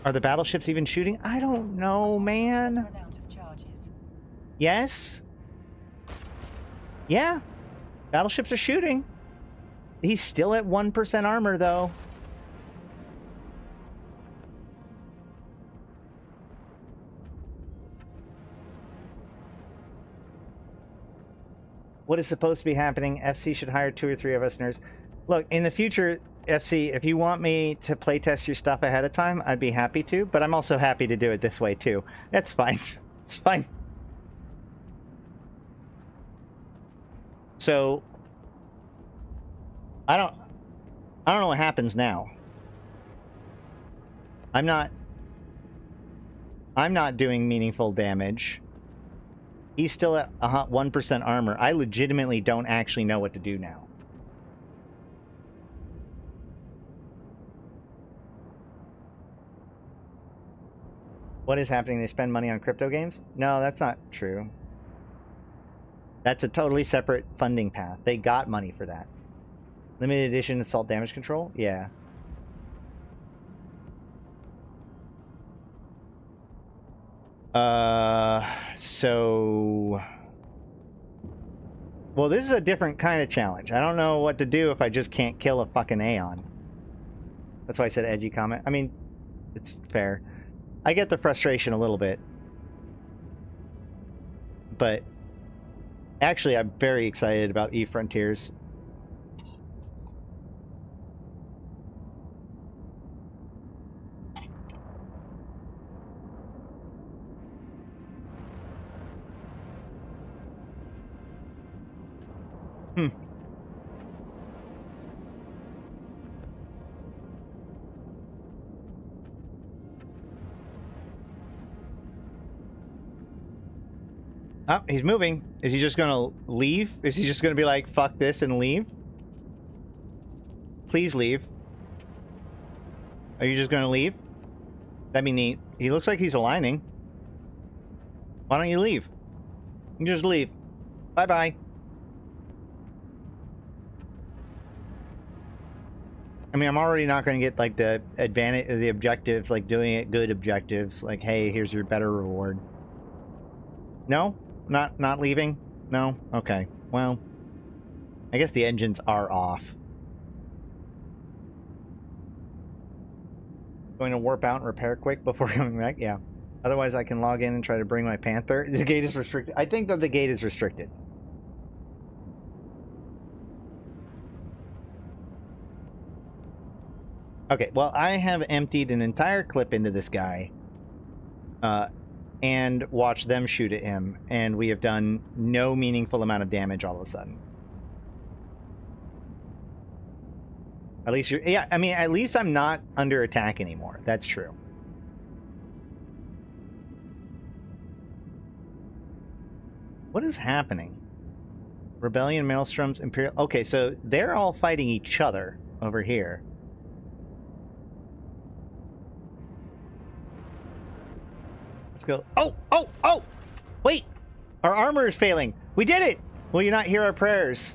Are the battleships even shooting? I don't know, man. Yes? Yeah. Battleships are shooting. He's still at 1% armor, though. What is supposed to be happening? FC should hire 2 or 3 of us nerds. Look, in the future, FC, if you want me to playtest your stuff ahead of time, I'd be happy to, but I'm also happy to do it this way, too. That's fine. It's fine. So, I don't know what happens now. I'm not doing meaningful damage. He's still at 1% armor. I legitimately don't actually know what to do now. What is happening? They spend money on crypto games? No, that's not true. That's a totally separate funding path. They got money for that. Limited edition assault damage control? Yeah. So... Well, this is a different kind of challenge. I don't know what to do if I just can't kill a fucking Aeon. That's why I said edgy comment. I mean, it's fair. I get the frustration a little bit. But actually, I'm very excited about Eve Frontiers. Oh, he's moving. Is he just gonna leave? Is he just gonna be like, fuck this and leave? Please leave. Are you just gonna leave? That'd be neat. He looks like he's aligning. Why don't you leave? You just leave. Bye-bye. I mean, I'm already not gonna get like the advantage, the objectives, like doing it good objectives. Like, hey, here's your better reward. No? Not leaving? No? Okay. Well, I guess the engines are off. Going to warp out and repair quick before coming back? Yeah. Otherwise, I can log in and try to bring my Panther. The gate is restricted. I think that the gate is restricted. Okay, well, I have emptied an entire clip into this guy. And watch them shoot at him, and we have done no meaningful amount of damage all of a sudden. At least you're... Yeah, I mean, at least I'm not under attack anymore. That's true. What is happening? Rebellion, Maelstroms, Imperial... Okay, so they're all fighting each other over here. Let's go. Oh! Oh! Oh! Wait! Our armor is failing! We did it! Will you not hear our prayers?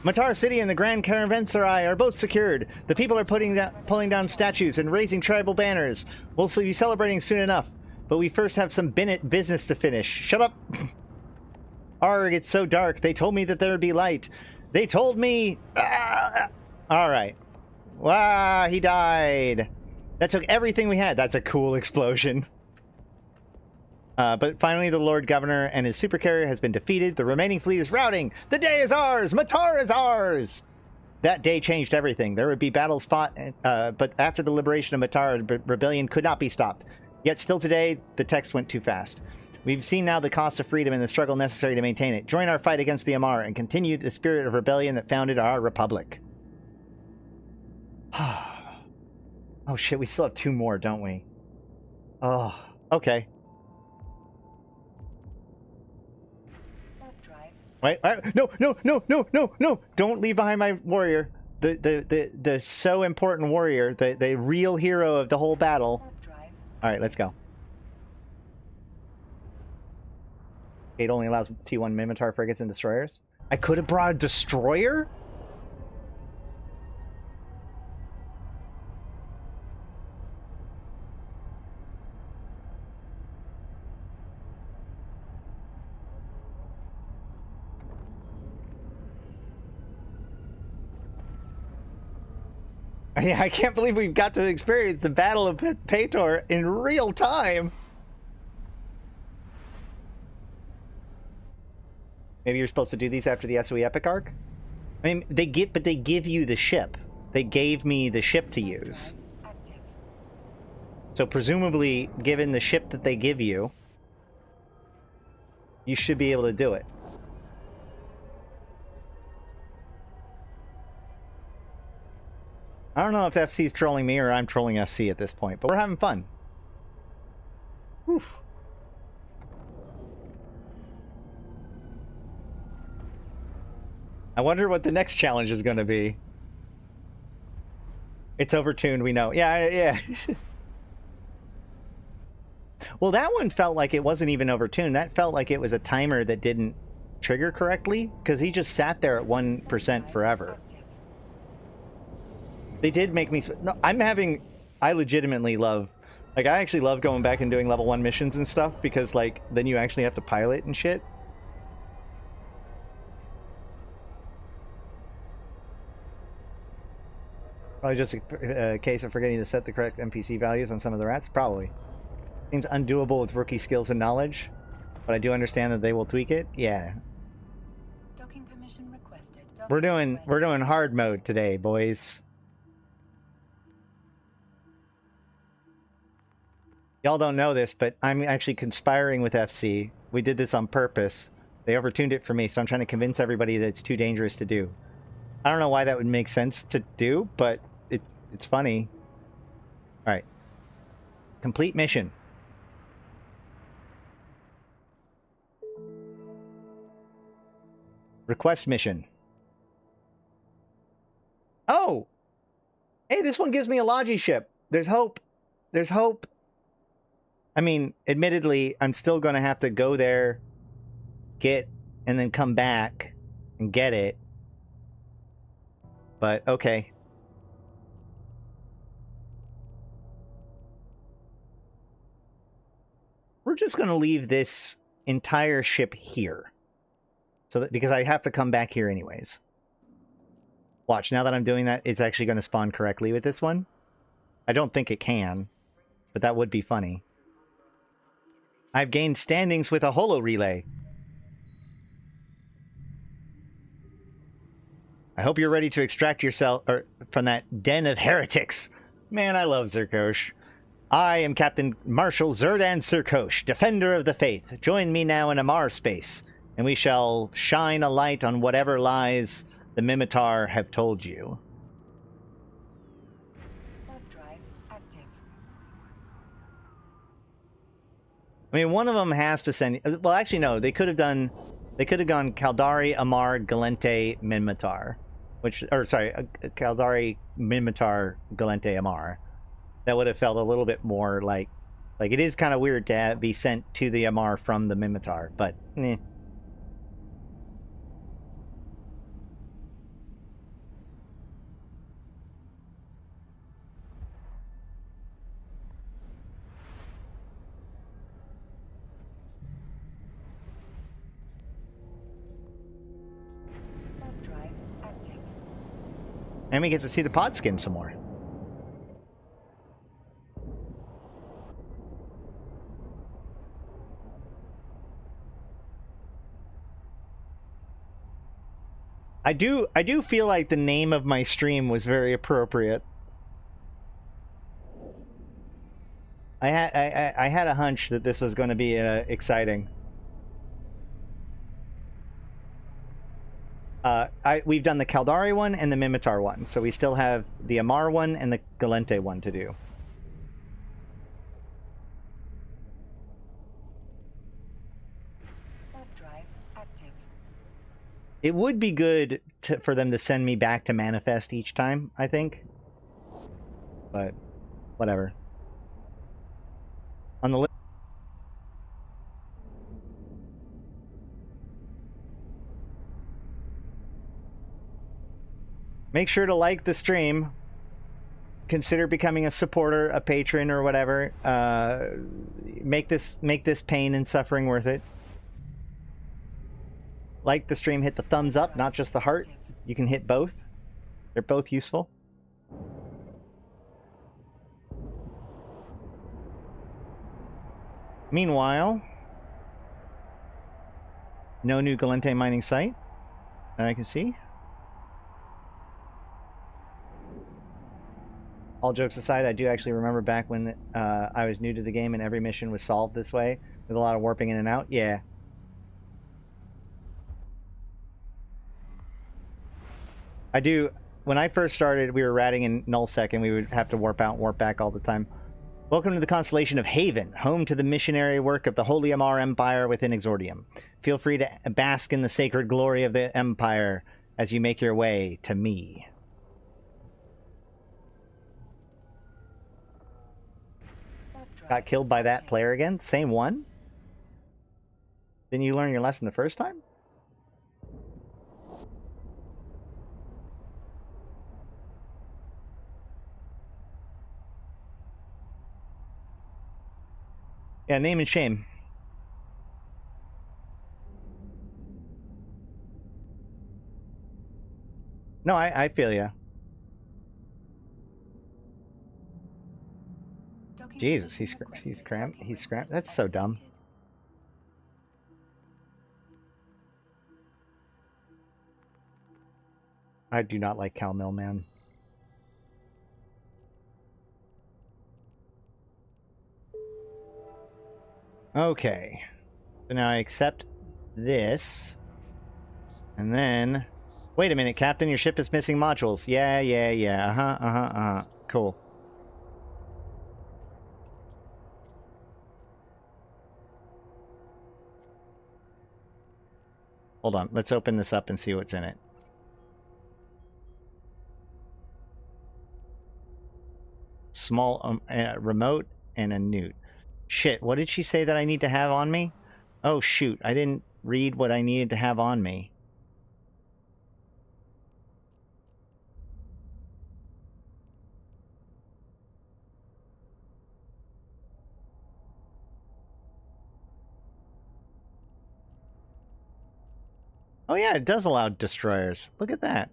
Matar City and the Grand Caravanserai are both secured. The people are pulling down statues and raising tribal banners. We'll be celebrating soon enough. But we first have some business to finish. Shut up! Arg, it's so dark. They told me that there would be light. They told me... Alright. Wow, he died. That took everything we had. That's a cool explosion. But finally, the Lord Governor and his supercarrier has been defeated. The remaining fleet is routing. The day is ours! Matar is ours! That day changed everything. There would be battles fought, but after the liberation of Matar, the rebellion could not be stopped. Yet still today, the text went too fast. We've seen now the cost of freedom and the struggle necessary to maintain it. Join our fight against the Amar and continue the spirit of rebellion that founded our republic. Oh shit, we still have 2 more, don't we? Oh, okay. Wait, no, no, no, no, no, no! Don't leave behind my warrior. The so important warrior, the real hero of the whole battle. Alright, let's go. It only allows T1 Minotaur frigates and destroyers. I could have brought a destroyer? Yeah, I can't believe we've got to experience the Battle of Pator in real time. Maybe you're supposed to do these after the SOE Epic arc? I mean, they give you the ship. They gave me the ship to use. So presumably, given the ship that they give you, you should be able to do it. I don't know if FC's trolling me or I'm trolling FC at this point, but we're having fun. Oof. I wonder what the next challenge is going to be. It's overtuned, we know. Yeah, yeah. Well, that one felt like it wasn't even overtuned. That felt like it was a timer that didn't trigger correctly, because he just sat there at 1% forever. They did make me... No, I legitimately love... Like, I actually love going back and doing level 1 missions and stuff, because, like, then you actually have to pilot and shit. Probably just a case of forgetting to set the correct NPC values on some of the rats? Probably. Seems undoable with rookie skills and knowledge, but I do understand that they will tweak it. Yeah. Docking permission requested. We're doing hard mode today, boys. Y'all don't know this, but I'm actually conspiring with FC. We did this on purpose. They overtuned it for me, so I'm trying to convince everybody that it's too dangerous to do. I don't know why that would make sense to do, but it's funny. Alright. Complete mission. Request mission. Oh! Hey, this one gives me a Logi ship. There's hope. There's hope. I mean, admittedly, I'm still going to have to go there, get, and then come back and get it. But, okay. We're just going to leave this entire ship here. So that, because I have to come back here anyways. Watch, now that I'm doing that, it's actually going to spawn correctly with this one. I don't think it can, but that would be funny. I've gained standings with a holo relay. I hope you're ready to extract yourself from that den of heretics. Man, I love Zerkosh. I am Captain Marshal Zerdan Zerkosh, defender of the faith. Join me now in Amar space, and we shall shine a light on whatever lies the Mimitar have told you. I mean, one of them has to send. Well, actually, no. They could have done. They could have gone Caldari, Amar, Gallente, Minmatar, Caldari, Minmatar, Gallente, Amar. That would have felt a little bit more like it is kind of weird to be sent to the Amar from the Minmatar, but eh. Warp drive active. And we get to see the pod skin some more. I do feel like the name of my stream was very appropriate. I had a hunch that this was going to be exciting. We've done the Caldari one and the Minmatar one, so we still have the Amar one and the Gallente one to do. Warp drive active. It would be good for them to send me back to Manifest each time, I think. But, whatever. On the list. Make sure to like the stream. Consider becoming a supporter, a patron, or whatever. Make this pain and suffering worth it. Like the stream, hit the thumbs up, not just the heart. You can hit both. They're both useful. Meanwhile, no new Gallente mining site that I can see. All jokes aside, I do actually remember back when I was new to the game and every mission was solved this way, with a lot of warping in and out. Yeah. I do. When I first started, we were ratting in nullsec and we would have to warp out and warp back all the time. Welcome to the constellation of Haven, home to the missionary work of the Holy Amar Empire within Exordium. Feel free to bask in the sacred glory of the Empire as you make your way to me. Got killed by that player again? Same one? Didn't you learn your lesson the first time? Yeah, name and shame. No, I feel ya. Jesus, he's cramped. He's cramped. That's so dumb. I do not like Cal Millman. Okay. So now I accept this. And then... Wait a minute, Captain, your ship is missing modules. Yeah. Cool. Hold on, let's open this up and see what's in it. Small remote and a newt. Shit, what did she say that I need to have on me? Oh shoot, I didn't read what I needed to have on me. Oh yeah, it does allow destroyers. Look at that.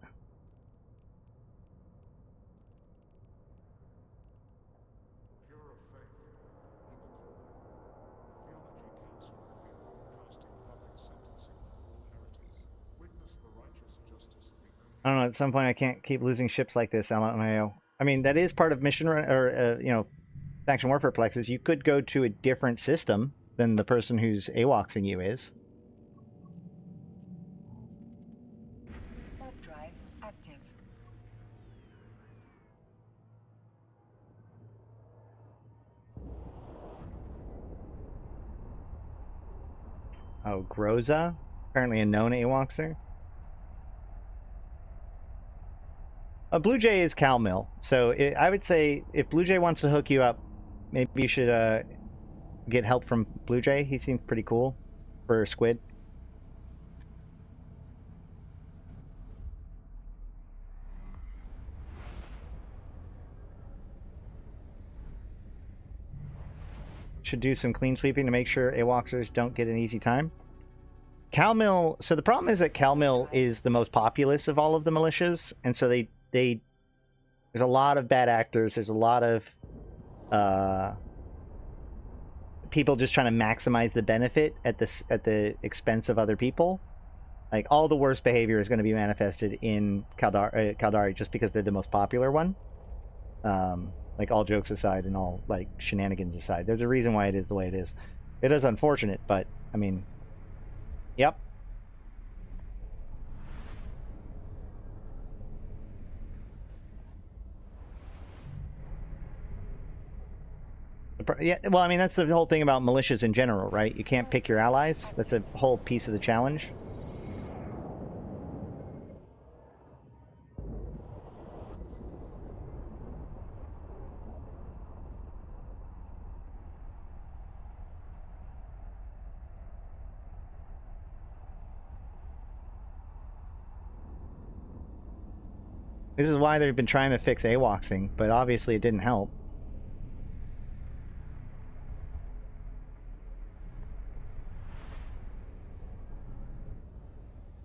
I don't know, at some point I can't keep losing ships like this, LMAO. I mean, that is part of mission, or, you know, faction warfare plexes. You could go to a different system than the person who's AWOXing you is. Warp drive active. Oh, Groza, apparently a known AWOXer. Blue Jay is Cal Mill, so I would say if Blue Jay wants to hook you up, maybe you should get help from Blue Jay. He seems pretty cool for Squid. Should do some clean sweeping to make sure AWOXers don't get an easy time. Calmill, so the problem is that Calmill is the most populous of all of the militias, and so there's a lot of bad actors, there's a lot of people just trying to maximize the benefit at the expense of other people. Like, all the worst behavior is going to be manifested in Caldari just because they're the most popular one. Like, all jokes aside and all, like, shenanigans aside. There's a reason why it is the way it is. It is unfortunate, but, I mean, yep. Yeah, well, I mean, that's the whole thing about militias in general, right? You can't pick your allies. That's a whole piece of the challenge. This is why they've been trying to fix AWOXing, but obviously it didn't help.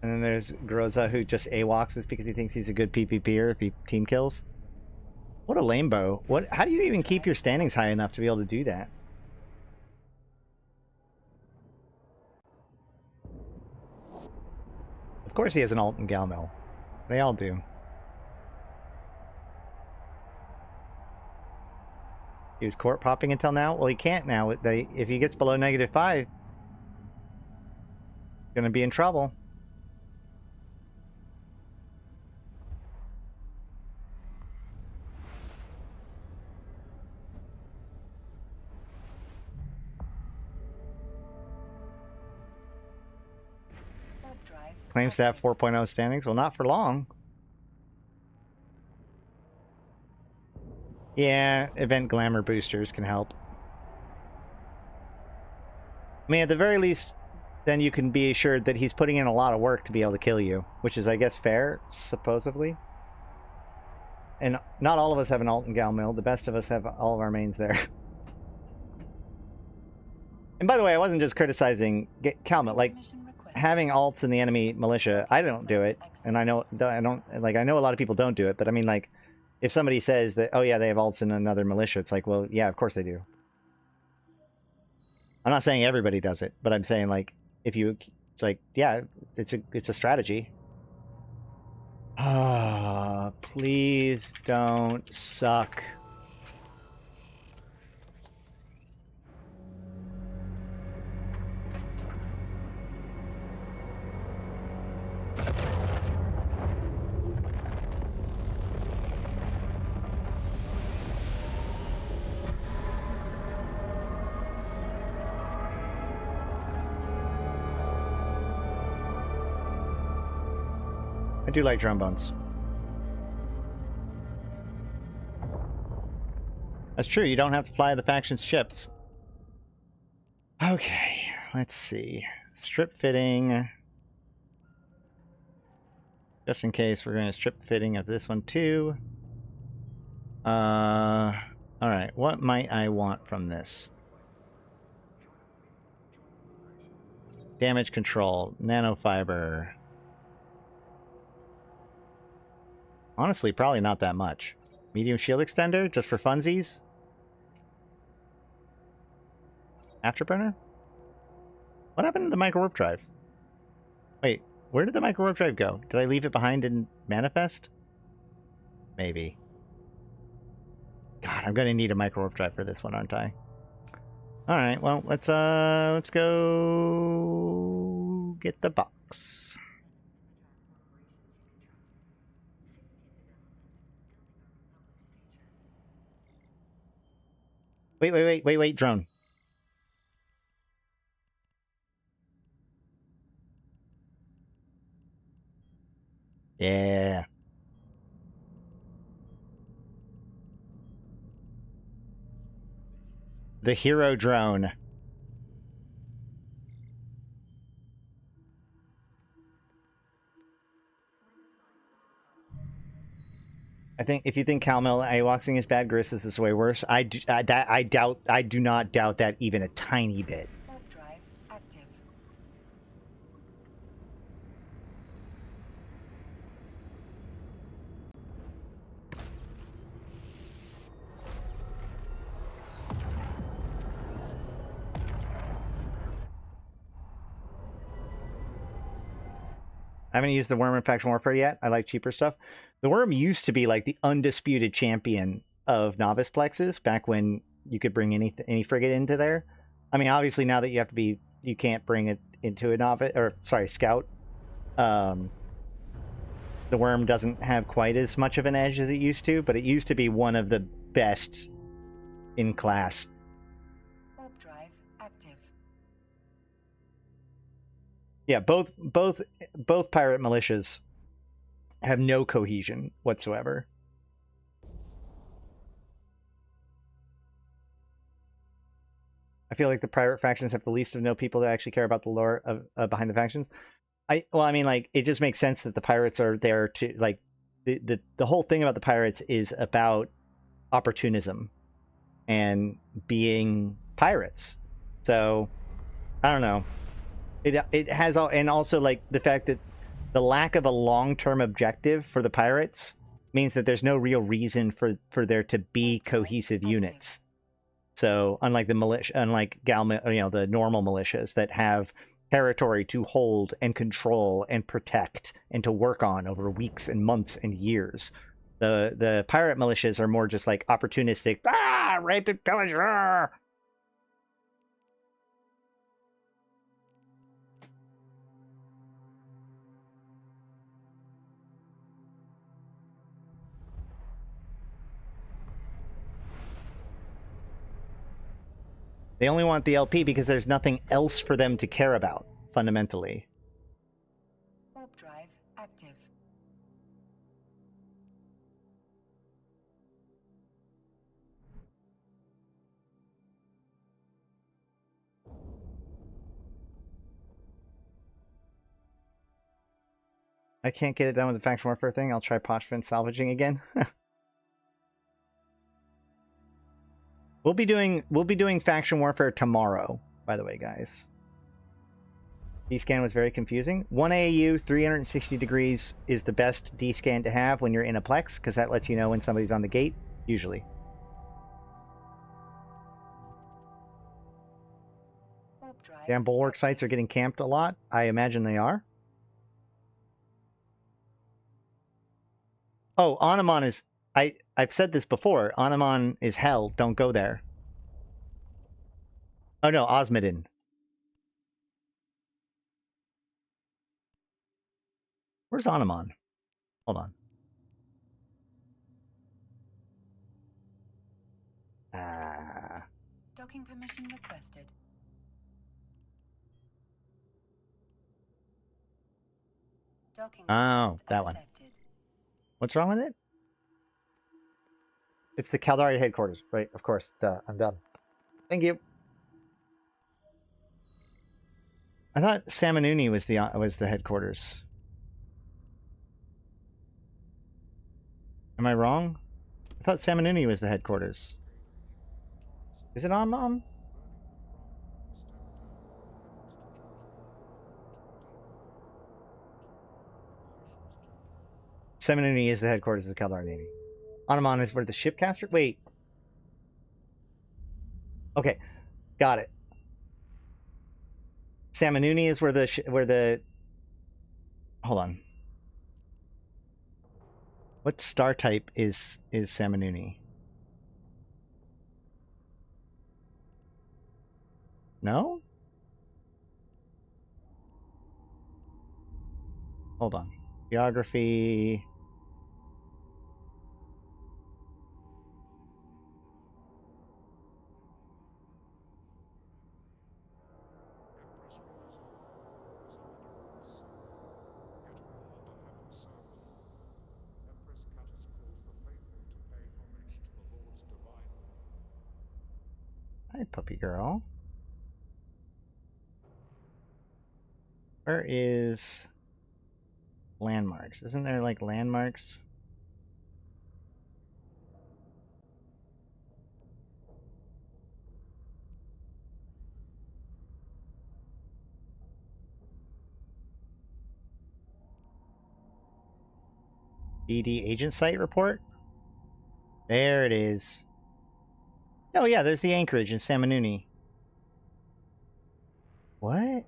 And then there's Groza, who just AWOXes because he thinks he's a good PvPer if he team kills. What a lamebo. How do you even keep your standings high enough to be able to do that? Of course he has an ult in Galmel. They all do. He was court popping until now? Well, he can't now. If he gets below -5, he's gonna be in trouble. Claims to have 4.0 standings. Well, not for long. Yeah, event glamour boosters can help. I mean, at the very least, then you can be assured that he's putting in a lot of work to be able to kill you, which is, I guess, fair, supposedly. And not all of us have an ult in Galmill. The best of us have all of our mains there. And by the way, I wasn't just criticizing Galmill. Like, having alts in the enemy militia, I don't do it, and I know a lot of people don't do it. But I mean, like, if somebody says that, oh yeah, they have alts in another militia, it's like, well, yeah, of course they do. I'm not saying everybody does it, but I'm saying, like, it's like, yeah, it's a strategy. Ah, please don't suck. I do like drone bones. That's true, you don't have to fly the faction's ships. Okay, let's see. Strip fitting. Just in case, we're going to strip fitting of this one too. Alright, what might I want from this? Damage control, nanofiber. Honestly, probably not that much. Medium shield extender, just for funsies? Afterburner? What happened to the micro warp drive? Wait, where did the micro warp drive go? Did I leave it behind in Manifest? Maybe. God, I'm gonna need a micro warp drive for this one, aren't I? Alright, well, let's go get the box. Wait, drone. Yeah. The hero drone. I think if you think Calmel AWACSing is bad, Grissus is way worse. I do not doubt that even a tiny bit. Warp drive active. I haven't used the Worm in Faction Warfare yet. I like cheaper stuff. The Worm used to be like the undisputed champion of novice plexes back when you could bring any frigate into there. I mean, obviously now that you can't bring it into a novice, or sorry, scout. The Worm doesn't have quite as much of an edge as it used to, but it used to be one of the best in class. Warp drive active. Yeah, both pirate militias have no cohesion whatsoever. I feel like the pirate factions have the least of no people that actually care about the lore of behind the factions. Well, I mean, like, it just makes sense that the pirates are there to, like, the whole thing about the pirates is about opportunism and being pirates. So, I don't know. It has all, and also like the fact that the lack of a long-term objective for the pirates means that there's no real reason for there to be cohesive units. So unlike the militia, unlike the normal militias that have territory to hold and control and protect and to work on over weeks and months and years, the pirate militias are more just like opportunistic. Rape and pillage. They only want the LP because there's nothing else for them to care about, fundamentally. Warp drive active. I can't get it done with the faction warfare thing. I'll try Pochfin salvaging again. We'll be doing faction warfare tomorrow, by the way, guys. D-scan was very confusing. 1 AAU 360 degrees is the best D-scan to have when you're in a plex, because that lets you know when somebody's on the gate, usually. Warp drive Damn bulwark sites are getting camped a lot. I imagine they are. Oh, Anamon is... I've said this before. Anamon is hell. Don't go there. Oh no, Osmodin. Where's Anamon? Hold on. Docking permission requested. Docking Oh, request that one. accepted. What's wrong with it? It's the Caldari headquarters, right? Of course. Duh, I'm done. Thank you. I thought Samanuni was the headquarters. Am I wrong? I thought Samanuni was the headquarters. Is it on Mom? Samanuni is the headquarters of the Caldari Navy. Anamon is where the shipcaster... Wait. Okay. Got it. Samanuni is where the... Hold on. What star type is Samanuni? No? Hold on. Geography... Hi, puppy girl. Where is landmarks? Isn't there like landmarks? BD agent site report? There it is. Oh yeah, there's the anchorage in Samanuni. What?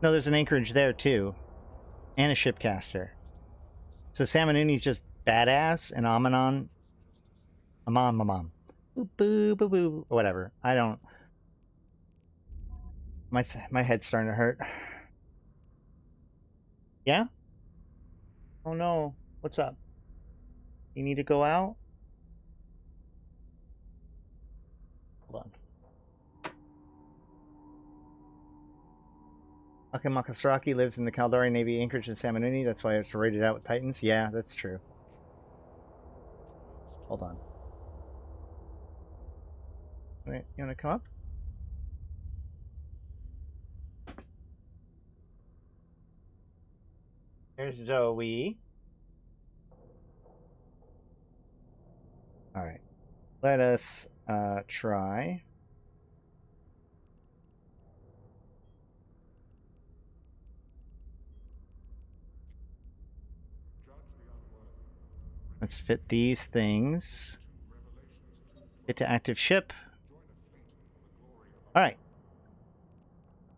No, there's an anchorage there too. And a shipcaster. So Samanuni's just badass and Amanon. Amon. Boo boo boo boo. Whatever. I don't. My head's starting to hurt. Yeah? Oh no. What's up? You need to go out? Hold on. Akamakasaraki lives in the Caldari Navy anchorage in Samanuni. That's why it's rated out with Titans. Yeah, that's true. Hold on. Wait, you want to come up? There's Zoe. Alright. Let us try. Let's fit these things. Get to active ship. Alright.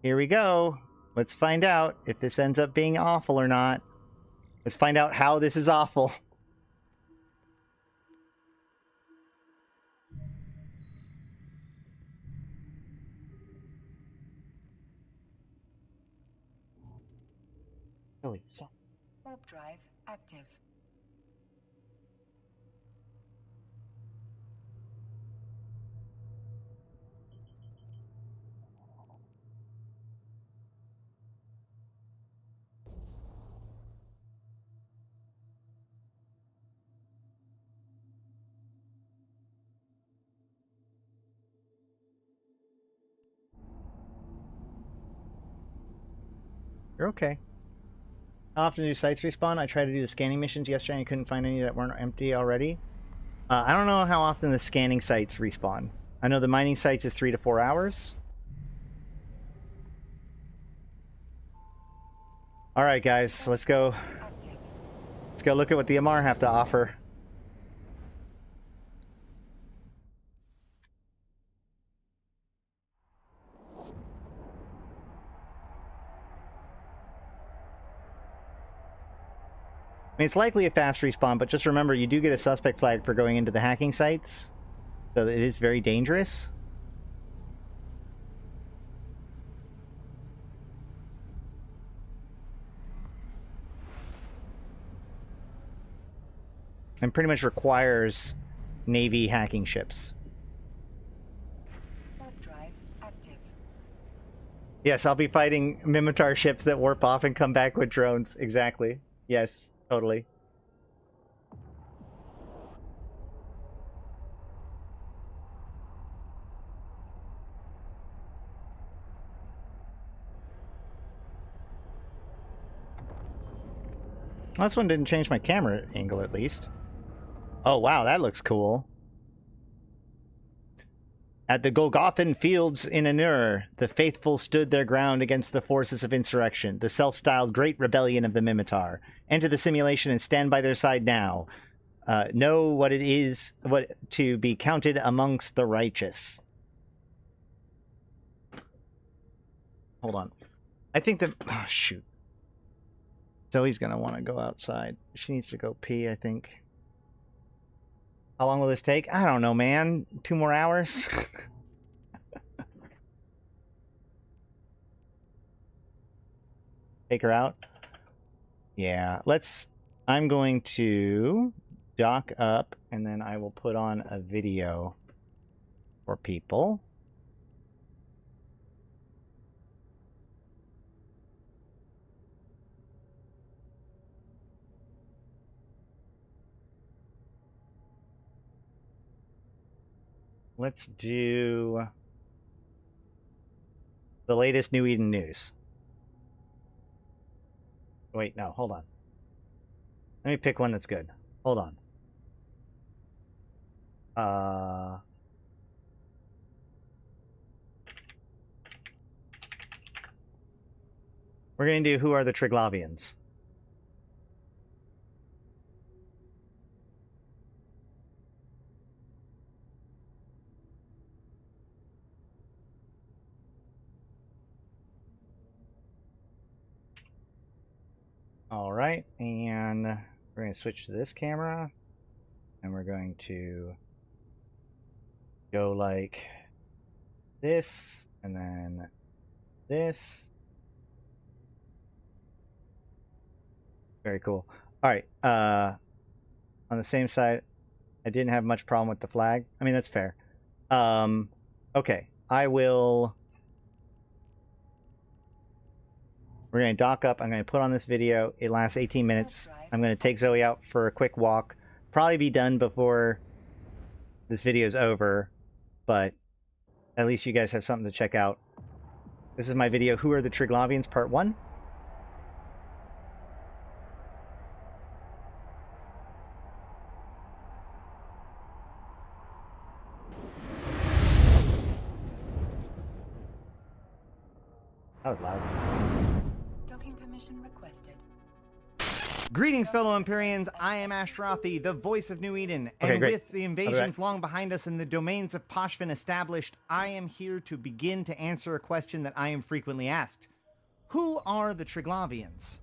Here we go. Let's find out if this ends up being awful or not. Let's find out how this is awful. Oh, wait, so. Warp drive active. You're okay. How often do sites respawn? I tried to do the scanning missions yesterday and I couldn't find any that weren't empty already. I don't know how often the scanning sites respawn. I know the mining sites is 3 to 4 hours. Alright guys, let's go. Let's go look at what the Amar have to offer. I mean, it's likely a fast respawn, but just remember, you do get a suspect flag for going into the hacking sites. So it is very dangerous. And pretty much requires Navy hacking ships. Warp drive active. Yes, I'll be fighting Mimitar ships that warp off and come back with drones. Exactly. Yes, totally. Well, this one didn't change my camera angle, at least. Oh, wow, that looks cool. At the Golgothan fields in Anur, the faithful stood their ground against the forces of insurrection, the self-styled Great Rebellion of the Mimitar. Enter the simulation and stand by their side now. Know what it is to be counted amongst the righteous. Hold on. I think that... Oh, shoot. Zoe's gonna want to go outside. She needs to go pee, I think. How long will this take? I don't know, man. 2 more hours? Take her out? Yeah, let's... I'm going to dock up, and then I will put on a video for people. let's do the latest New Eden news. Wait, no, hold on. Let me pick one that's good. Hold on. We're going to do Who Are the Triglavians? All right, and we're going to switch to this camera, and we're going to go like this, and then this. Very cool. All right, on the same side, I didn't have much problem with the flag. I mean, that's fair. Okay, we're going to dock up. I'm going to put on this video. It lasts 18 minutes. I'm going to take Zoe out for a quick walk. Probably be done before this video is over, but at least you guys have something to check out. This is my video, Who Are the Triglavians, Part 1. That was loud. Docking permission requested. Greetings, fellow Empyreans. I am Ashrathi, the voice of New Eden. And Okay, great. with the invasions long behind us and the domains of Poshvin established, I am here to begin to answer a question that I am frequently asked. Who are the Triglavians?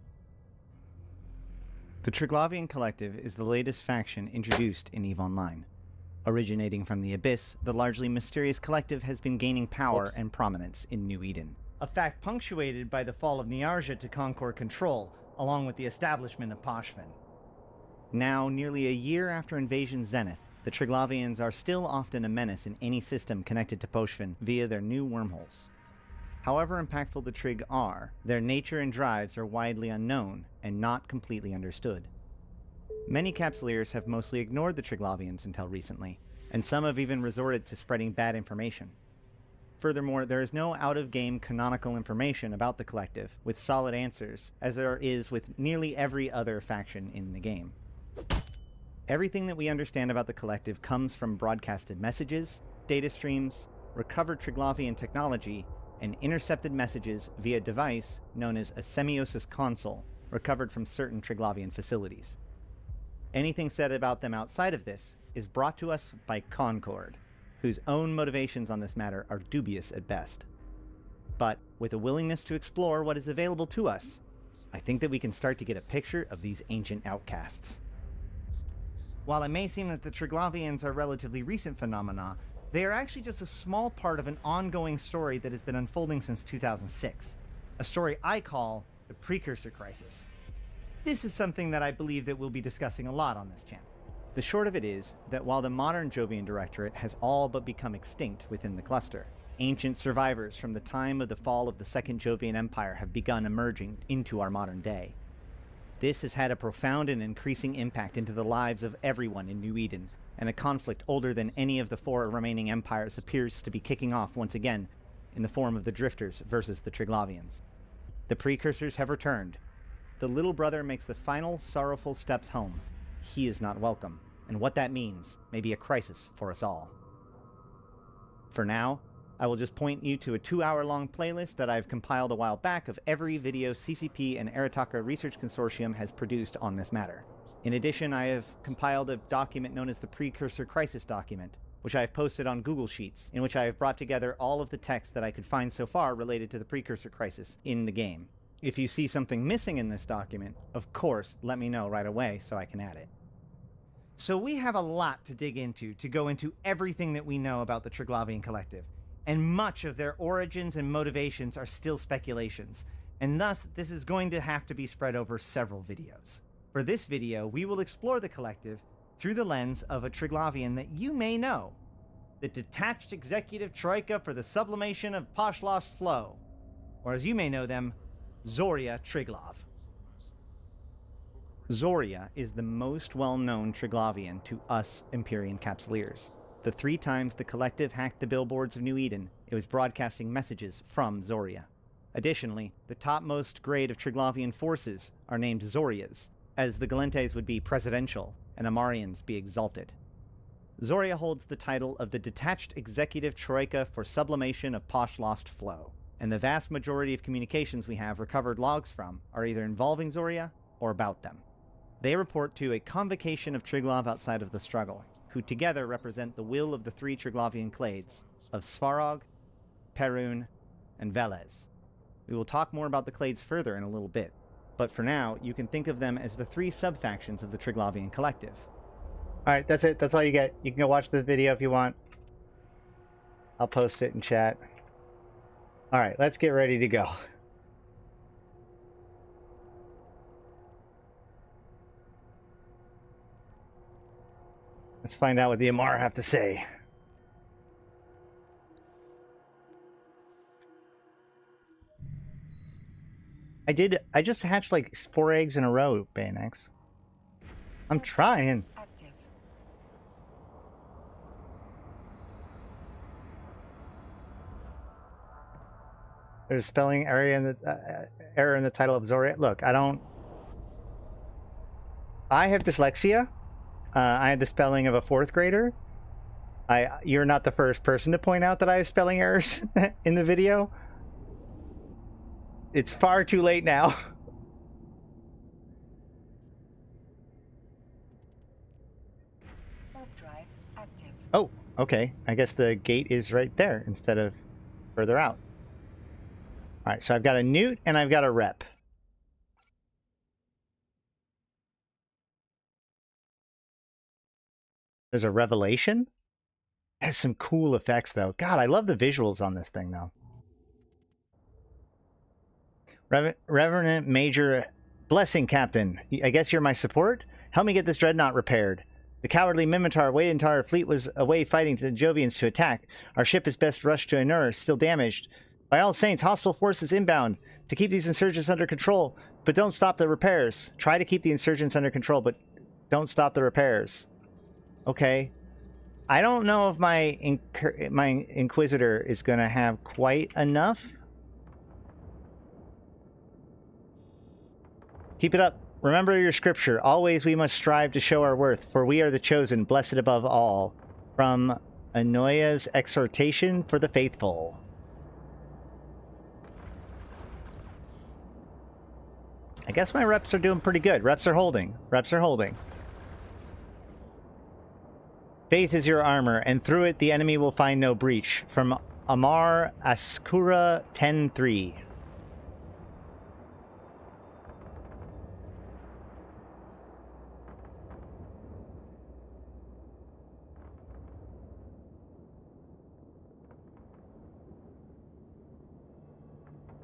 The Triglavian Collective is the latest faction introduced in EVE Online. Originating from the Abyss, the largely mysterious collective has been gaining power and prominence in New Eden. A fact punctuated by the fall of Niarja to Concord Control, along with the establishment of Poshvin. Now, nearly a year after Invasion Zenith, the Triglavians are still often a menace in any system connected to Poshvin via their new wormholes. However impactful the Trig are, their nature and drives are widely unknown and not completely understood. Many Capsuleers have mostly ignored the Triglavians until recently, and some have even resorted to spreading bad information. Furthermore, there is no out-of-game canonical information about the Collective with solid answers, as there is with nearly every other faction in the game. Everything that we understand about the Collective comes from broadcasted messages, data streams, recovered Triglavian technology, and intercepted messages via a device known as a semiosis console, recovered from certain Triglavian facilities. Anything said about them outside of this is brought to us by Concord, whose own motivations on this matter are dubious at best. But with a willingness to explore what is available to us, I think that we can start to get a picture of these ancient outcasts. While it may seem that the Triglavians are relatively recent phenomena, they are actually just a small part of an ongoing story that has been unfolding since 2006. A story I call the Precursor Crisis. This is something that I believe that we'll be discussing a lot on this channel. The short of it is that while the modern Jovian Directorate has all but become extinct within the cluster, ancient survivors from the time of the fall of the Second Jovian Empire have begun emerging into our modern day. This has had a profound and increasing impact into the lives of everyone in New Eden, and a conflict older than any of the four remaining empires appears to be kicking off once again in the form of the Drifters versus the Triglavians. The Precursors have returned. The little brother makes the final sorrowful steps home. He is not welcome, and what that means may be a crisis for us all. For now, I will just point you to a 2-hour-long playlist that I've compiled a while back of every video CCP and Arydanika Research Consortium has produced on this matter. In addition, I have compiled a document known as the Precursor Crisis document, which I have posted on Google Sheets, in which I have brought together all of the text that I could find so far related to the Precursor Crisis in the game. If you see something missing in this document, of course, let me know right away so I can add it. So we have a lot to dig into to go into everything that we know about the Triglavian Collective, and much of their origins and motivations are still speculations, and thus this is going to have to be spread over several videos. For this video, we will explore the Collective through the lens of a Triglavian that you may know, the Detached Executive Troika for the Sublimation of Poshlost Flow, or as you may know them, Zoria Triglav. Zoria is the most well-known Triglavian to us Empyrean Capsuleers. the 3 times the Collective hacked the billboards of New Eden, it was broadcasting messages from Zoria. Additionally, the topmost grade of Triglavian forces are named Zorias, as the Galentes would be presidential and Amarians be exalted. Zoria holds the title of the Detached Executive Troika for Sublimation of Posh Lost Flow, and the vast majority of communications we have recovered logs from are either involving Zoria or about them. They report to a convocation of Triglav outside of the struggle, who together represent the will of the 3 Triglavian clades of Svarog, Perun, and Velez. We will talk more about the clades further in a little bit, but for now, you can think of them as the 3 sub-factions of the Triglavian Collective. Alright, that's it. That's all you get. You can go watch the video if you want. I'll post it in chat. Alright, let's get ready to go. Let's find out what the Amar have to say. I just hatched like 4 eggs in a row, Baynex. I'm trying. Active. There's a spelling error in the title of Zoria. Look, I have dyslexia. I had the spelling of a 4th grader. You're not the first person to point out that I have spelling errors in the video. It's far too late now. Warp drive active. Oh, okay. I guess the gate is right there instead of further out. Alright, so I've got a newt and I've got a rep. There's a revelation? It has some cool effects, though. God, I love the visuals on this thing, though. Reverend Major Blessing, Captain. I guess you're my support? Help me get this dreadnought repaired. The cowardly Mimitar waited until our fleet was away fighting the Jovians to attack. Our ship is best rushed to Anur, still damaged. By all saints, hostile forces inbound to keep these insurgents under control, but don't stop the repairs. Try to keep the insurgents under control, but don't stop the repairs. Okay. I don't know if my Inquisitor is going to have quite enough. Keep it up. Remember your scripture. Always we must strive to show our worth, for we are the chosen, blessed above all. From Anoya's Exhortation for the Faithful. I guess my reps are doing pretty good. Reps are holding. Reps are holding. Faith is your armor, and through it the enemy will find no breach. From Amar Askura 10-3.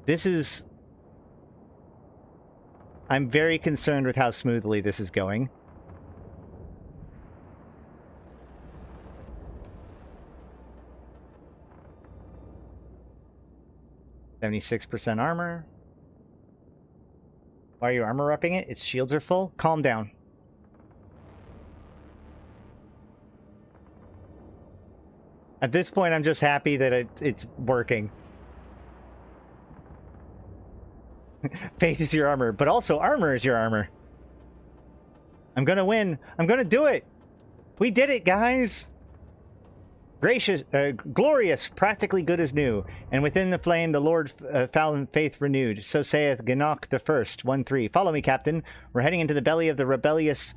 This is... I'm very concerned with how smoothly this is going. %76 armor. Why are you armor repping it? Its shields are full? Calm down. At this point, I'm just happy that it's working. Faith is your armor, but also armor is your armor. I'm gonna win. I'm gonna do it. We did it, guys. Gracious, glorious, practically good as new. And within the flame, the Lord found faith renewed. So saith Ganok the First, 1-3. Follow me, Captain. We're heading into the belly of the rebellious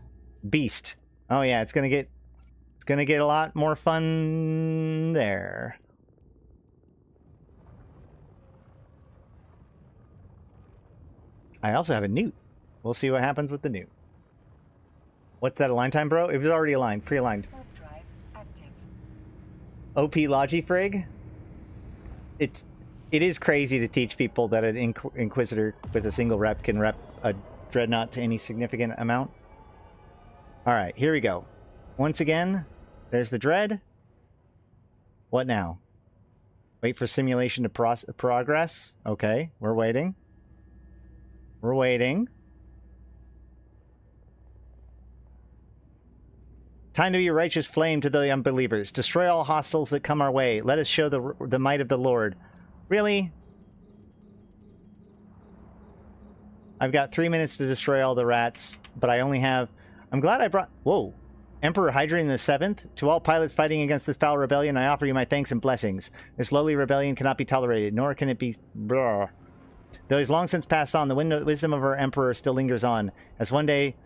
beast. Oh yeah, it's gonna get a lot more fun there. I also have a newt. We'll see what happens with the newt. What's that, align time, bro? It was already aligned, pre-aligned. OP Logifrig. It is crazy to teach people that an Inquisitor with a single rep can rep a Dreadnought to any significant amount. Alright, here we go. Once again, there's the Dread. What now? Wait for simulation to progress. Okay, we're waiting. We're waiting. Time to be a righteous flame to the unbelievers. Destroy all hostiles that come our way. Let us show the might of the Lord. Really? I've got 3 minutes to destroy all the rats, but I only have... I'm glad I brought... Whoa. Emperor Hadrian VII, to all pilots fighting against this foul rebellion, I offer you my thanks and blessings. This lowly rebellion cannot be tolerated, nor can it be... Brr. Though he's long since passed on, the wisdom of our emperor still lingers on, as one day,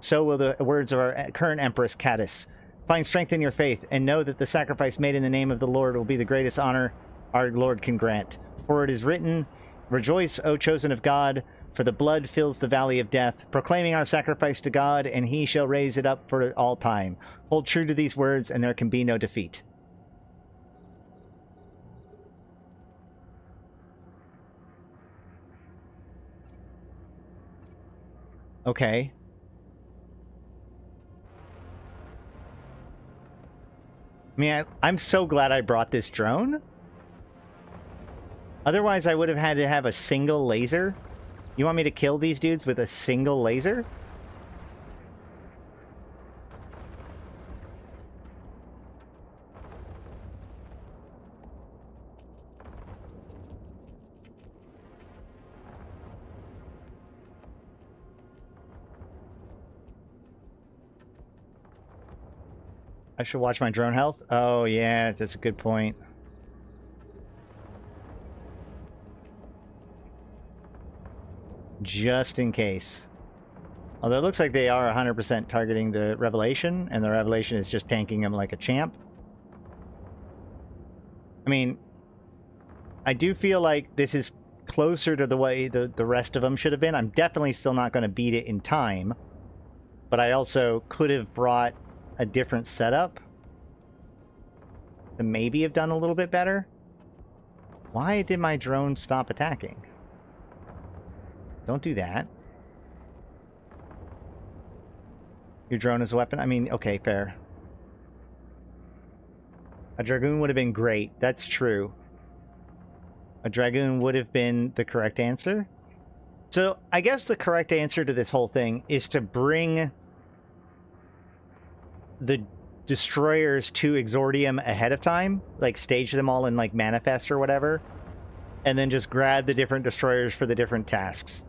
so will the words of our current empress, Caddis. Find strength in your faith, and know that the sacrifice made in the name of the Lord will be the greatest honor our Lord can grant. For it is written, Rejoice, O chosen of God, for the blood fills the valley of death, proclaiming our sacrifice to God, and he shall raise it up for all time. Hold true to these words, and there can be no defeat. Okay. I mean, I'm so glad I brought this drone. Otherwise, I would have had to have a single laser. You want me to kill these dudes with a single laser? I should watch my drone health? Oh, yeah, that's a good point. Just in case. Although it looks like they are 100% targeting the Revelation, and the Revelation is just tanking him like a champ. I mean, I do feel like this is closer to the way the rest of them should have been. I'm definitely still not going to beat it in time, but I also could have brought a different setup to maybe have done a little bit better. Why did my drone stop attacking? Don't do that. Your drone is a weapon? I mean, okay, fair. A Dragoon would have been great. That's true. A Dragoon would have been the correct answer. So, I guess the correct answer to this whole thing is to bring the destroyers to Exordium ahead of time. Like, stage them all in, like, Manifest or whatever. And then just grab the different destroyers for the different tasks.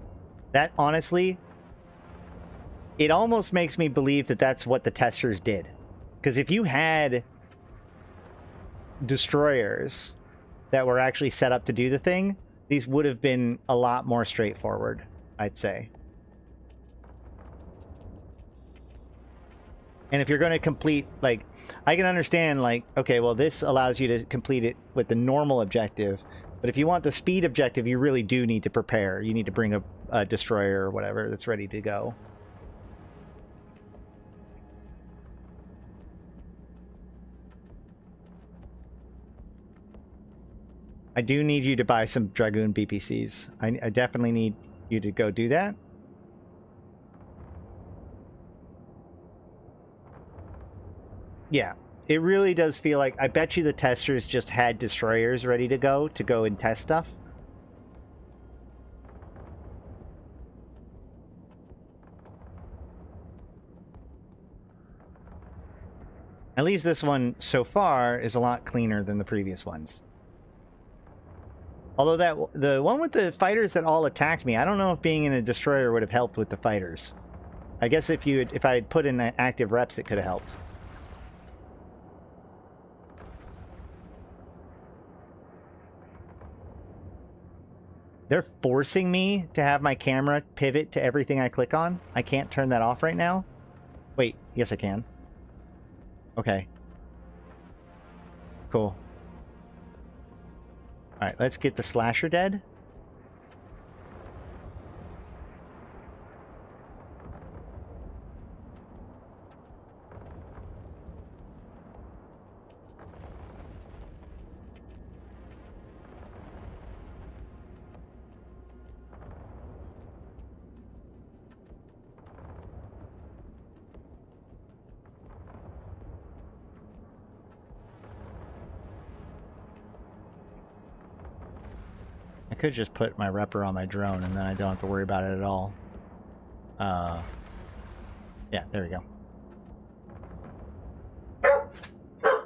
That, honestly, it almost makes me believe that that's what the testers did. Because if you had destroyers that were actually set up to do the thing, these would have been a lot more straightforward, I'd say. And if you're going to complete, like, I can understand, like, okay, well, this allows you to complete it with the normal objective. But if you want the speed objective, you really do need to prepare. You need to bring a destroyer or whatever that's ready to go. I do need you to buy some Dragoon BPCs. I definitely need you to go do that. Yeah, it really does feel like... I bet you the testers just had destroyers ready to go and test stuff. At least this one, so far, is a lot cleaner than the previous ones. Although the one with the fighters that all attacked me, I don't know if being in a destroyer would have helped with the fighters. I guess if I had put in active reps, it could have helped. They're forcing me to have my camera pivot to everything I click on. I can't turn that off right now. Wait, yes I can. Okay. Cool. Alright, let's get the slasher dead. I could just put my repper on my drone and then I don't have to worry about it at all. Yeah, there we go.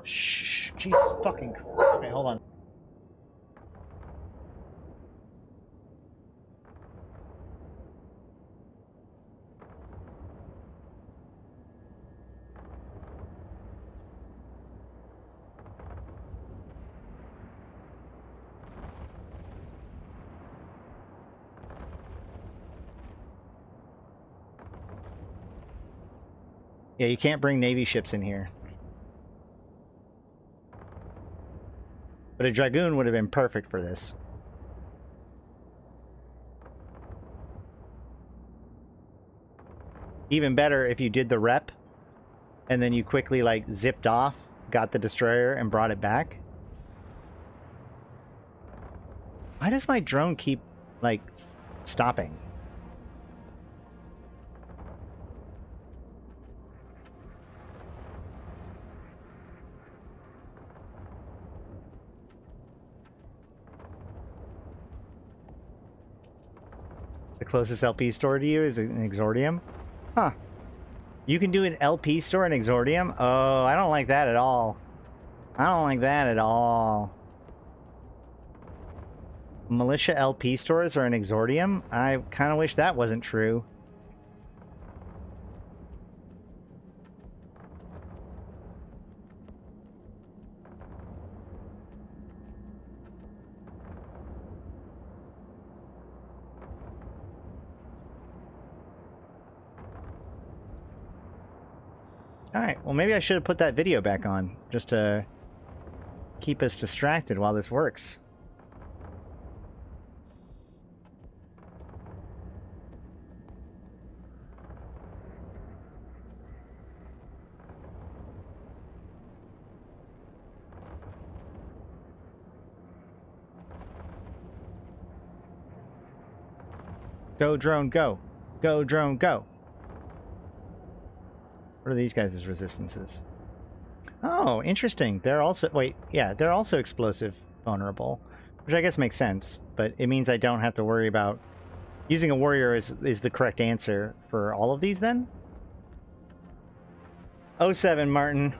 Shh. Jesus fucking Christ. Okay, hold on. Yeah, you can't bring Navy ships in here. But a Dragoon would have been perfect for this. Even better if you did the rep, and then you quickly, like, zipped off, got the destroyer, and brought it back. Why does my drone keep, like, stopping? The closest LP store to you is an Exordium? Huh. You can do an LP store in Exordium? Oh, I don't like that at all. I don't like that at all. Militia LP stores are an Exordium? I kind of wish that wasn't true. Alright, well maybe I should have put that video back on, just to keep us distracted while this works. Go drone, go! Go drone, go! What are these guys' resistances? Oh, interesting. They're also... Wait, yeah, they're also explosive vulnerable. Which I guess makes sense, but it means I don't have to worry about... Using a warrior is the correct answer for all of these, then? 07, Martin.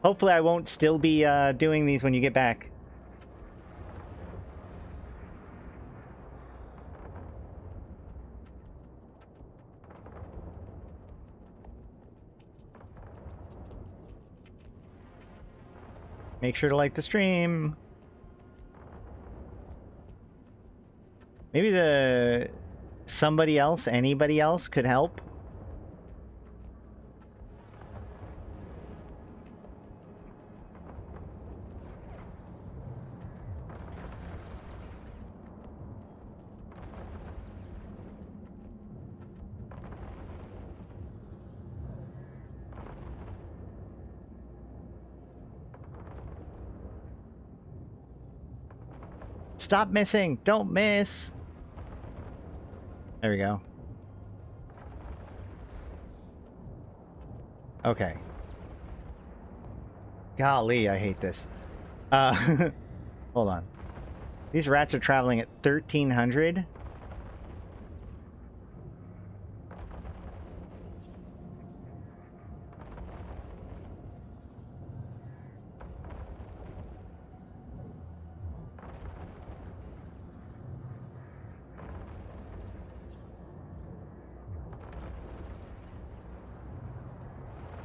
Hopefully I won't still be doing these when you get back. Make sure to like the stream. Maybe somebody else, anybody else could help. Stop missing! Don't miss! There we go. Okay. Golly, I hate this. Hold on. These rats are traveling at 1,300?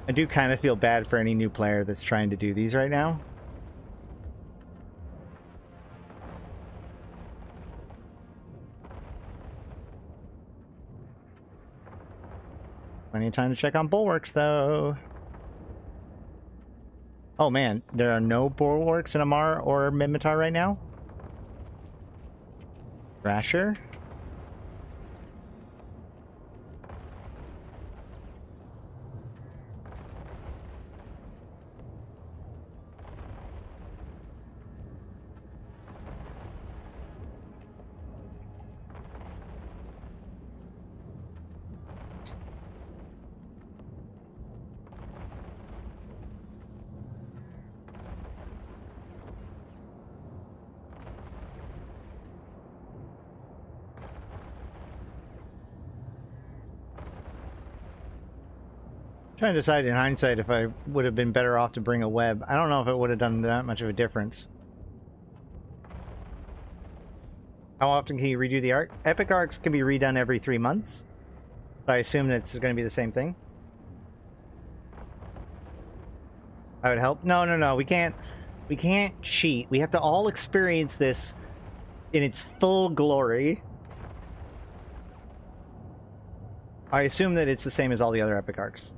I do kind of feel bad for any new player that's trying to do these right now. Plenty of time to check on bulwarks, though. Oh man, there are no bulwarks in Amar or Minmatar right now? Thrasher? Trying to decide in hindsight if I would have been better off to bring a web. I don't know if it would have done that much of a difference. How often can you redo the arc? Epic arcs can be redone every 3 months. So I assume that's going to be the same thing. I would help. No. We can't cheat. We have to all experience this in its full glory. I assume that it's the same as all the other epic arcs.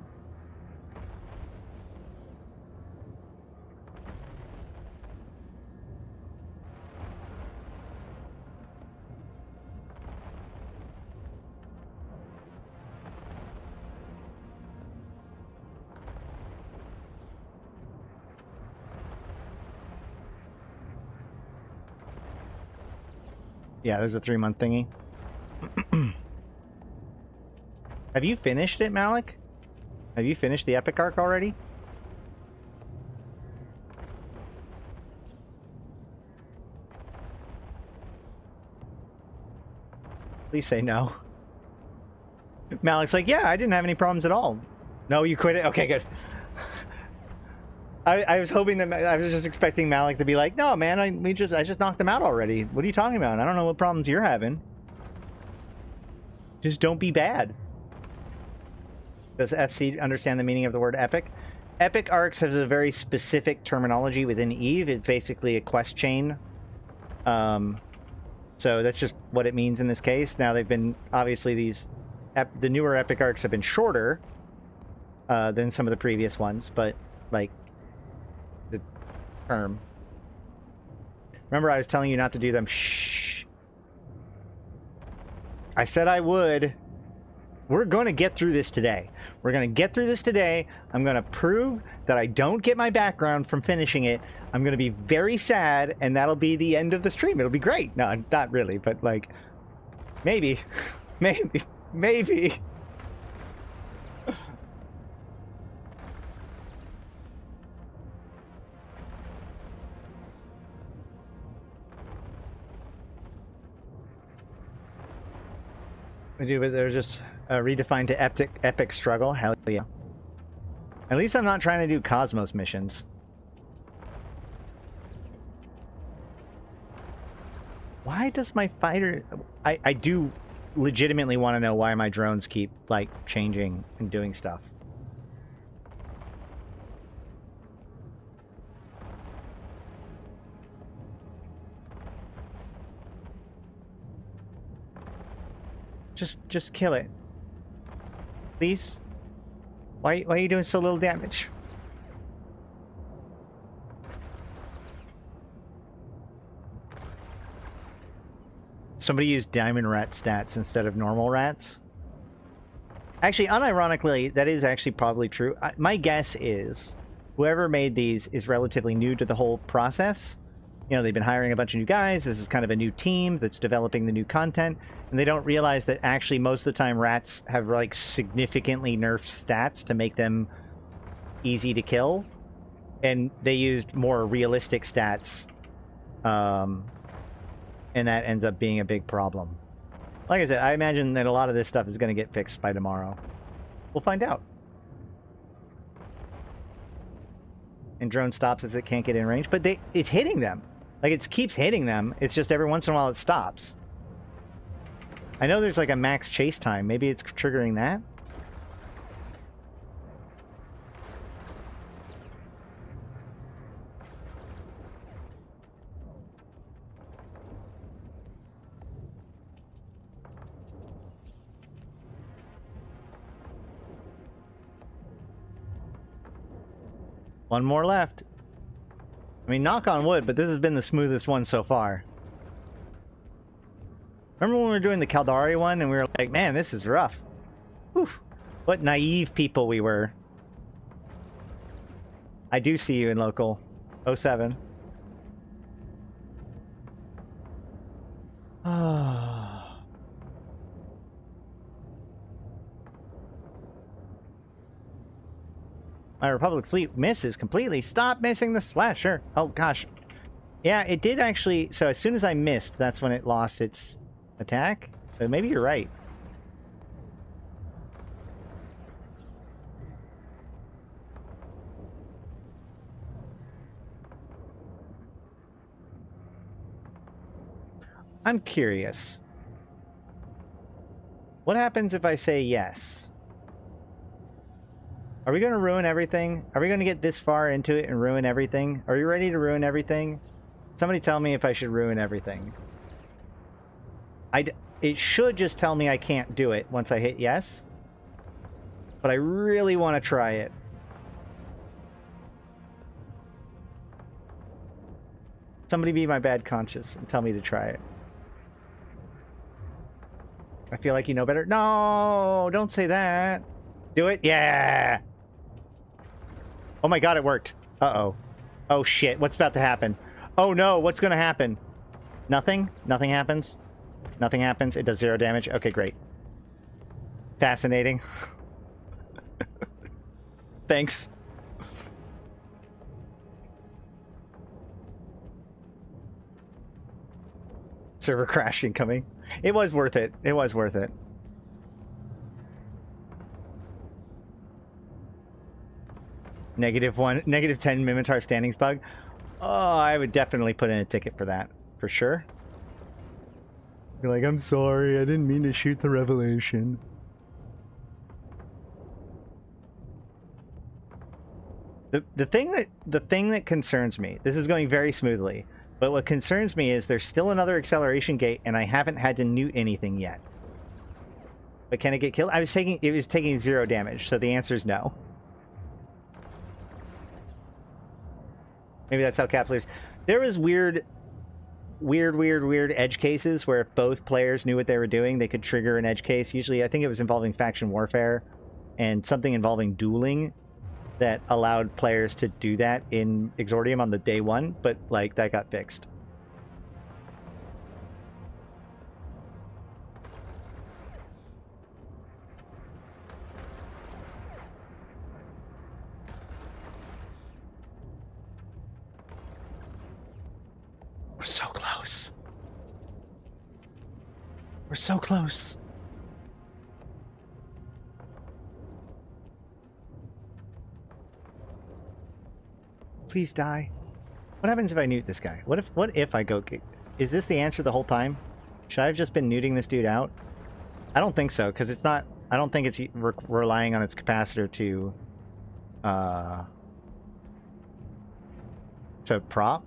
Yeah, there's a 3-month thingy. Have you finished it, Malak? Have you finished the epic arc already? Please say no. Malak's like, yeah, I didn't have any problems at all. No, you quit it? Okay, good. I was hoping that I was just expecting Malak to be like, no, man, I just knocked him out already. What are you talking about? I don't know what problems you're having. Just don't be bad. Does FC understand the meaning of the word epic? Epic arcs has a very specific terminology within EVE. It's basically a quest chain. So that's just what it means in this case. Now they've been, obviously the newer epic arcs have been shorter than some of the previous ones, but like the term. Remember I was telling you not to do them. Shh. I said I would. We're going to get through this today. We're going to get through this today. I'm going to prove that I don't get my background from finishing it. I'm going to be very sad, and that'll be the end of the stream. It'll be great. No, not really, but like, maybe. Maybe. I do, but they're just redefined to epic struggle. Hell yeah. At least I'm not trying to do Cosmos missions. Why does my fighter... I do legitimately want to know why my drones keep, like, changing and doing stuff. Just kill it. Please? Why are you doing so little damage? Somebody used diamond rat stats instead of normal rats. Actually, unironically, that is actually probably true. My guess is whoever made these is relatively new to the whole process. You know, they've been hiring a bunch of new guys. This is kind of a new team that's developing the new content. And they don't realize that actually most of the time rats have like significantly nerfed stats to make them easy to kill. And they used more realistic stats. And that ends up being a big problem. Like I said, I imagine that a lot of this stuff is going to get fixed by tomorrow. We'll find out. And drone stops as it can't get in range. But it's hitting them. Like, it keeps hitting them. It's just every once in a while it stops. I know there's like a max chase time. Maybe it's triggering that. One more left. I mean, knock on wood, but this has been the smoothest one so far. Remember when we were doing the Caldari one and we were like, man, this is rough. Oof. What naive people we were. I do see you in local 07. My Republic fleet misses completely. Stop missing the slasher. Oh, gosh. Yeah, it did actually... So as soon as I missed, that's when it lost its attack. So maybe you're right. I'm curious. What happens if I say yes? Are we going to ruin everything? Are we going to get this far into it and ruin everything? Are you ready to ruin everything? Somebody tell me if I should ruin everything. It should just tell me I can't do it once I hit yes. But I really want to try it. Somebody be my bad conscience and tell me to try it. I feel like you know better. No, don't say that. Do it. Yeah. Oh my god, it worked. Uh-oh. Oh shit, what's about to happen? Oh no, what's going to happen? Nothing? Nothing happens? Nothing happens? It does 0 damage? Okay, great. Fascinating. Thanks. Server crash incoming. It was worth it. It was worth it. -10 Mimitar standings bug. Oh, I would definitely put in a ticket for that. For sure. You're like, I'm sorry, I didn't mean to shoot the revelation. The thing that concerns me, this is going very smoothly, but what concerns me is there's still another acceleration gate and I haven't had to newt anything yet. But can it get killed? It was taking 0 damage, so the answer is no. Maybe that's how Capsuleers... There was weird edge cases where if both players knew what they were doing, they could trigger an edge case. Usually, I think it was involving faction warfare and something involving dueling that allowed players to do that in Exordium on the day one, but, like, that got fixed. We're so close. We're so close. Please die. What happens if I newt this guy? What if I go... Is this the answer the whole time? Should I have just been newting this dude out? I don't think so, because it's not... I don't think it's relying on its capacitor to prop.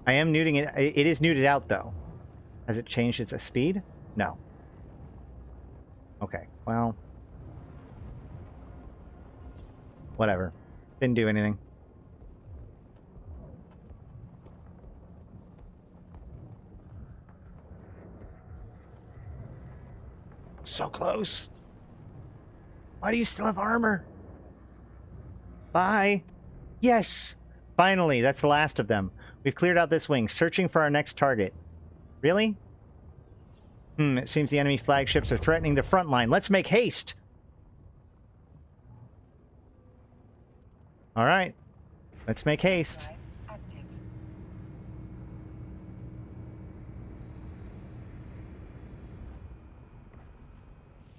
I am newting it. It is newted out, though. Has it changed its speed? No. Okay, well... Whatever. Didn't do anything. So close. Why do you still have armor? Bye. Yes! Finally, that's the last of them. We've cleared out this wing, searching for our next target. Really? It seems the enemy flagships are threatening the front line. Let's make haste! Alright. Let's make haste.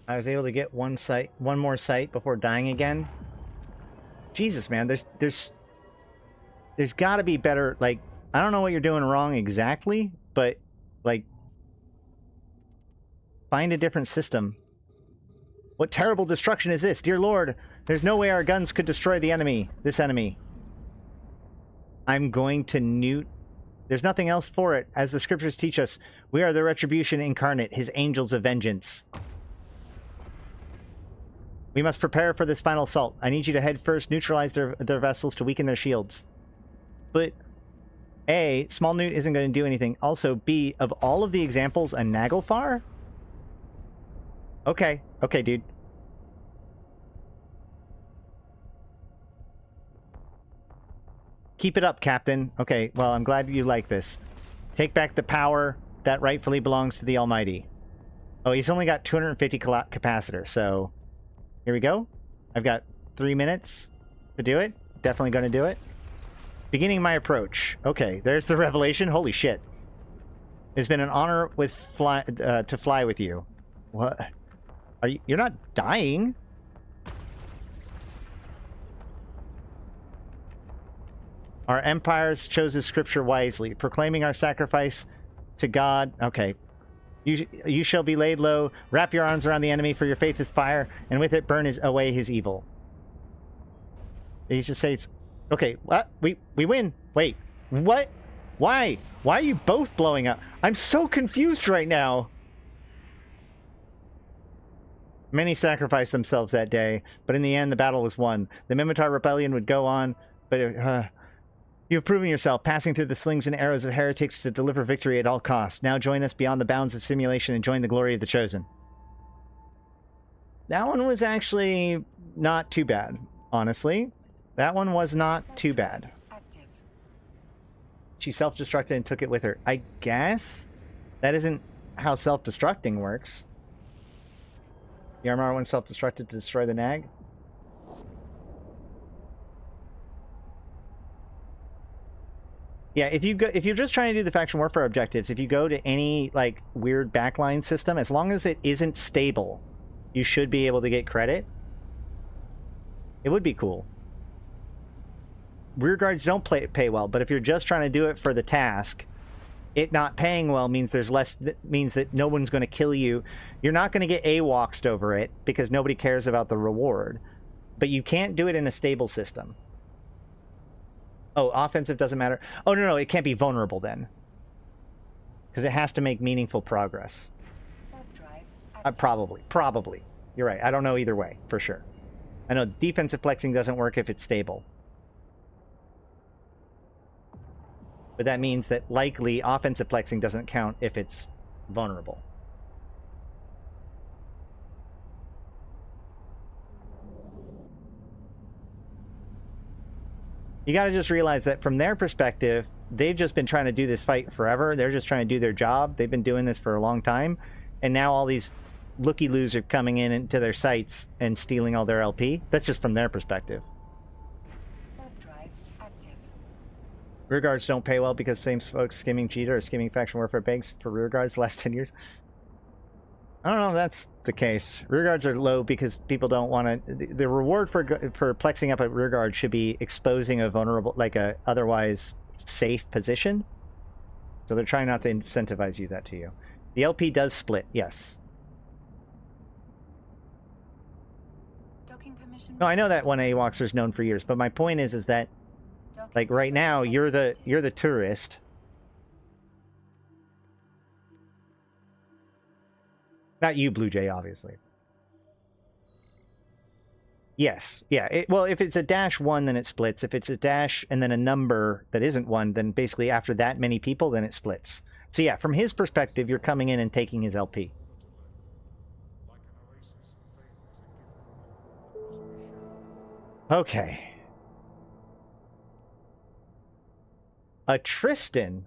I was able to get one more sight before dying again. Jesus, man, there's got to be better, like, I don't know what you're doing wrong exactly, but, like, find a different system. What terrible destruction is this? Dear Lord, there's no way our guns could destroy the enemy, this enemy. I'm going to newt. There's nothing else for it. As the scriptures teach us, we are the retribution incarnate, his angels of vengeance. We must prepare for this final assault. I need you to head first, neutralize their vessels to weaken their shields. But A, small newt isn't going to do anything. Also, B, of all of the examples, a Naglfar? Okay. Okay, dude. Keep it up, Captain. Okay, well, I'm glad you like this. Take back the power that rightfully belongs to the Almighty. Oh, he's only got 250 capacitor, so... Here we go. I've got 3 minutes to do it. Definitely going to do it. Beginning my approach. Okay, there's the revelation. Holy shit. It's been an honor to fly with you. What? You're not dying? Our empires chose his scripture wisely, proclaiming our sacrifice to God. Okay. You shall be laid low. Wrap your arms around the enemy, for your faith is fire, and with it burn away his evil. He just says, okay, what? We win. Wait, what? Why? Why are you both blowing up? I'm so confused right now. Many sacrificed themselves that day, but in the end, the battle was won. The Mimitar rebellion would go on, but you have proven yourself, passing through the slings and arrows of heretics to deliver victory at all costs. Now join us beyond the bounds of simulation and join the glory of the Chosen. That one was actually not too bad, honestly. That one was not too bad. She self-destructed and took it with her. I guess that isn't how self-destructing works. The Armor one self-destructed to destroy the Nag. Yeah, if you're just trying to do the faction warfare objectives, if you go to any like weird backline system, as long as it isn't stable, you should be able to get credit. It would be cool. Rear guards don't pay well, but if you're just trying to do it for the task, it not paying well means there's less. Means that no one's going to kill you. You're not going to get AWOX'd over it because nobody cares about the reward. But you can't do it in a stable system. Oh, offensive doesn't matter. Oh, no, it can't be vulnerable then. Because it has to make meaningful progress. Probably. You're right. I don't know either way, for sure. I know defensive plexing doesn't work if it's stable. But that means that likely offensive plexing doesn't count if it's vulnerable. You got to just realize that from their perspective, they've just been trying to do this fight forever. They're just trying to do their job. They've been doing this for a long time. And now all these looky-loos are coming in into their sites and stealing all their LP. That's just from their perspective. Rearguards don't pay well because same folks skimming cheater or skimming faction warfare banks for rearguards the last 10 years. I don't know if that's the case. Rearguards are low because people don't want to... The reward for plexing up a rearguard should be exposing a vulnerable, like a otherwise safe position. So they're trying not to incentivize you that to you. The LP does split, yes. No, I know that one AWOXer is known for years, but my point is that like right now you're the tourist. Not you, Blue Jay, obviously. Yes, yeah. Well, if it's a -1, then it splits. If it's a dash and then a number that isn't 1, then basically after that many people, then it splits. So yeah, from his perspective, you're coming in and taking his LP. Okay. A Tristan.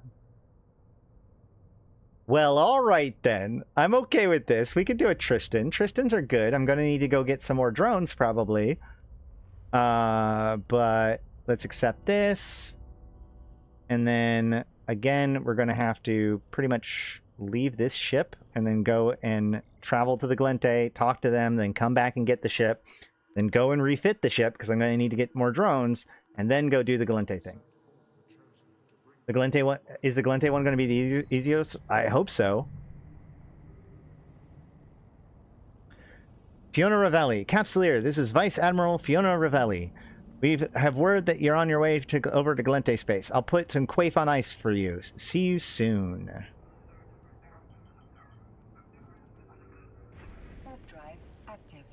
Well, all right then. I'm okay with this. We could do a Tristan. Tristans are good. I'm going to need to go get some more drones probably. But let's accept this. And then again, we're going to have to pretty much leave this ship and then go and travel to the Glente, talk to them, then come back and get the ship, then go and refit the ship because I'm going to need to get more drones, and then go do the Glente thing. The Glente one, is the Glente one going to be the easiest? I hope so. Fiona Ravelli, Capsuleer, this is Vice Admiral Fiona Ravelli. We have word that you're on your way over to Glente space. I'll put some quaif on ice for you. See you soon. Warp drive active.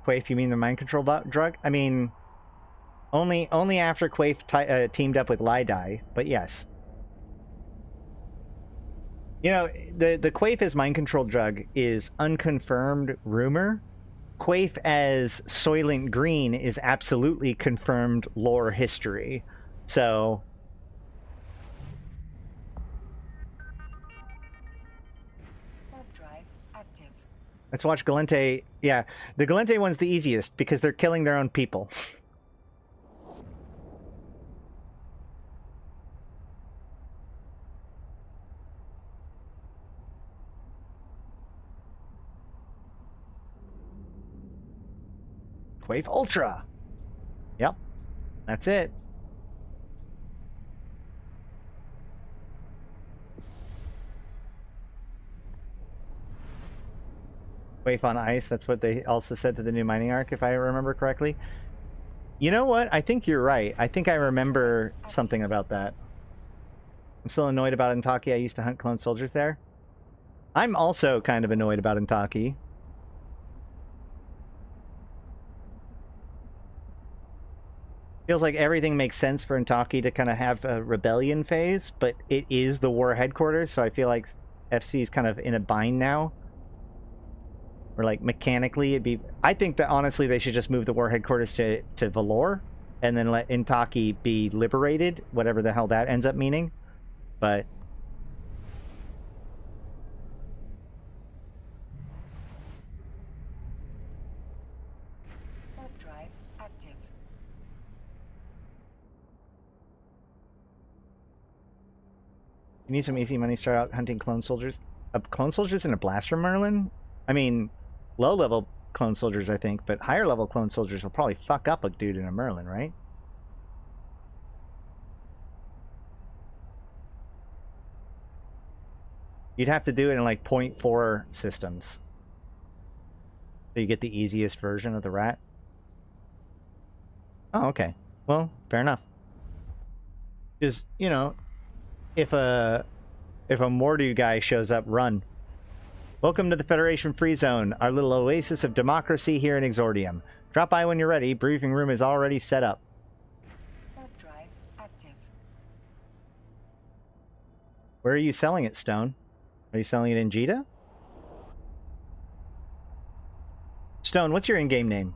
Quaif, you mean the mind control drug? I mean, only after Quaif teamed up with Lidai, but yes. You know, the Quaif as mind control drug is unconfirmed rumor. Quaif as Soylent Green is absolutely confirmed lore history. So... let's watch Glente. Yeah, the Glente one's the easiest because they're killing their own people. Shockwave Ultra. Yep. That's it. Wave on ice, that's what they also said to the new mining arc, if I remember correctly. You know what? I think you're right. I think I remember something about that. I'm still annoyed about Intaki. I used to hunt clone soldiers there. I'm also kind of annoyed about Intaki. Feels like everything makes sense for Intaki to kind of have a rebellion phase, but it is the war headquarters, so I feel like FC is kind of in a bind now. Or like mechanically it'd be... I think that honestly they should just move the war headquarters to Valor and then let Intaki be liberated, whatever the hell that ends up meaning. But... Warp drive active. You need some easy money, start out hunting clone soldiers. Clone soldiers in a blaster Merlin? I mean, low-level clone soldiers, I think, but higher-level clone soldiers will probably fuck up a dude in a Merlin, right? You'd have to do it in, like, 0.4 systems. So you get the easiest version of the rat. Oh, okay. Well, fair enough. Just, you know, if a Mordu guy shows up, run. Welcome to the Federation Free Zone, our little oasis of democracy here in Exordium. Drop by when you're ready. Briefing room is already set up. Warp drive active. Where are you selling it, Stone? Are you selling it in Jita? Stone, what's your in-game name?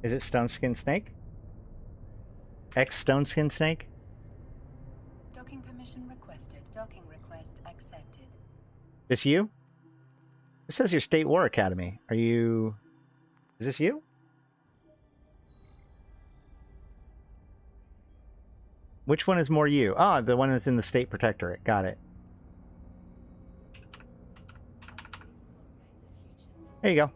Is it Stone Skin Snake? X Stone Skin Snake? Docking permission requested. Docking request accepted. This you? This says your State War Academy. Are you... Is this you? Which one is more you? Ah, the one that's in the State Protectorate. Got it. There you go.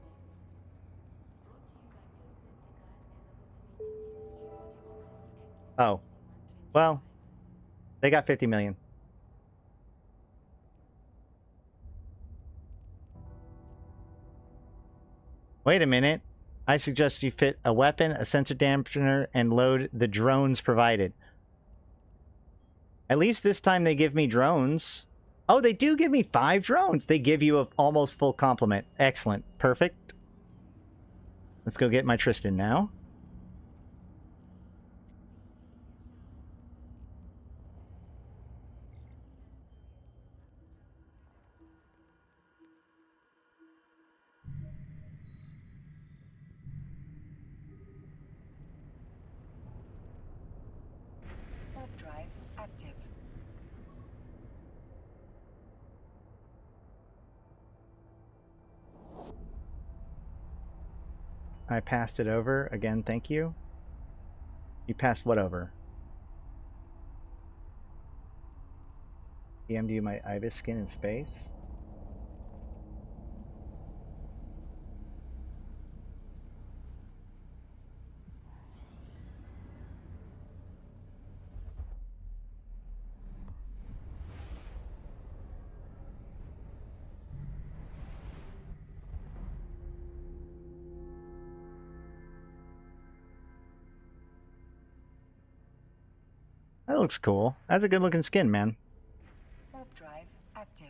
Oh. Well, they got 50 million. Wait a minute. I suggest you fit a weapon, a sensor dampener, and load the drones provided. At least this time they give me drones. Oh, they do give me 5 drones. They give you an almost full complement. Excellent. Perfect. Let's go get my Tristan now. Warp drive active. I passed it over. Again, thank you. You passed what over? DM'd you my Ibis skin in space? That looks cool. That's a good looking skin, man. Warp drive active.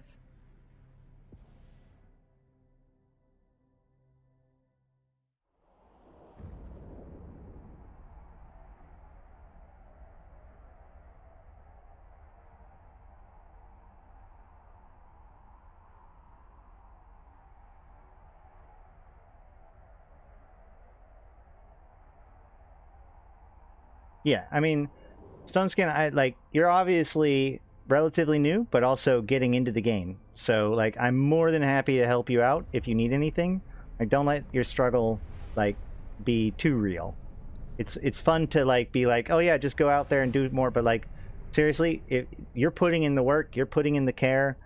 Yeah, I mean, Stone Skin, you're obviously relatively new, but also getting into the game. So, like, I'm more than happy to help you out if you need anything. Like, don't let your struggle, like, be too real. It's fun to like be like, oh yeah, just go out there and do more. But like, seriously, if you're putting in the work, you're putting in the care,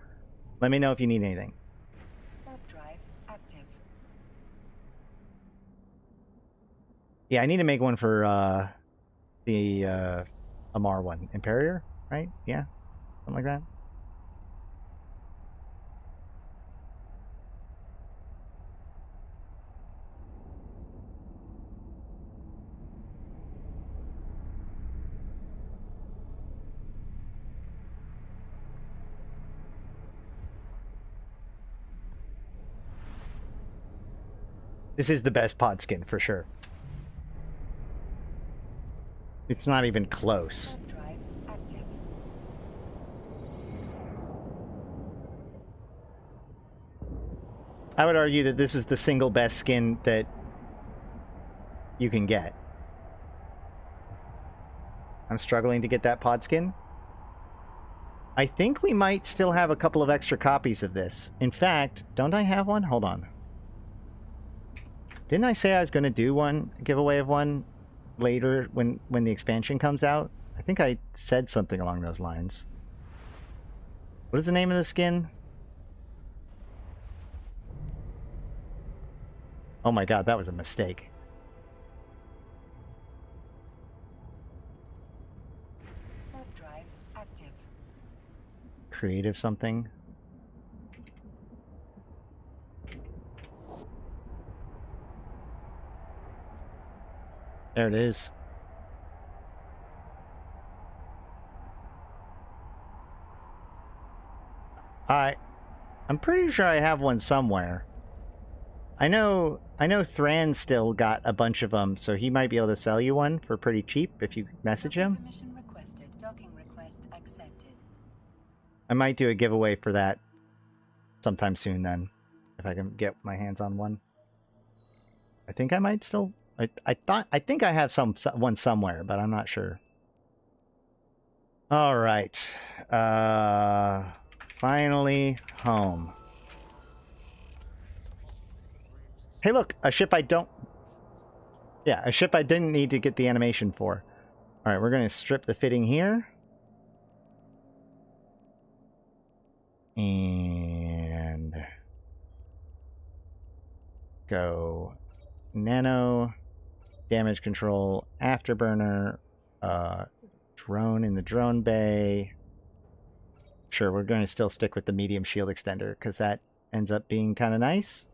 let me know if you need anything. Warp drive active. Yeah, I need to make one for the Amar one. Imperior, right? Yeah, something like that. This is the best pod skin for sure. It's not even close. Warp drive active. I would argue that this is the single best skin that you can get. I'm struggling to get that pod skin. I think we might still have a couple of extra copies of this. In fact, don't I have one? Hold on. Didn't I say I was going to do one giveaway of one later when the expansion comes out? I think I said something along those lines. What is the name of the skin? Oh my god, that was a mistake. Warp drive active. Creative something. There it is. I'm pretty sure I have one somewhere. I know Thran still got a bunch of them, so he might be able to sell you one for pretty cheap if you message him. Permission requested. Docking request accepted. I might do a giveaway for that sometime soon then, if I can get my hands on one. I think I might still... I think I have one somewhere, but I'm not sure. All right. Finally home. Hey, look, a ship I don't... Yeah, a ship I didn't need to get the animation for. All right, we're going to strip the fitting here. And go nano, damage control, afterburner, drone in the drone bay. Sure, we're going to still stick with the medium shield extender because that ends up being kind of nice.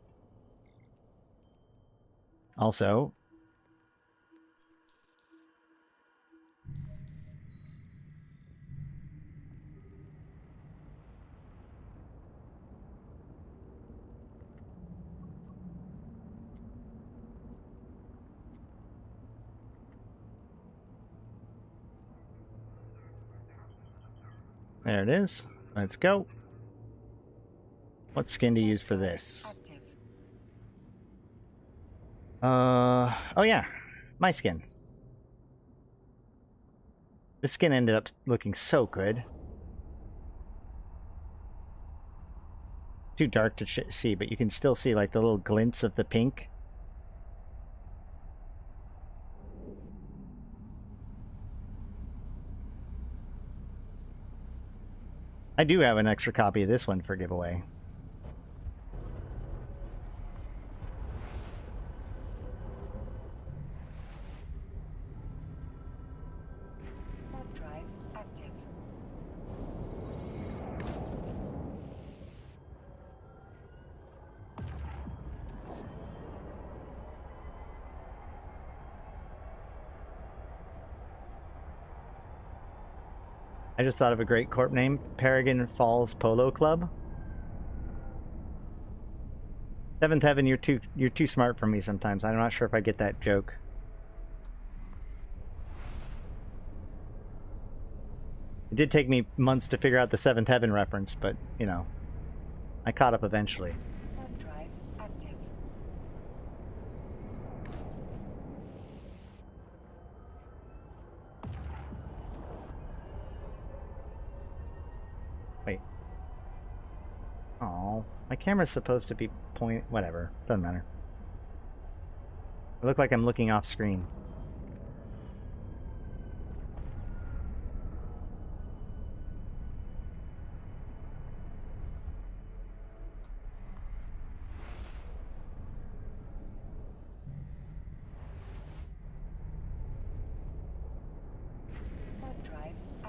Also, there it is. Let's go. What skin to use for this? Active. Oh yeah, my skin. This skin ended up looking so good. Too dark to see, but you can still see like the little glints of the pink. I do have an extra copy of this one for giveaway. Warp drive active. I just thought of a great corp name, Paragon Falls Polo Club. Seventh Heaven, you're too smart for me sometimes. I'm not sure if I get that joke. It did take me months to figure out the Seventh Heaven reference, but you know, I caught up eventually. Warp drive active. Wait. Oh, my camera's supposed to be whatever. Doesn't matter. I look like I'm looking off screen.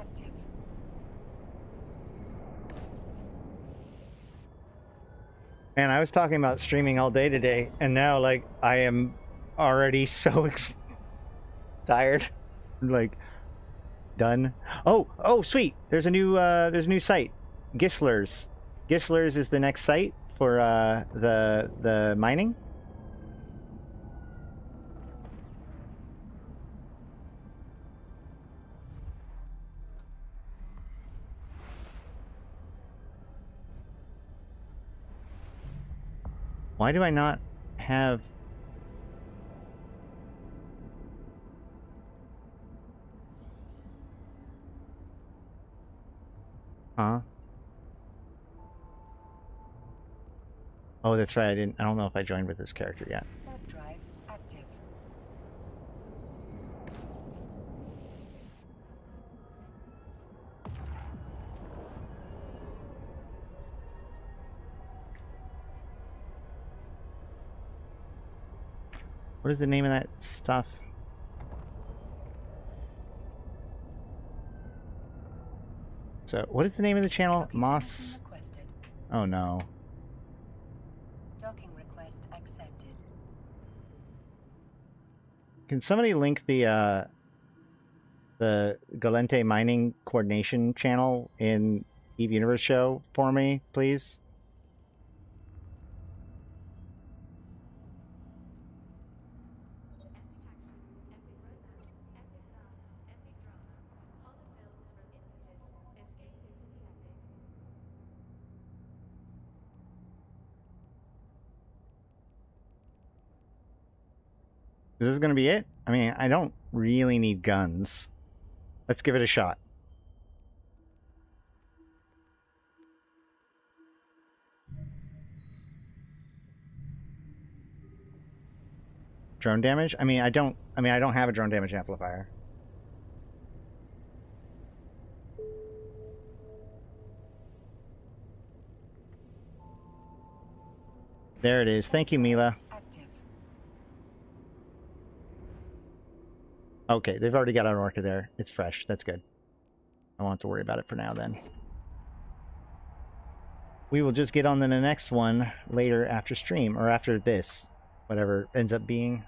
active. Man, I was talking about streaming all day today, and now, like, I am already so tired. Like, done. Oh, sweet. There's a new site. Gisler's. Gisler's is the next site for the mining. Why do I not have... Huh? Oh, that's right. I don't know if I joined with this character yet. Warp drive active. What is the name of that stuff? So, what is the name of the channel? Docking Moss... permission requested. Oh, no. Docking request accepted. Can somebody link the Galente mining coordination channel in Eve Universe show for me, please? Is this gonna be it? I mean, I don't really need guns. Let's give it a shot. Drone damage? I mean, I don't have a drone damage amplifier. There it is. Thank you, Mila. Active. Okay, they've already got an orca there. It's fresh. That's good. I won't have to worry about it for now, then. We will just get on to the next one later after stream, or after this. Whatever it ends up being.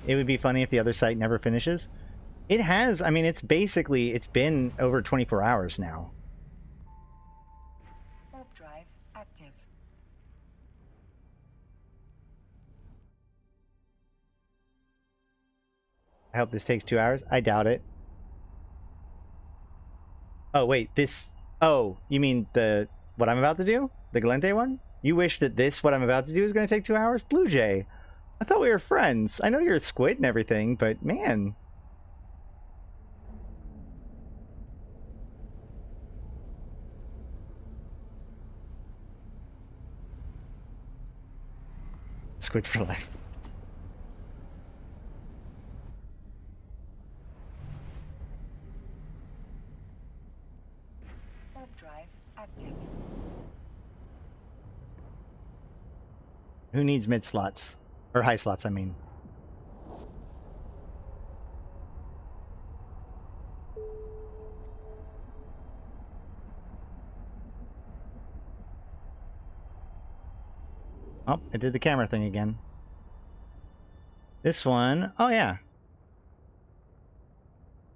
It would be funny if the other site never finishes. It has. I mean, it's been over 24 hours now. Warp drive active. I hope this takes 2 hours. I doubt it. Oh, wait. This... Oh, you mean what I'm about to do? The Galente one? You wish that what I'm about to do is going to take 2 hours? Blue Jay. I thought we were friends. I know you're a squid and everything, but man... Squids for life. Warp drive active. Who needs mid slots? Or high slots, I mean. Oh, it did the camera thing again. This one, oh yeah.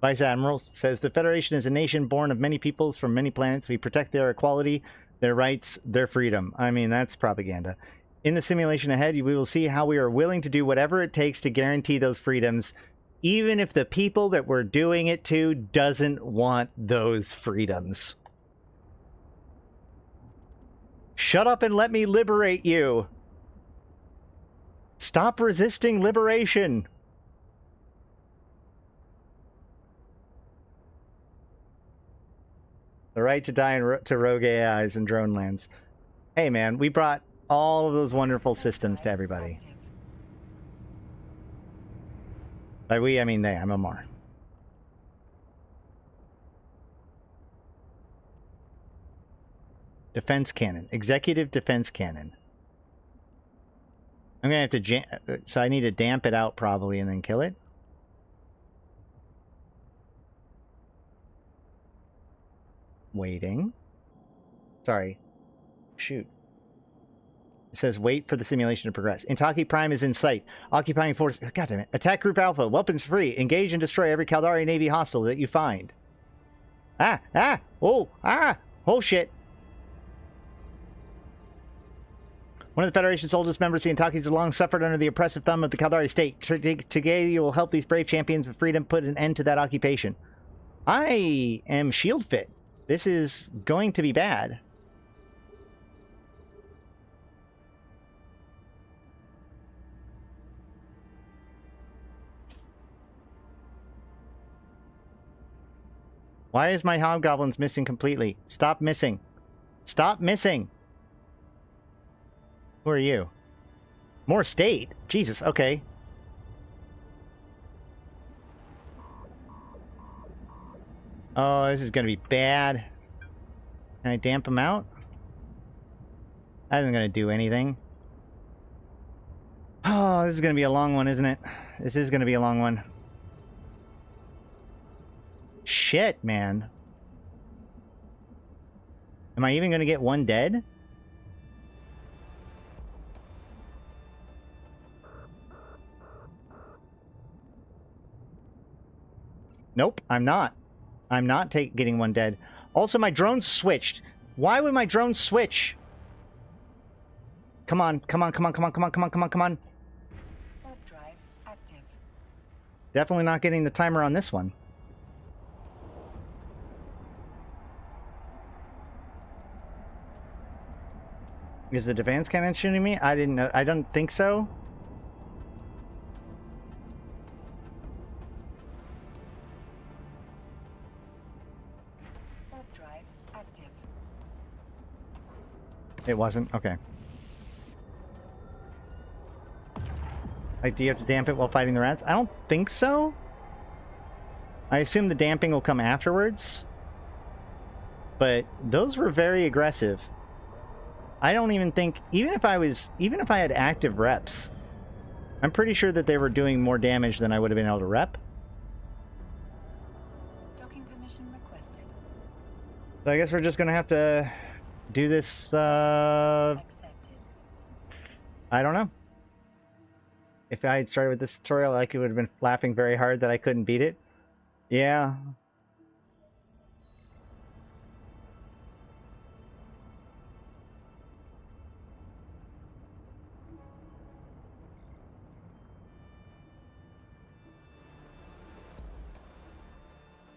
Vice Admiral says, the Federation is a nation born of many peoples from many planets. We protect their equality, their rights, their freedom. I mean, that's propaganda. In the simulation ahead, we will see how we are willing to do whatever it takes to guarantee those freedoms, even if the people that we're doing it to doesn't want those freedoms. Shut up and let me liberate you. Stop resisting liberation. The right to die to rogue AIs and drone lands. Hey man, we brought all of those wonderful systems to everybody. Active. By we, I mean they. I'm Omar. Defense cannon. Executive defense cannon. I'm gonna have to so I need to damp it out probably and then kill it. Waiting. Sorry. Shoot. It says wait for the simulation to progress. Intaki Prime is in sight. Occupying force. God damn it. Attack Group Alpha. Weapons free. Engage and destroy every Caldari Navy hostile that you find. Ah! Ah! Oh! Ah! Oh shit! One of the Federation's oldest members, the Intakis, have long suffered under the oppressive thumb of the Caldari state. Today you will help these brave champions of freedom put an end to that occupation. I am shield fit. This is going to be bad. Why is my hobgoblins missing completely? Stop missing. Stop missing. Who are you? More state? Jesus, okay. Oh, this is gonna be bad. Can I damp them out? That isn't gonna do anything. Oh, this is gonna be a long one, isn't it? This is gonna be a long one. Shit, man. Am I even gonna get one dead? Nope, I'm not. I'm not getting one dead. Also, my drone switched. Why would my drone switch? Come on, come on, come on, come on, come on, come on, come on, come on. Warp drive active. Definitely not getting the timer on this one. Is the defense cannon shooting me? I didn't know. I don't think so. Warp drive active. It wasn't? Okay. Like, do you have to damp it while fighting the rats? I don't think so. I assume the damping will come afterwards. But those were very aggressive. I don't even think, even if I had active reps, I'm pretty sure that they were doing more damage than I would have been able to rep. Docking permission requested. So I guess we're just gonna have to do this, Accepted. I don't know. If I had started with this tutorial, I would have been laughing very hard that I couldn't beat it. Yeah.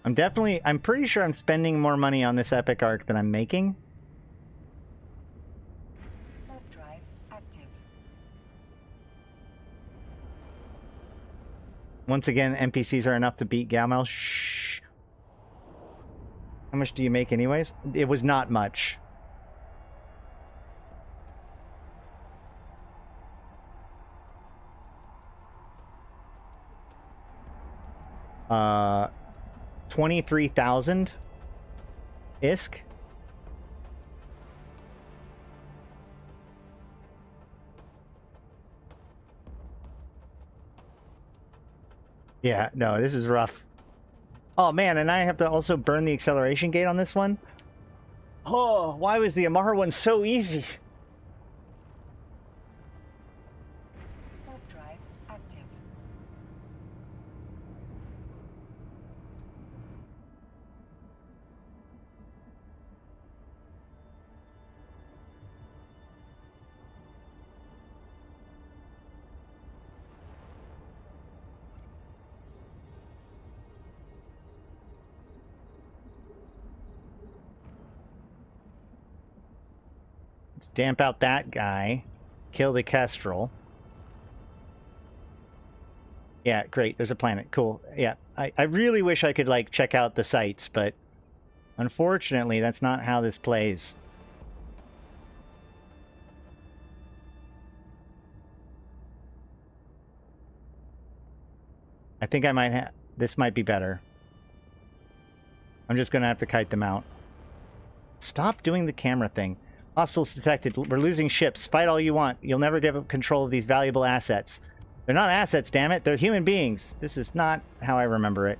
I'm pretty sure I'm spending more money on this epic arc than I'm making. Warp drive active. Once again, NPCs are enough to beat Galmel. Shh. How much do you make anyways? It was not much. Uh... 23,000 ISK. Yeah, no, this is rough. Oh man, and I have to also burn the acceleration gate on this one. Oh, why was the Amar one so easy? Warp drive active. Let's damp out that guy. Kill the Kestrel. Yeah, great. There's a planet. Cool. Yeah, I really wish I could, like, check out the sites, but unfortunately, that's not how this plays. I think I might have... This might be better. I'm just gonna have to kite them out. Stop doing the camera thing. Hostiles detected. We're losing ships. Fight all you want. You'll never give up control of these valuable assets. They're not assets, damn it. They're human beings. This is not how I remember it.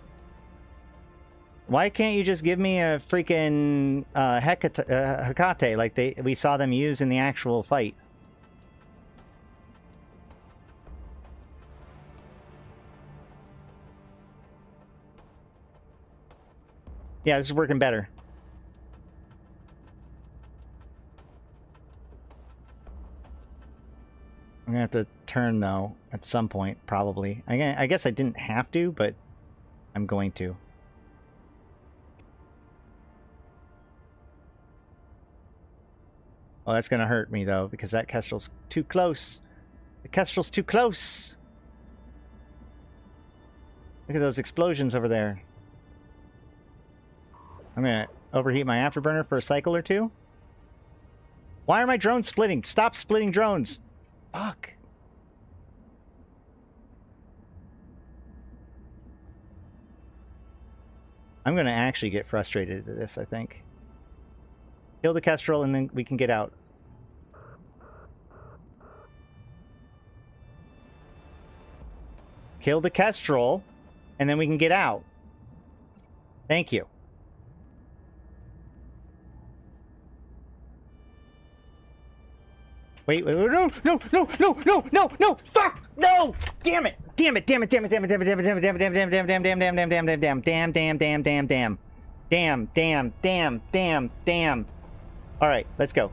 Why can't you just give me a freaking Hecate like we saw them use in the actual fight? Yeah, this is working better. I'm gonna have to turn though at some point, probably. I guess I didn't have to, but I'm going to. Oh, that's gonna hurt me though, because that Kestrel's too close. The Kestrel's too close. Look at those explosions over there. I'm gonna overheat my afterburner for a cycle or two. Why are my drones splitting? Stop splitting drones. Fuck. I'm gonna actually get frustrated at this, I think. Kill the Kestrel and then we can get out. Kill the Kestrel and then we can get out. Thank you. Wait, no, fuck, no, damn it. All right, let's go.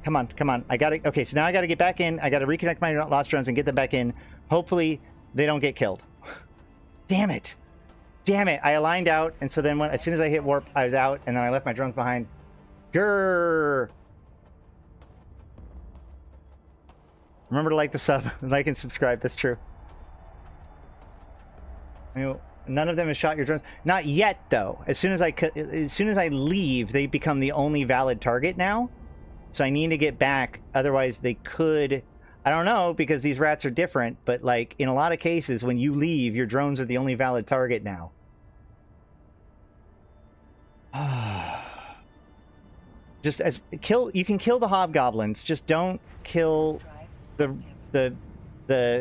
Come on. Okay, so now I gotta get back in. I gotta reconnect my lost drones and get them back in. Hopefully they don't get killed. Damn it. I aligned out, and so then as soon as I hit warp, I was out, and then I left my drones behind. Grrr. Remember to like the sub, like and subscribe. That's true. None of them has shot your drones. Not yet, though. As soon as I leave, they become the only valid target now. So I need to get back. Otherwise, they could. I don't know, because these rats are different. But like in a lot of cases, when you leave, your drones are the only valid target now. Just you can kill the hobgoblins. Just don't kill the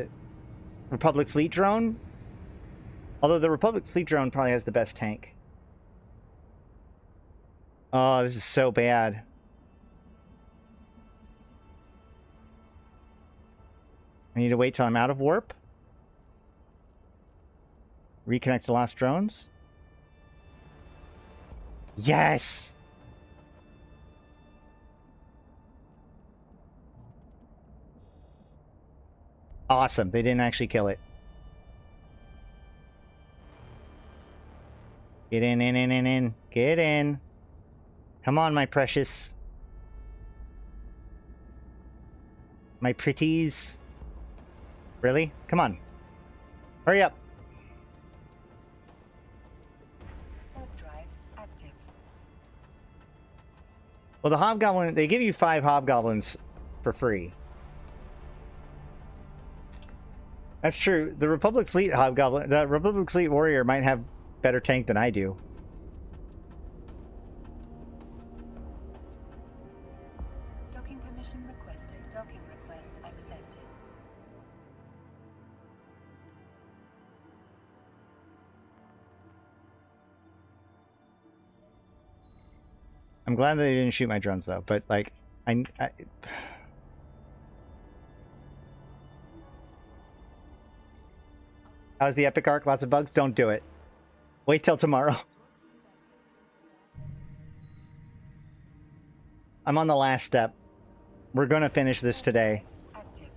Republic fleet drone. Although the Republic fleet drone probably has the best tank. Oh, this is so bad. I need to wait till I'm out of warp. Reconnect to lost drones. Yes! Awesome. They didn't actually kill it. Get in. Get in. Come on, my precious. My pretties. Really? Come on. Hurry up. Drive active. Well, the hobgoblin, they give you 5 hobgoblins for free. That's true. The Republic fleet hobgoblin, the Republic fleet warrior might have better tank than I do. Docking permission requested. Docking request accepted. I'm glad that they didn't shoot my drones though, but like I How's the epic arc? Lots of bugs? Don't do it. Wait till tomorrow. I'm on the last step. We're gonna finish this today. Active.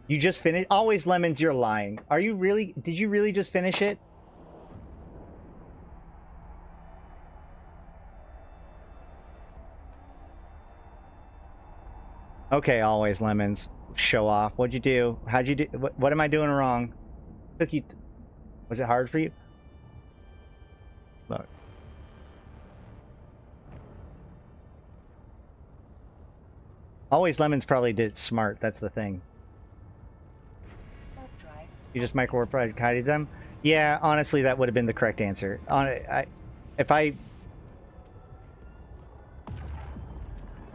You just finished? Always Lemons, you're lying. Are you really? Did you really just finish it? Okay, Always Lemons. Show off. What'd you do? How'd you do? What am I doing wrong? Took you. Was it hard for you? Look. Always Lemons probably did smart. That's the thing. Warp drive. You just micro-warp-guided them? Yeah, honestly, that would have been the correct answer.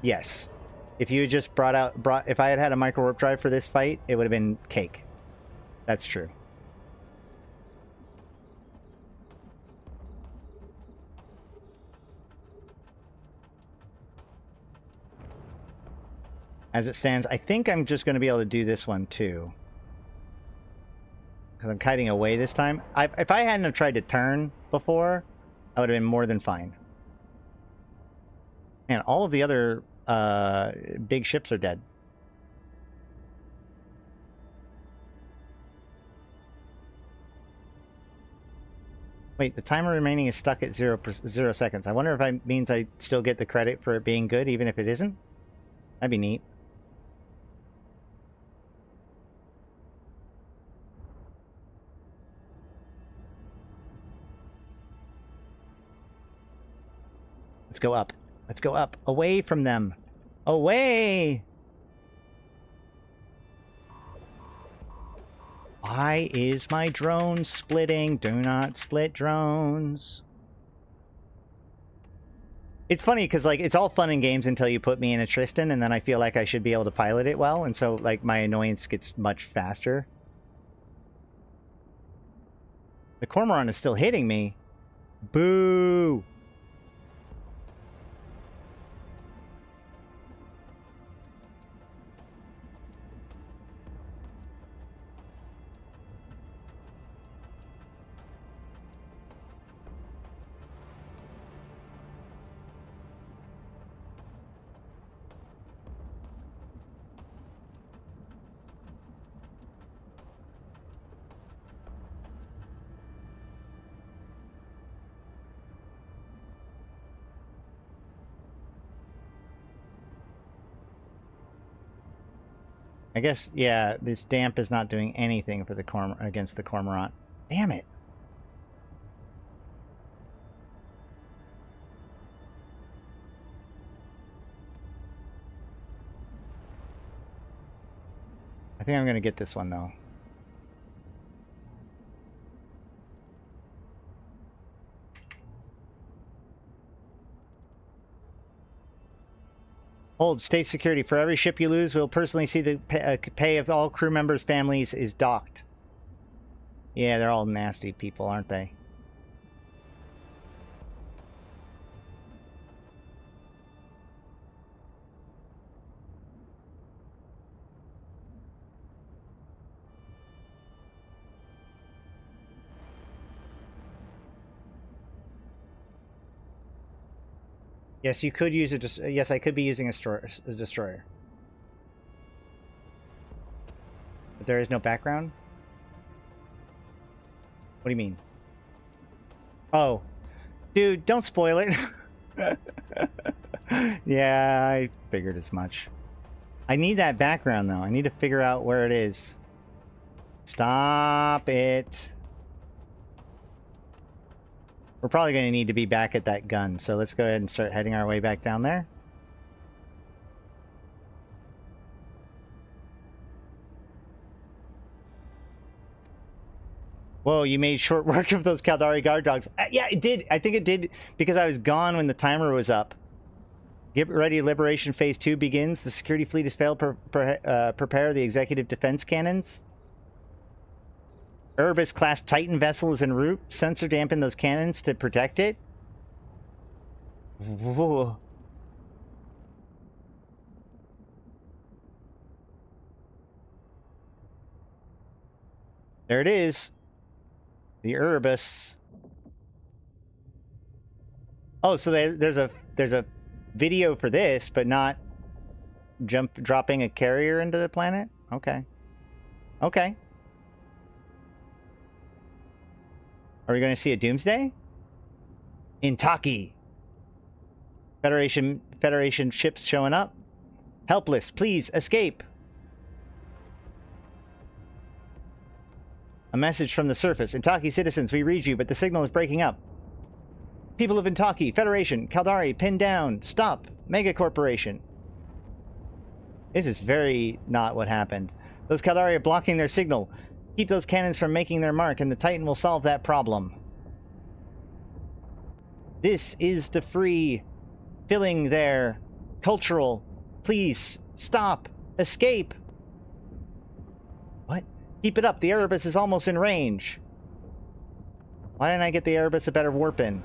Yes. If you had just if I had had a micro warp drive for this fight, it would have been cake. That's true. As it stands, I think I'm just going to be able to do this one too. Because I'm kiting away this time. If I hadn't have tried to turn before, I would have been more than fine. And all of the other big ships are dead. Wait, the timer remaining is stuck at 0 seconds. I wonder if that means I still get the credit for it being good, even if it isn't? That'd be neat. Let's go up. Let's go up. Away from them. Away! Why is my drone splitting? Do not split drones. It's funny because, like, it's all fun and games until you put me in a Tristan, and then I feel like I should be able to pilot it well, and so, like, my annoyance gets much faster. The Cormorant is still hitting me. Boo! I guess, yeah, this damp is not doing anything for the against the Cormorant. Damn it. I think I'm going to get this one, though. Hold state security. For every ship you lose, we'll personally see the pay of all crew members' families is docked. Yeah, they're all nasty people, aren't they? Yes, you could use a yes, I could be using a destroyer. But there is no background? What do you mean? Oh. Dude, don't spoil it. Yeah, I figured as much. I need that background, though. I need to figure out where it is. Stop it. We're probably going to need to be back at that gun, so let's go ahead and start heading our way back down there. Whoa, you made short work of those Caldari guard dogs. Yeah, it did. I think it did because I was gone when the timer was up. Get ready, Liberation Phase 2 begins. The security fleet has failed. Prepare the executive defense cannons. Erebus class Titan vessel is en route. Sensor dampen those cannons to protect it. Whoa. There it is. The Erebus. Oh, so there's a video for this, but not dropping a carrier into the planet? Okay. Okay. Are we going to see a Doomsday? In Taki. Federation ships showing up. Helpless, please escape. A message from the surface. Intaki citizens, we read you, but the signal is breaking up. People of Intaki, Federation, Caldari, pinned down. Stop. Mega Corporation. This is very not what happened. Those Caldari are blocking their signal. Keep those cannons from making their mark, and the Titan will solve that problem. This is the free filling there. Cultural. Please, stop. Escape. What? Keep it up. The Erebus is almost in range. Why didn't I get the Erebus a better warp in?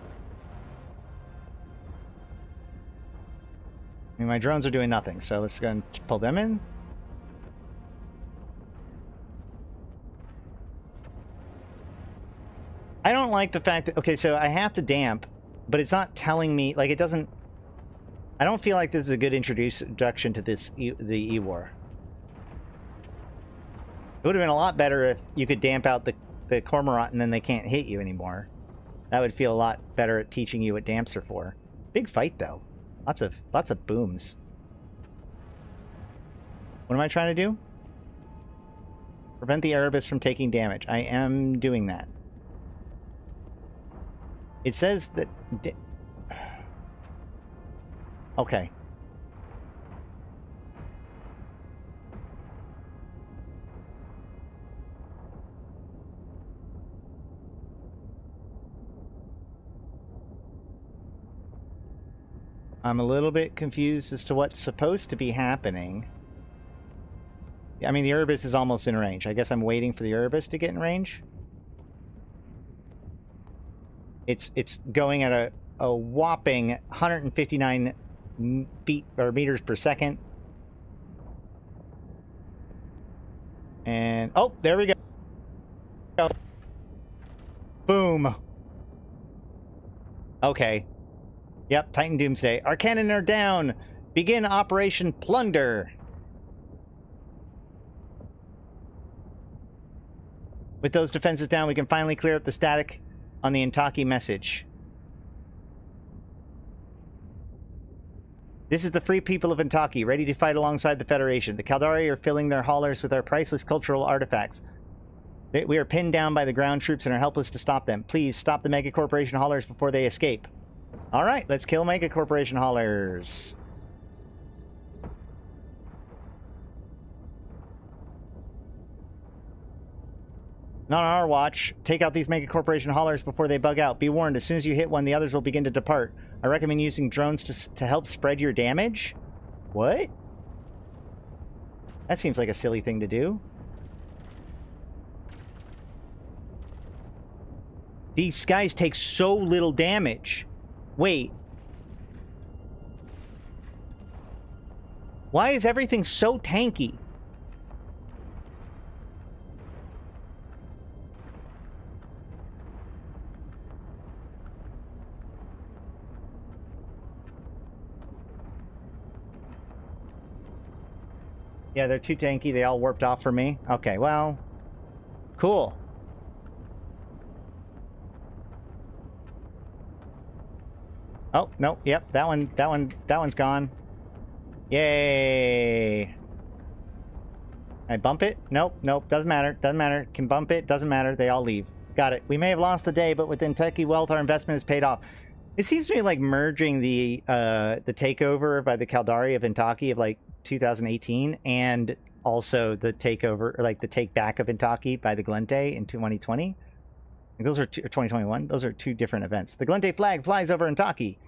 I mean, my drones are doing nothing, so let's go and pull them in. I don't like the fact that... Okay, so I have to damp, but it's not telling me... Like, it doesn't... I don't feel like this is a good introduction to this the E-War. It would have been a lot better if you could damp out the Cormorant and then they can't hit you anymore. That would feel a lot better at teaching you what damps are for. Big fight, though. Lots of booms. What am I trying to do? Prevent the Erebus from taking damage. I am doing that. It says that... Okay. I'm a little bit confused as to what's supposed to be happening. I mean, the Erebus is almost in range. I guess I'm waiting for the Erebus to get in range. It's going at a whopping 159 feet or meters per second. And oh, there we go. Boom. Okay. Yep, Titan Doomsday. Our cannon are down. Begin Operation Plunder. With those defenses down, we can finally clear up the static on the Intaki message. This is the free people of Intaki, ready to fight alongside the Federation. The Caldari are filling their haulers with our priceless cultural artifacts. We are pinned down by the ground troops and are helpless to stop them. Please stop the Mega Corporation haulers before they escape. Alright, let's kill Mega Corporation haulers. Not on our watch. Take out these Mega Corporation haulers before they bug out. Be warned, as soon as you hit one, the others will begin to depart. I recommend using drones to help spread your damage? What? That seems like a silly thing to do. These guys take so little damage. Wait. Why is everything so tanky? Yeah, they're too tanky. They all warped off for me. Okay, well, cool. Oh, no, yep, that one's gone. Yay. I bump it? Nope, doesn't matter. Can bump it, doesn't matter. They all leave. Got it. We may have lost the day, but with Intaki wealth, our investment has paid off. It seems to me like merging the takeover by the Caldari of Intaki of like 2018 and also the takeover, or like the take back of Intaki by the Glente in 2020. Those are 2021. Those are two different events. The Glente flag flies over Intaki.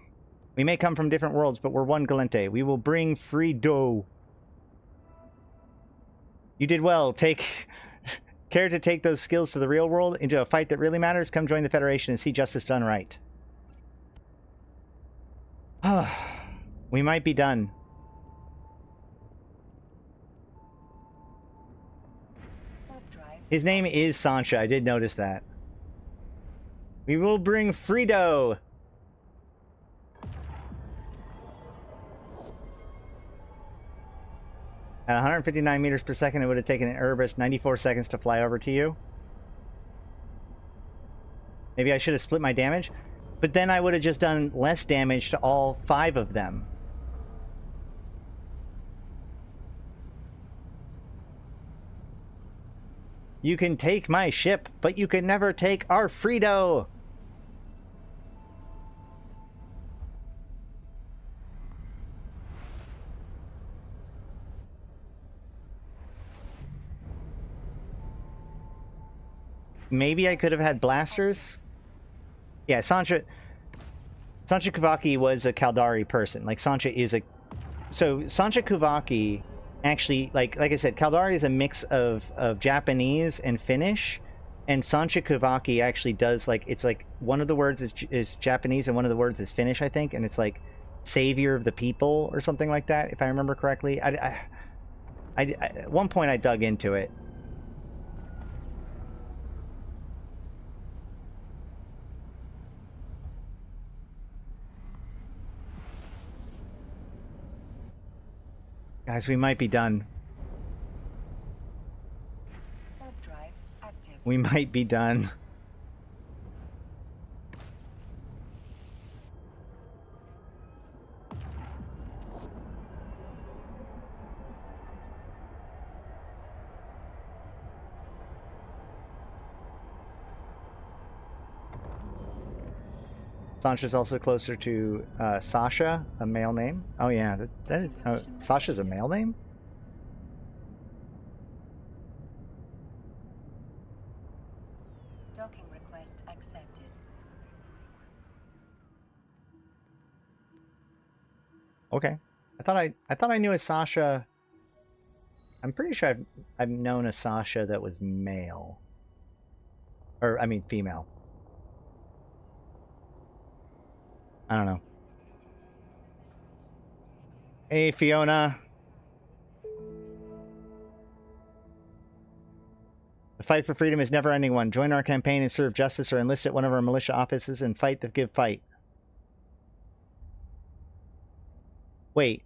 We may come from different worlds, but we're one Glente. We will bring free dough. You did well. Care to take those skills to the real world into a fight that really matters? Come join the Federation and see justice done right. We might be done. His name is Sancha. I did notice that. We will bring Frito. At 159 meters per second, it would have taken an Erebus 94 seconds to fly over to you. Maybe I should have split my damage. But then I would have just done less damage to all 5 of them. You can take my ship, but you can never take our Frito! maybe I could have had blasters. Yeah, Sancha Kuvaki was a Caldari person. Like, Sancha is a... So, Sancha Kuvaki, actually, like I said, Caldari is a mix of Japanese and Finnish. And Sancha Kuvaki actually does, like, it's like, one of the words is Japanese and one of the words is Finnish, I think. And it's like, savior of the people or something like that, if I remember correctly. I at one point I dug into it. Guys, we might be done. Warp drive active. We might be done. Sancha's also closer to Sasha, a male name. Oh yeah, that is... Sasha's a male name? Docking request accepted. Okay. I thought I knew a Sasha... I'm pretty sure I've known a Sasha that was male. Or, I mean, female. I don't know. Hey, Fiona. The fight for freedom is never-ending one. Join our campaign and serve justice, or enlist at one of our militia offices and fight the good fight. Wait.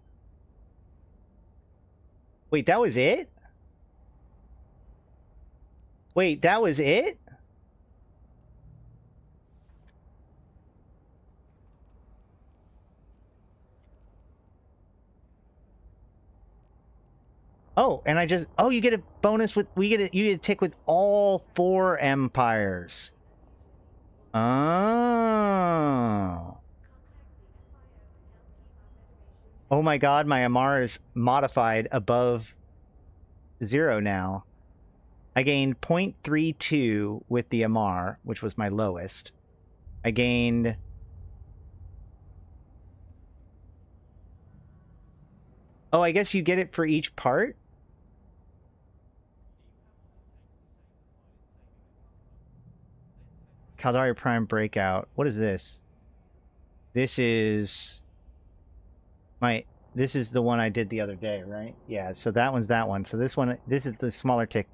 Wait, that was it? Wait, that was it? Oh, and I just... Oh, you get a bonus with... You get a tick with all 4 empires. Oh. Oh my god, my Amar is modified above 0 now. I gained 0.32 with the Amar, which was my lowest. I gained... Oh, I guess you get it for each part? Caldari Prime Breakout. What is this? This is... This is the one I did the other day, right? Yeah, so that one's that one. So this one, this is the smaller tick.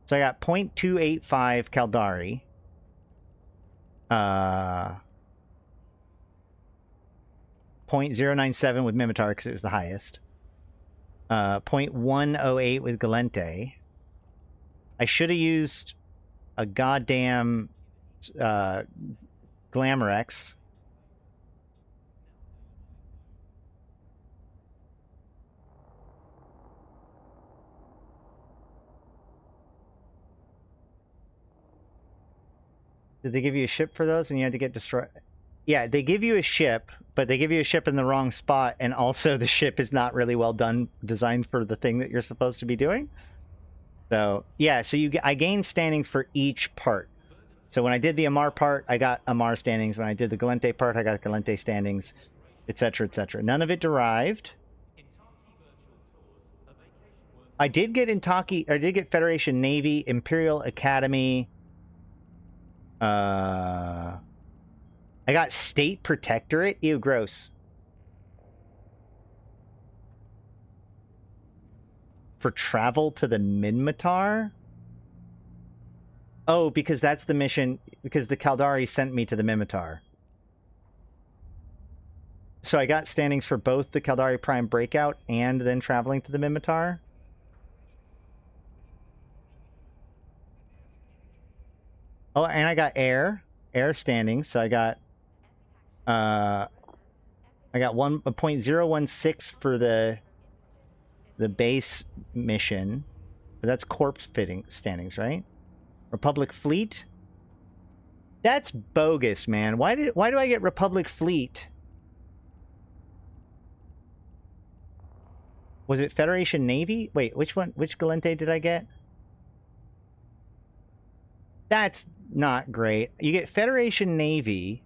So I got 0.285 Caldari. 0.097 with Mimitar because it was the highest. 0.108 with Galente. I should have used a goddamn Glamorex. Did they give you a ship for those and you had to get destroyed? Yeah, they give you a ship, but they give you a ship in the wrong spot, and also the ship is not really well designed for the thing that you're supposed to be doing. So, yeah, so I gained standings for each part. So when I did the Amar part, I got Amar standings. When I did the Galente part, I got Galente standings, etc., etc. None of it derived. I did get Federation Navy, Imperial Academy. I got State Protectorate. Ew, gross. For travel to the Minmatar? Oh, because that's the mission. Because the Caldari sent me to the Minmatar. So I got standings for both the Caldari Prime Breakout and then traveling to the Minmatar. Oh, and I got air standings. So I got 1.016 for the base mission. But that's corpse fitting standings, right? Republic Fleet. That's bogus, man. Why do I get Republic Fleet? Was it Federation Navy? Wait, which one? Which Galente did I get? That's not great. You get Federation Navy,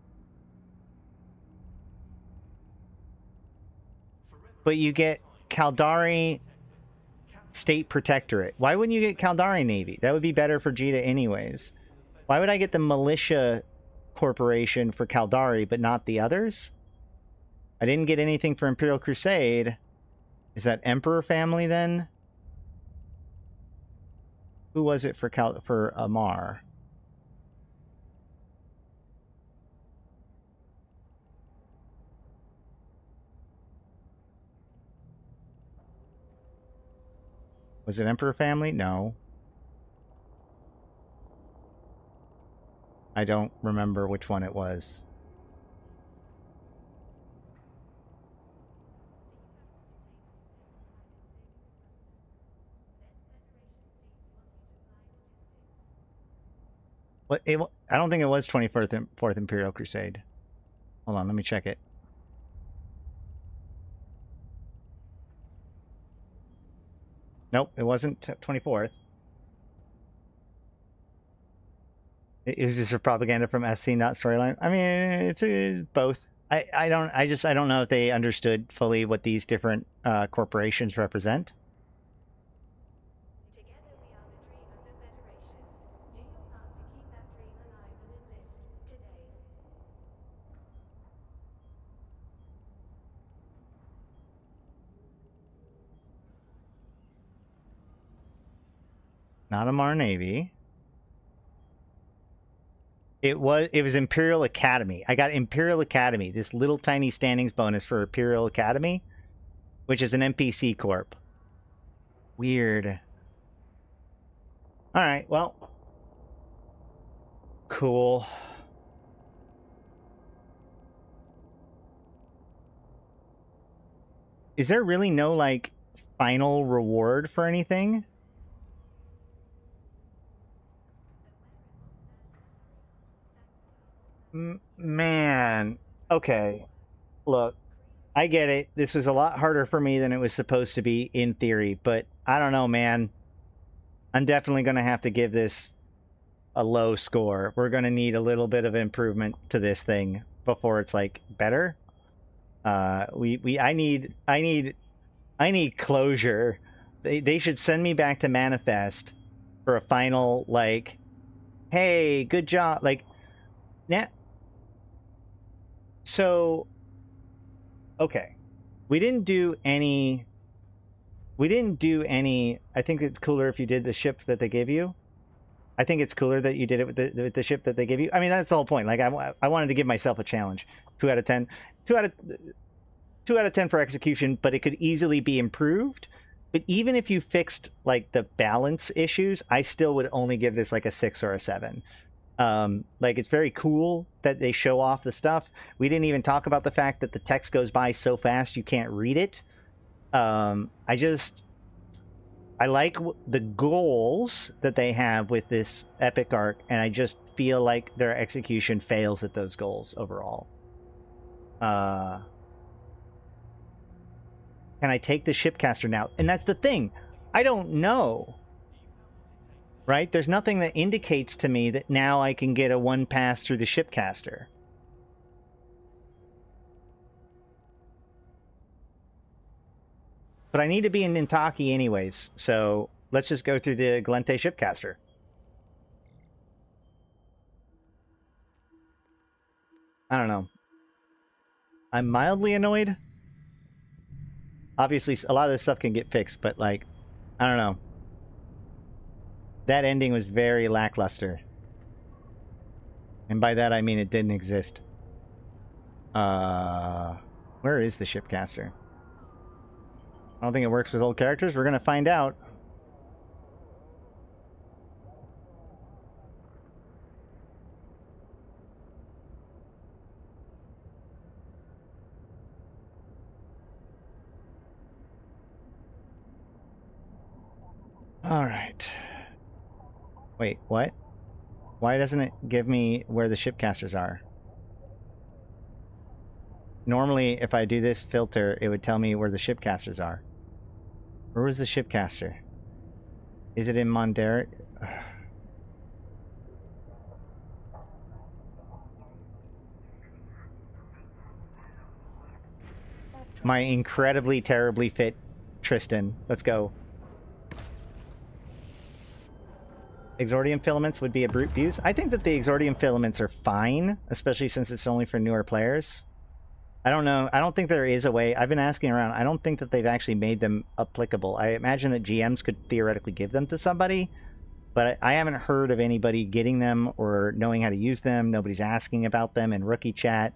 but you get Caldari State Protectorate. Why wouldn't you get Caldari Navy? That would be better for Jita anyways. Why would I get the Militia Corporation for Caldari, but not the others? I didn't get anything for Imperial Crusade. Is that Emperor family then? Who was it for Amar? Was it Emperor family? No. I don't remember which one it was. I don't think it was 24th Imperial Crusade. Hold on, let me check it. Nope, it wasn't 24th. Is this a propaganda from SC, not storyline? I mean, it's both. I don't know if they understood fully what these different corporations represent. Not Amar Navy. It was Imperial Academy. I got Imperial Academy, this little tiny standings bonus for Imperial Academy, which is an NPC corp. Weird. Alright, well. Cool. Is there really no, like, final reward for anything? Man, okay, look, I get it. This was a lot harder for me than it was supposed to be in theory, but I don't know, man. I'm definitely going to have to give this a low score. We're going to need a little bit of improvement to this thing before it's like better. I need closure. They should send me back to Manifest for a final, like, hey, good job, like, yeah. So, okay, we didn't do any. I think it's cooler if you did the ship that they gave you. I think it's cooler that you did it with the ship that they gave you. I mean, that's the whole point. Like, I wanted to give myself a challenge. 2 out of 10. 2 out of 10 for execution, but it could easily be improved. But even if you fixed like the balance issues, I still would only give this like a 6 or a 7. Like, it's very cool that they show off the stuff. We didn't even talk about the fact that the text goes by so fast you can't read it. I like the goals that they have with this epic arc, and I just feel like their execution fails at those goals overall. Can I take the shipcaster now? And that's the thing. I don't know. Right? There's nothing that indicates to me that now I can get a 1 pass through the shipcaster. But I need to be in Nintaki anyways, so let's just go through the Yantey shipcaster. I don't know. I'm mildly annoyed. Obviously, a lot of this stuff can get fixed, but like, I don't know. That ending was very lackluster. And by that I mean it didn't exist. Where is the shipcaster? I don't think it works with old characters. We're gonna find out. All right. Wait, what? Why doesn't it give me where the shipcasters are? Normally, if I do this filter, it would tell me where the shipcasters are. Where was the shipcaster? Is it in Mondare? my incredibly, terribly fit Tristan. Let's go. Exordium filaments would be a brute abuse. I think that the Exordium filaments are fine, especially since it's only for newer players. I don't know. I don't think there is a way. I've been asking around. I don't think that they've actually made them applicable. I imagine that GMs could theoretically give them to somebody, but I haven't heard of anybody getting them or knowing how to use them. Nobody's asking about them in rookie chat.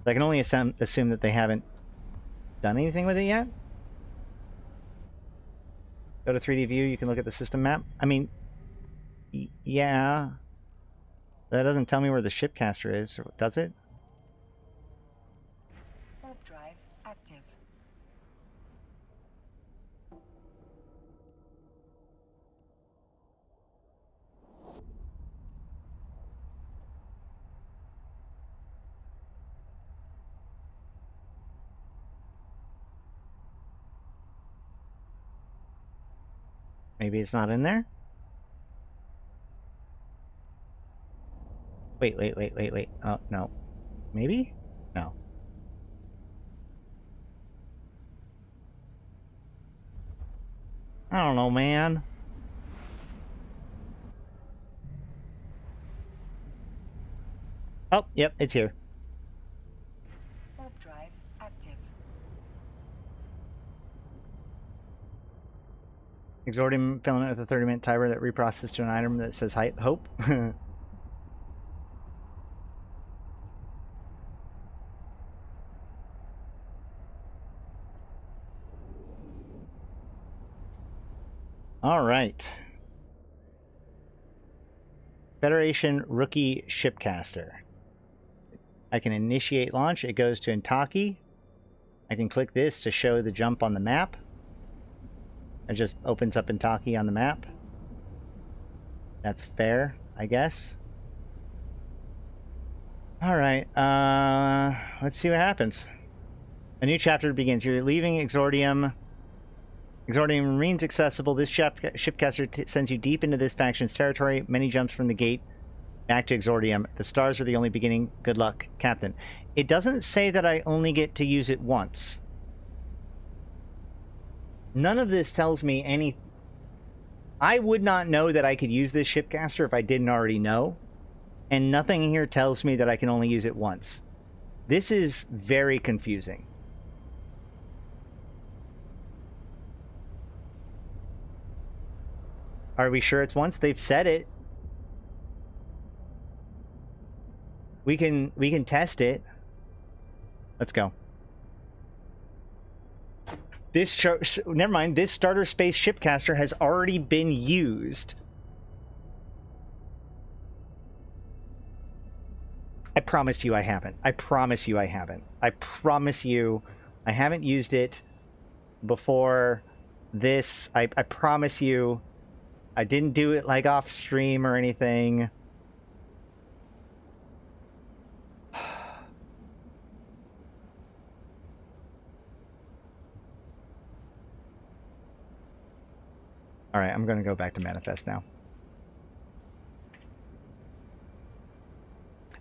So I can only assume that they haven't done anything with it yet. Go to 3D view. You can look at the system map. I mean, yeah. That doesn't tell me where the shipcaster is, does it? Warp drive active. Maybe it's not in there? Wait. Oh, no. Maybe? No. I don't know, man. Oh, yep, it's here. Warp drive active. Exordium filament with a 30-minute timer that reprocesses to an item that says hope. All right. Federation Rookie Shipcaster. I can initiate launch. It goes to Intaki. I can click this to show the jump on the map. It just opens up Intaki on the map. That's fair, I guess. All right. Let's see what happens. A new chapter begins. You're leaving Exordium. Exordium remains accessible. This shipcaster sends you deep into this faction's territory. Many jumps from the gate back to Exordium. The stars are the only beginning. Good luck, Captain. It doesn't say that I only get to use it once. None of this tells me any... I would not know that I could use this shipcaster if I didn't already know. And nothing here tells me that I can only use it once. This is very confusing. Are we sure it's once? They've said it. We can test it. Let's go. Never mind. This starter space shipcaster has already been used. I promise you I haven't. I promise you I haven't. I promise you I haven't used it before this. I promise you I didn't do it like off stream or anything. All right, I'm going to go back to manifest now.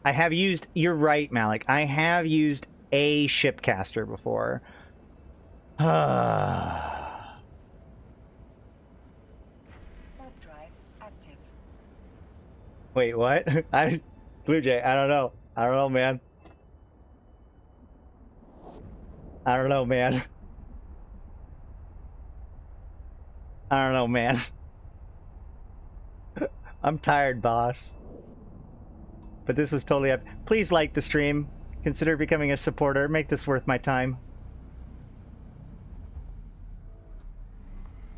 I have used, you're right, Malak. I have used a shipcaster before. Wait, what? Blue Jay, I don't know. I don't know, man. I don't know, man. I don't know, man. I'm tired, boss. But this was totally up. Please like the stream. Consider becoming a supporter. Make this worth my time.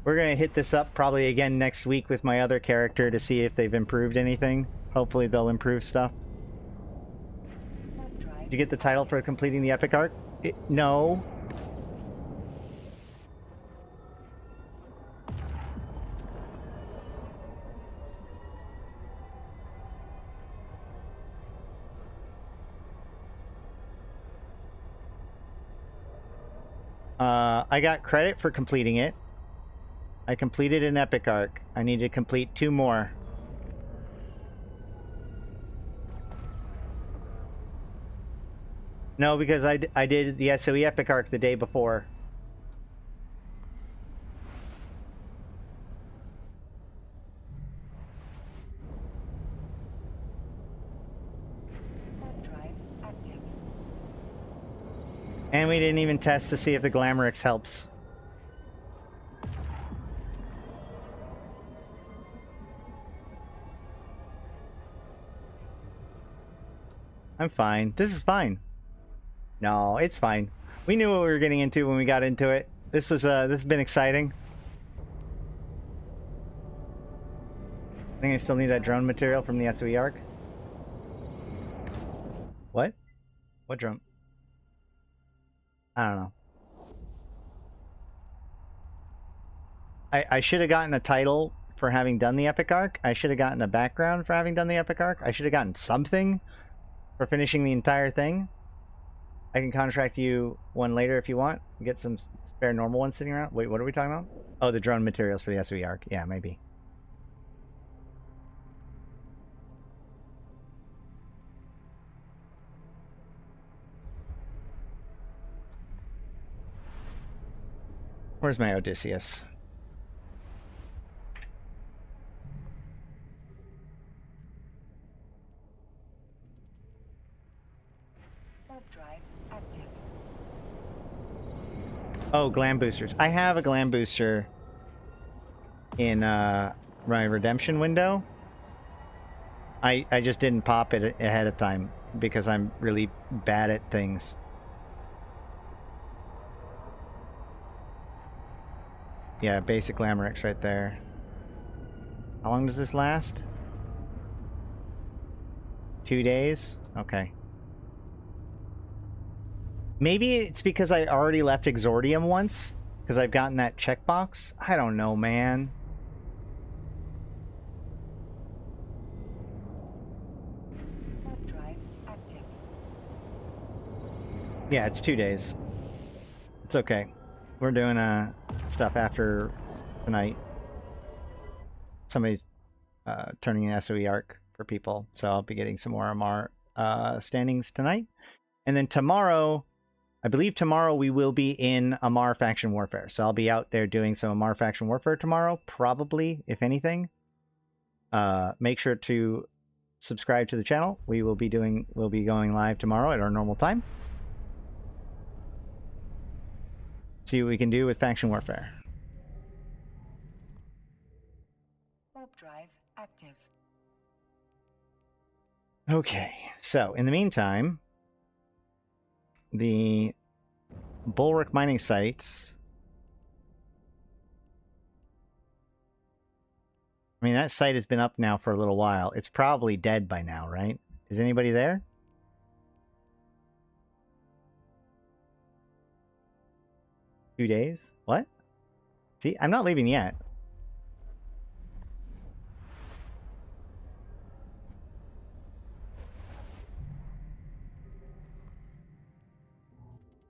We're going to hit this up probably again next week with my other character to see if they've improved anything. Hopefully they'll improve stuff. Did you get the title for completing the epic arc? No. I got credit for completing it. I completed an epic arc. I need to complete 2 more. No, because I did the SOE Epic Arc the day before. Warp drive active. And we didn't even test to see if the Glamourix helps. I'm fine. This is fine. No, it's fine. We knew what we were getting into when we got into it. This has been exciting. I think I still need that drone material from the SOE arc. What? What drone? I don't know. I should have gotten a title for having done the Epic Arc. I should have gotten a background for having done the Epic Arc. I should have gotten something for finishing the entire thing. I can contract you one later if you want. Get some spare normal ones sitting around. Wait, what are we talking about? Oh, the drone materials for the SOE arc. Yeah, maybe. Where's my Odysseus? Warp drive active. Oh, glam boosters. I have a glam booster in my redemption window. I just didn't pop it ahead of time because I'm really bad at things. Yeah, basic Glamourix right there. How long does this last? 2 days? Okay. Maybe it's because I already left Exordium once, because I've gotten that checkbox. I don't know, man. Warp drive active. Yeah, it's 2 days. It's okay. We're doing stuff after tonight. Somebody's turning an SOE arc for people, so I'll be getting some more MR standings tonight. And then tomorrow, I believe tomorrow we will be in Amar Faction Warfare. So I'll be out there doing some Amar Faction Warfare tomorrow, probably, if anything. Make sure to subscribe to the channel. We'll be going live tomorrow at our normal time. See what we can do with Faction Warfare. Warp drive active. Okay, so in the meantime, the Bulwark mining sites. I mean, that site has been up now for a little while. It's probably dead by now, right? Is anybody there? Two days? What? See, I'm not leaving yet.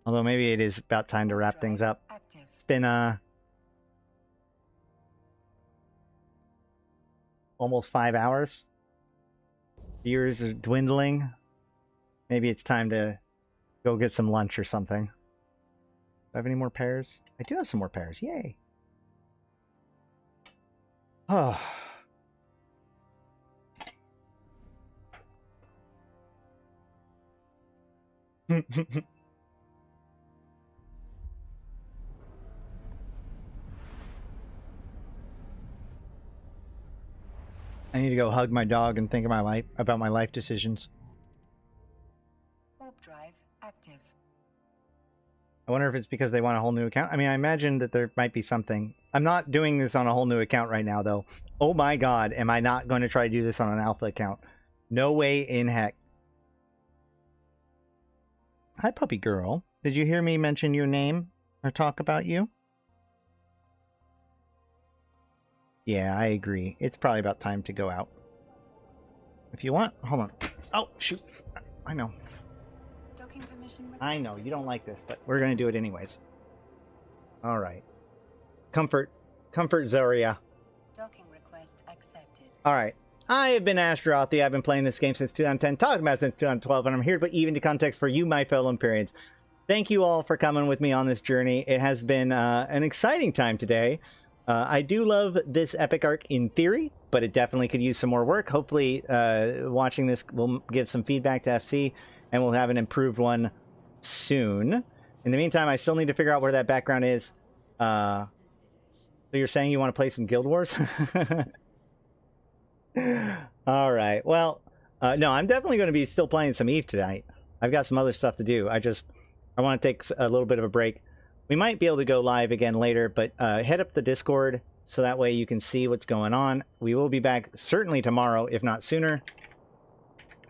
Although maybe it is about time to wrap things up. Active. It's been almost 5 hours. Viewers are dwindling. Maybe it's time to go get some lunch or something. Do I have any more pairs? I do have some more pairs. Yay. Oh. I need to go hug my dog and think of about my life decisions. Warp drive active. I wonder if it's because they want a whole new account. I mean, I imagine that there might be something. I'm not doing this on a whole new account right now, though. Oh my god, am I not going to try to do this on an alpha account? No way in heck. Hi, puppy girl. Did you hear me mention your name or talk about you? Yeah, I agree. It's probably about time to go out. If you want, hold on. Oh, shoot. I know. Docking permission I know, requested. you don't like this, but we're going to do it anyways. All right. Comfort Zoria. Docking request accepted. All right. I have been Astrothy. I've been playing this game since 2010, talking about it since 2012, and I'm here to put even into context for you, my fellow Empyreans. Thank you all for coming with me on this journey. It has been an exciting time today. I do love this epic arc in theory, but it definitely could use some more work. Hopefully, watching this will give some feedback to FC, and we'll have an improved one soon. In the meantime, I still need to figure out where that background is. So you're saying you want to play some Guild Wars? All right. Well, no, I'm definitely going to be still playing some Eve tonight. I've got some other stuff to do. I want to take a little bit of a break. We might be able to go live again later, but head up the Discord so that way you can see what's going on. We will be back certainly tomorrow, if not sooner.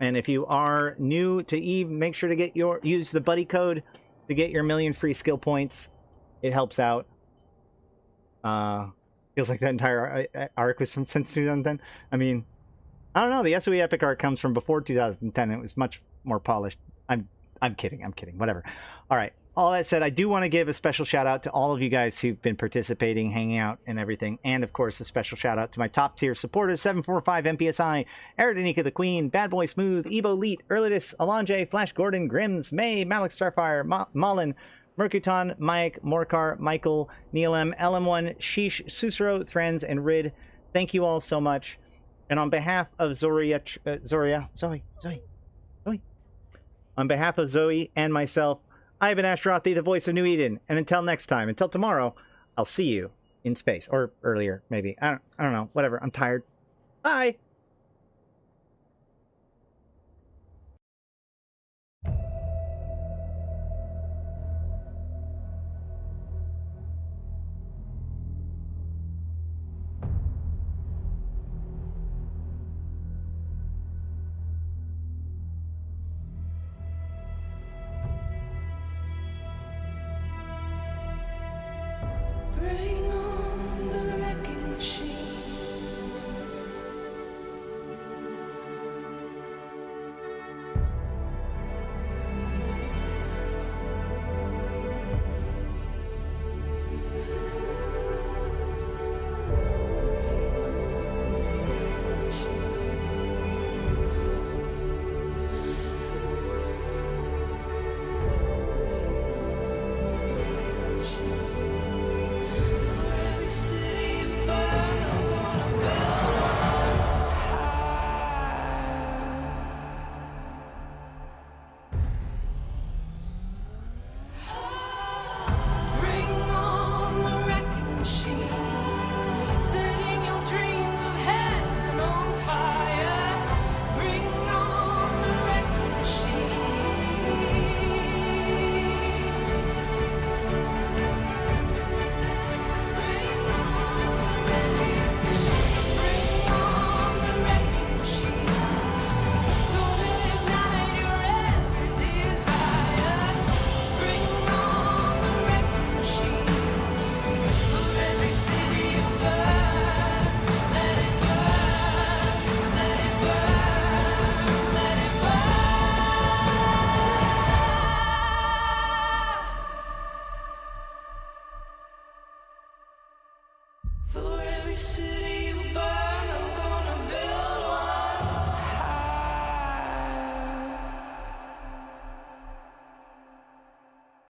And if you are new to Eve, make sure to use the buddy code to get your 1,000,000 free skill points. It helps out. Feels like that entire arc was from since 2010. I mean, I don't know. The SOE epic arc comes from before 2010. It was much more polished. I'm kidding. I'm kidding. Whatever. All right. All that said, I do want to give a special shout out to all of you guys who've been participating, hanging out, and everything. And of course, a special shout out to my top tier supporters: 745 MPSI, Arydanika the Queen, Bad Boy Smooth, Ebo Leet, Erladis, Elange, Flash Gordon, Grims, May, Malak Starfire, Malin, Mercuton, Mike, Morcar, Michael, Neilem, LM1, Sheesh, Susuro, Threns, and Rid. Thank you all so much. And on behalf of Zoe. On behalf of Zoe and myself, I've been Astrothy, the voice of New Eden. And until next time, until tomorrow, I'll see you in space. Or earlier, maybe. I don't know. Whatever. I'm tired. Bye! Bring on the wrecking machine. For every city